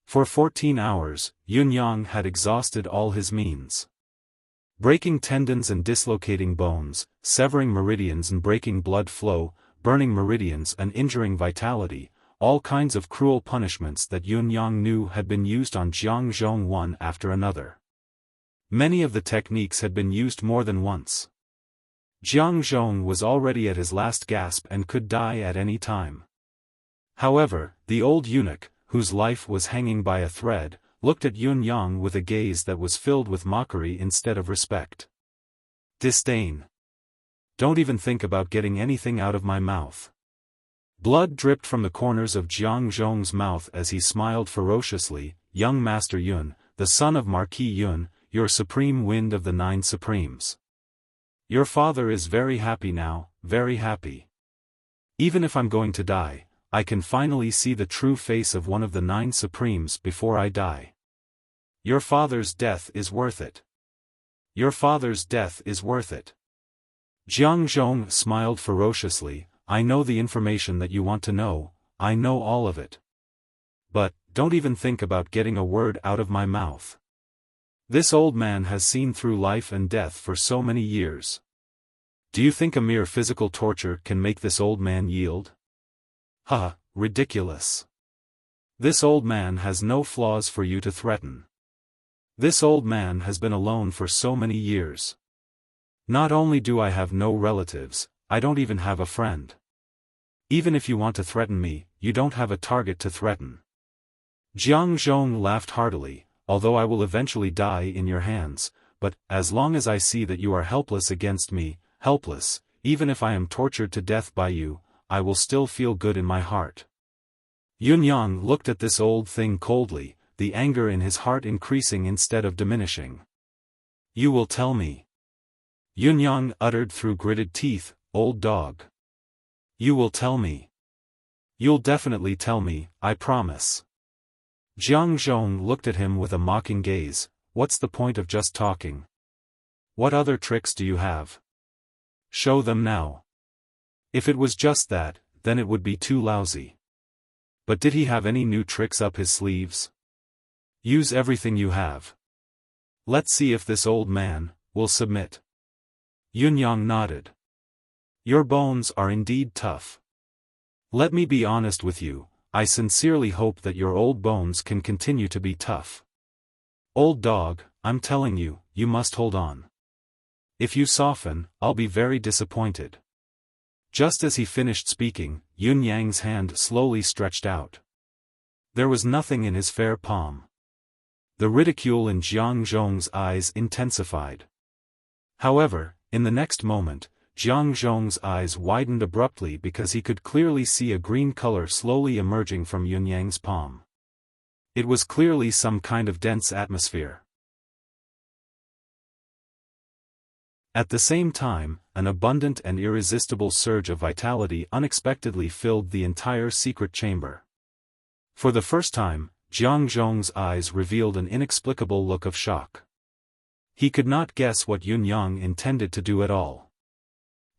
For 14 hours, Yun Yang had exhausted all his means. Breaking tendons and dislocating bones, severing meridians and breaking blood flow, burning meridians and injuring vitality, all kinds of cruel punishments that Yun Yang knew had been used on Jiang Zhong one after another. Many of the techniques had been used more than once. Jiang Zhong was already at his last gasp and could die at any time. However, the old eunuch, whose life was hanging by a thread, looked at Yun Yang with a gaze that was filled with mockery instead of respect. Disdain. Don't even think about getting anything out of my mouth. Blood dripped from the corners of Jiang Zhong's mouth as he smiled ferociously. Young Master Yun, the son of Marquis Yun, your supreme wind of the 9 supremes. Your father is very happy now, very happy. Even if I'm going to die, I can finally see the true face of one of the 9 supremes before I die. Your father's death is worth it. Your father's death is worth it. Jiang Zhong smiled ferociously. I know the information that you want to know, I know all of it. But, don't even think about getting a word out of my mouth. This old man has seen through life and death for so many years. Do you think a mere physical torture can make this old man yield? Ha, ridiculous. This old man has no flaws for you to threaten. This old man has been alone for so many years. Not only do I have no relatives, I don't even have a friend. Even if you want to threaten me, you don't have a target to threaten. Jiang Zhong laughed heartily. Although I will eventually die in your hands, but, as long as I see that you are helpless against me, helpless, even if I am tortured to death by you, I will still feel good in my heart. Yun Yang looked at this old thing coldly, the anger in his heart increasing instead of diminishing. You will tell me. Yun Yang uttered through gritted teeth, old dog. You will tell me. You'll definitely tell me, I promise. Jiang Zhong looked at him with a mocking gaze. What's the point of just talking? What other tricks do you have? Show them now. If it was just that, then it would be too lousy. But did he have any new tricks up his sleeves? Use everything you have. Let's see if this old man will submit. Yun Yang nodded. Your bones are indeed tough. Let me be honest with you. I sincerely hope that your old bones can continue to be tough. Old dog, I'm telling you, you must hold on. If you soften, I'll be very disappointed. Just as he finished speaking, Yun Yang's hand slowly stretched out. There was nothing in his fair palm. The ridicule in Jiang Zhong's eyes intensified. However, in the next moment, Jiang Zhong's eyes widened abruptly because he could clearly see a green color slowly emerging from Yun Yang's palm. It was clearly some kind of dense atmosphere. At the same time, an abundant and irresistible surge of vitality unexpectedly filled the entire secret chamber. For the first time, Jiang Zhong's eyes revealed an inexplicable look of shock. He could not guess what Yun Yang intended to do at all.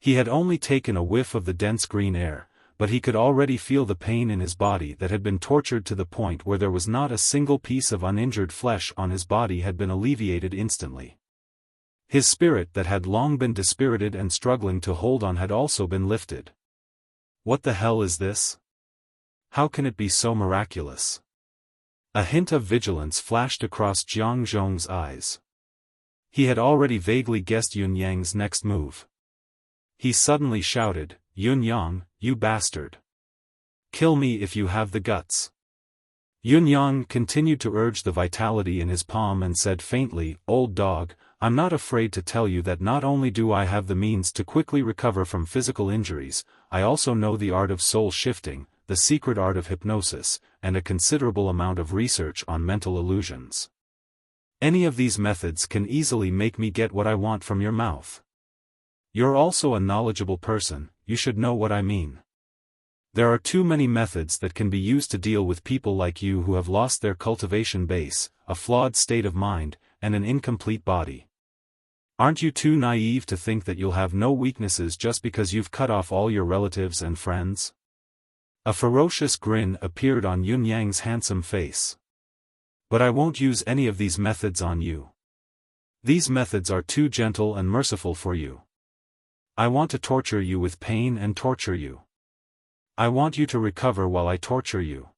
He had only taken a whiff of the dense green air, but he could already feel the pain in his body that had been tortured to the point where there was not a single piece of uninjured flesh on his body had been alleviated instantly. His spirit that had long been dispirited and struggling to hold on had also been lifted. What the hell is this? How can it be so miraculous? A hint of vigilance flashed across Jiang Zhong's eyes. He had already vaguely guessed Yun Yang's next move. He suddenly shouted, Yun Yang, you bastard. Kill me if you have the guts. Yun Yang continued to urge the vitality in his palm and said faintly, old dog, I'm not afraid to tell you that not only do I have the means to quickly recover from physical injuries, I also know the art of soul shifting, the secret art of hypnosis, and a considerable amount of research on mental illusions. Any of these methods can easily make me get what I want from your mouth. You're also a knowledgeable person, you should know what I mean. There are too many methods that can be used to deal with people like you who have lost their cultivation base, a flawed state of mind, and an incomplete body. Aren't you too naive to think that you'll have no weaknesses just because you've cut off all your relatives and friends? A ferocious grin appeared on Yun Yang's handsome face. But I won't use any of these methods on you. These methods are too gentle and merciful for you. I want to torture you with pain and torture you. I want you to recover while I torture you.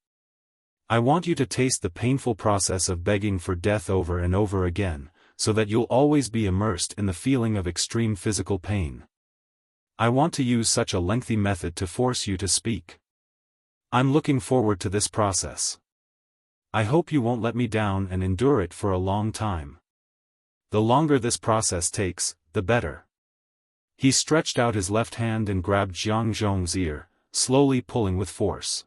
I want you to taste the painful process of begging for death over and over again, so that you'll always be immersed in the feeling of extreme physical pain. I want to use such a lengthy method to force you to speak. I'm looking forward to this process. I hope you won't let me down and endure it for a long time. The longer this process takes, the better. He stretched out his left hand and grabbed Jiang Zhong's ear, slowly pulling with force.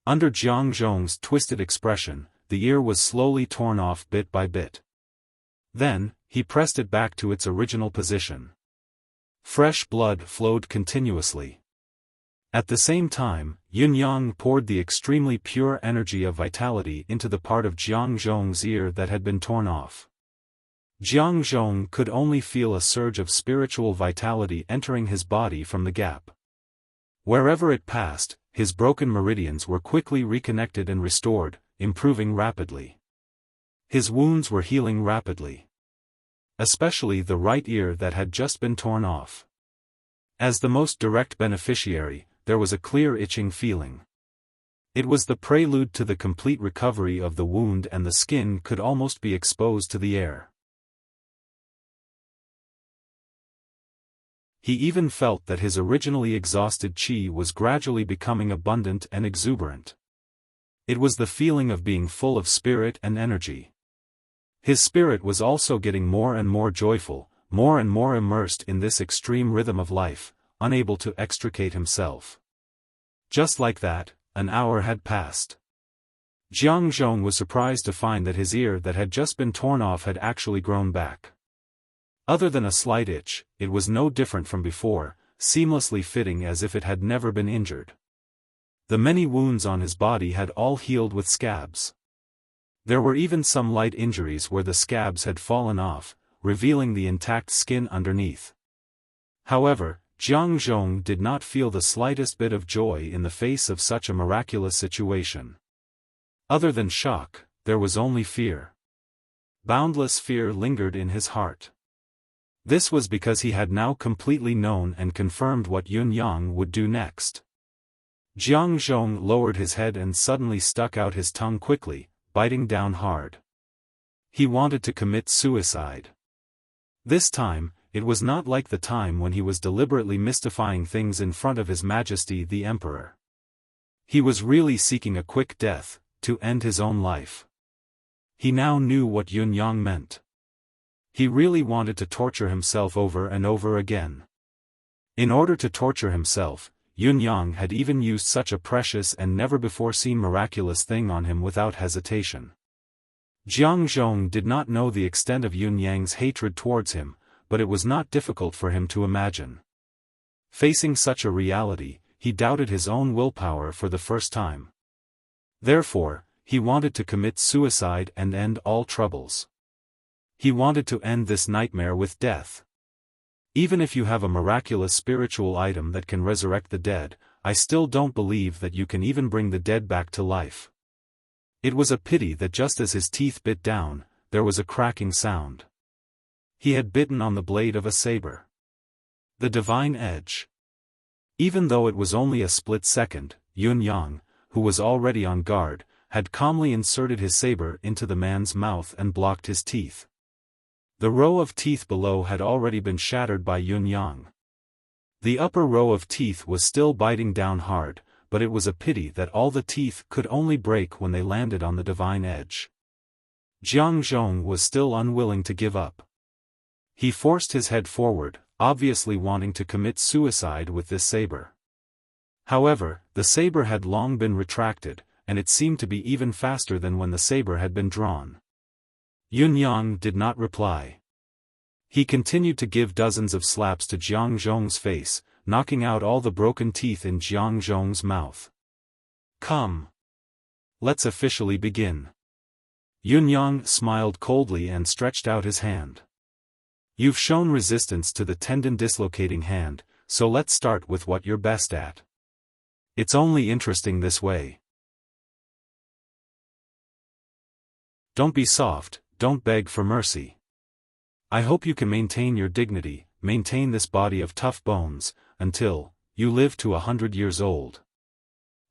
Under Jiang Zhong's twisted expression, the ear was slowly torn off bit by bit. Then, he pressed it back to its original position. Fresh blood flowed continuously. At the same time, Yun Yang poured the extremely pure energy of vitality into the part of Jiang Zhong's ear that had been torn off. Jiang Zhong could only feel a surge of spiritual vitality entering his body from the gap. Wherever it passed, his broken meridians were quickly reconnected and restored, improving rapidly. His wounds were healing rapidly. Especially the right ear that had just been torn off. As the most direct beneficiary, there was a clear itching feeling. It was the prelude to the complete recovery of the wound, and the skin could almost be exposed to the air. He even felt that his originally exhausted qi was gradually becoming abundant and exuberant. It was the feeling of being full of spirit and energy. His spirit was also getting more and more joyful, more and more immersed in this extreme rhythm of life, unable to extricate himself. Just like that, an hour had passed. Jiang Zhong was surprised to find that his ear that had just been torn off had actually grown back. Other than a slight itch, it was no different from before, seamlessly fitting as if it had never been injured. The many wounds on his body had all healed with scabs. There were even some light injuries where the scabs had fallen off, revealing the intact skin underneath. However, Jiang Zhong did not feel the slightest bit of joy in the face of such a miraculous situation. Other than shock, there was only fear. Boundless fear lingered in his heart. This was because he had now completely known and confirmed what Yun Yang would do next. Jiang Zhong lowered his head and suddenly stuck out his tongue quickly, biting down hard. He wanted to commit suicide. This time, it was not like the time when he was deliberately mystifying things in front of His Majesty the Emperor. He was really seeking a quick death, to end his own life. He now knew what Yun Yang meant. He really wanted to torture himself over and over again. In order to torture himself, Yun Yang had even used such a precious and never-before-seen miraculous thing on him without hesitation. Jiang Zhong did not know the extent of Yun Yang's hatred towards him, but it was not difficult for him to imagine. Facing such a reality, he doubted his own willpower for the first time. Therefore, he wanted to commit suicide and end all troubles. He wanted to end this nightmare with death. Even if you have a miraculous spiritual item that can resurrect the dead, I still don't believe that you can even bring the dead back to life. It was a pity that just as his teeth bit down, there was a cracking sound. He had bitten on the blade of a saber. The divine edge. Even though it was only a split second, Yun Yang, who was already on guard, had calmly inserted his saber into the man's mouth and blocked his teeth. The row of teeth below had already been shattered by Yun Yang. The upper row of teeth was still biting down hard, but it was a pity that all the teeth could only break when they landed on the divine edge. Jiang Zhong was still unwilling to give up. He forced his head forward, obviously wanting to commit suicide with this saber. However, the saber had long been retracted, and it seemed to be even faster than when the saber had been drawn. Yun Yang did not reply. He continued to give dozens of slaps to Jiang Zhong's face, knocking out all the broken teeth in Jiang Zhong's mouth. Come. Let's officially begin. Yunyang smiled coldly and stretched out his hand. You've shown resistance to the tendon-dislocating hand, so let's start with what you're best at. It's only interesting this way. Don't be soft, don't beg for mercy. I hope you can maintain your dignity, maintain this body of tough bones, until you live to 100 years old.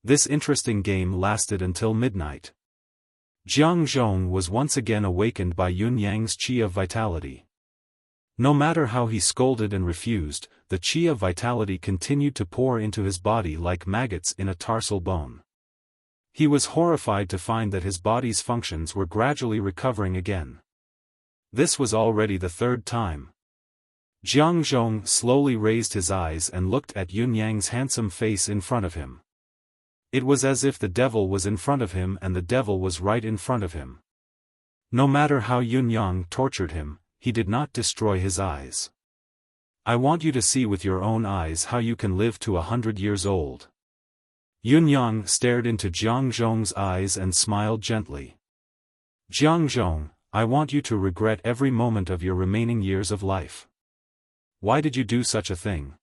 This interesting game lasted until midnight. Jiang Zhong was once again awakened by Yunyang's qi of vitality. No matter how he scolded and refused, the qi of vitality continued to pour into his body like maggots in a tarsal bone. He was horrified to find that his body's functions were gradually recovering again. This was already the third time. Jiang Zhong slowly raised his eyes and looked at Yunyang's handsome face in front of him. It was as if the devil was in front of him and the devil was right in front of him. No matter how Yunyang tortured him, he did not destroy his eyes. I want you to see with your own eyes how you can live to 100 years old. Yunyang stared into Jiang Zhong's eyes and smiled gently. Jiang Zhong, I want you to regret every moment of your remaining years of life. Why did you do such a thing?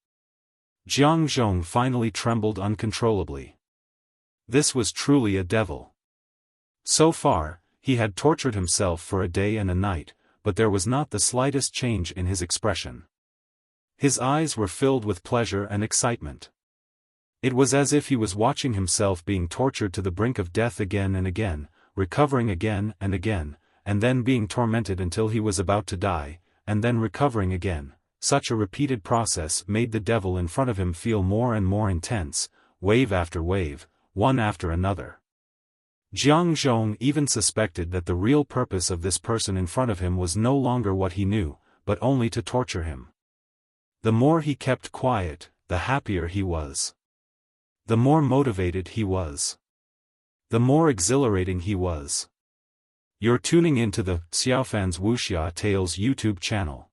Jiang Zhong finally trembled uncontrollably. This was truly a devil. So far, he had tortured himself for a day and a night, but there was not the slightest change in his expression. His eyes were filled with pleasure and excitement. It was as if he was watching himself being tortured to the brink of death again and again, recovering again, and then being tormented until he was about to die, and then recovering again. Such a repeated process made the devil in front of him feel more and more intense, wave after wave, one after another. Jiang Zhong even suspected that the real purpose of this person in front of him was no longer what he knew, but only to torture him. The more he kept quiet, the happier he was. The more motivated he was. The more exhilarating he was. You're tuning into the Xiaofan's Wuxia Tales YouTube channel.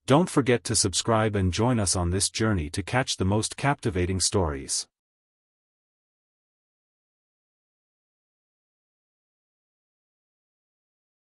Don't forget to subscribe and join us on this journey to catch the most captivating stories.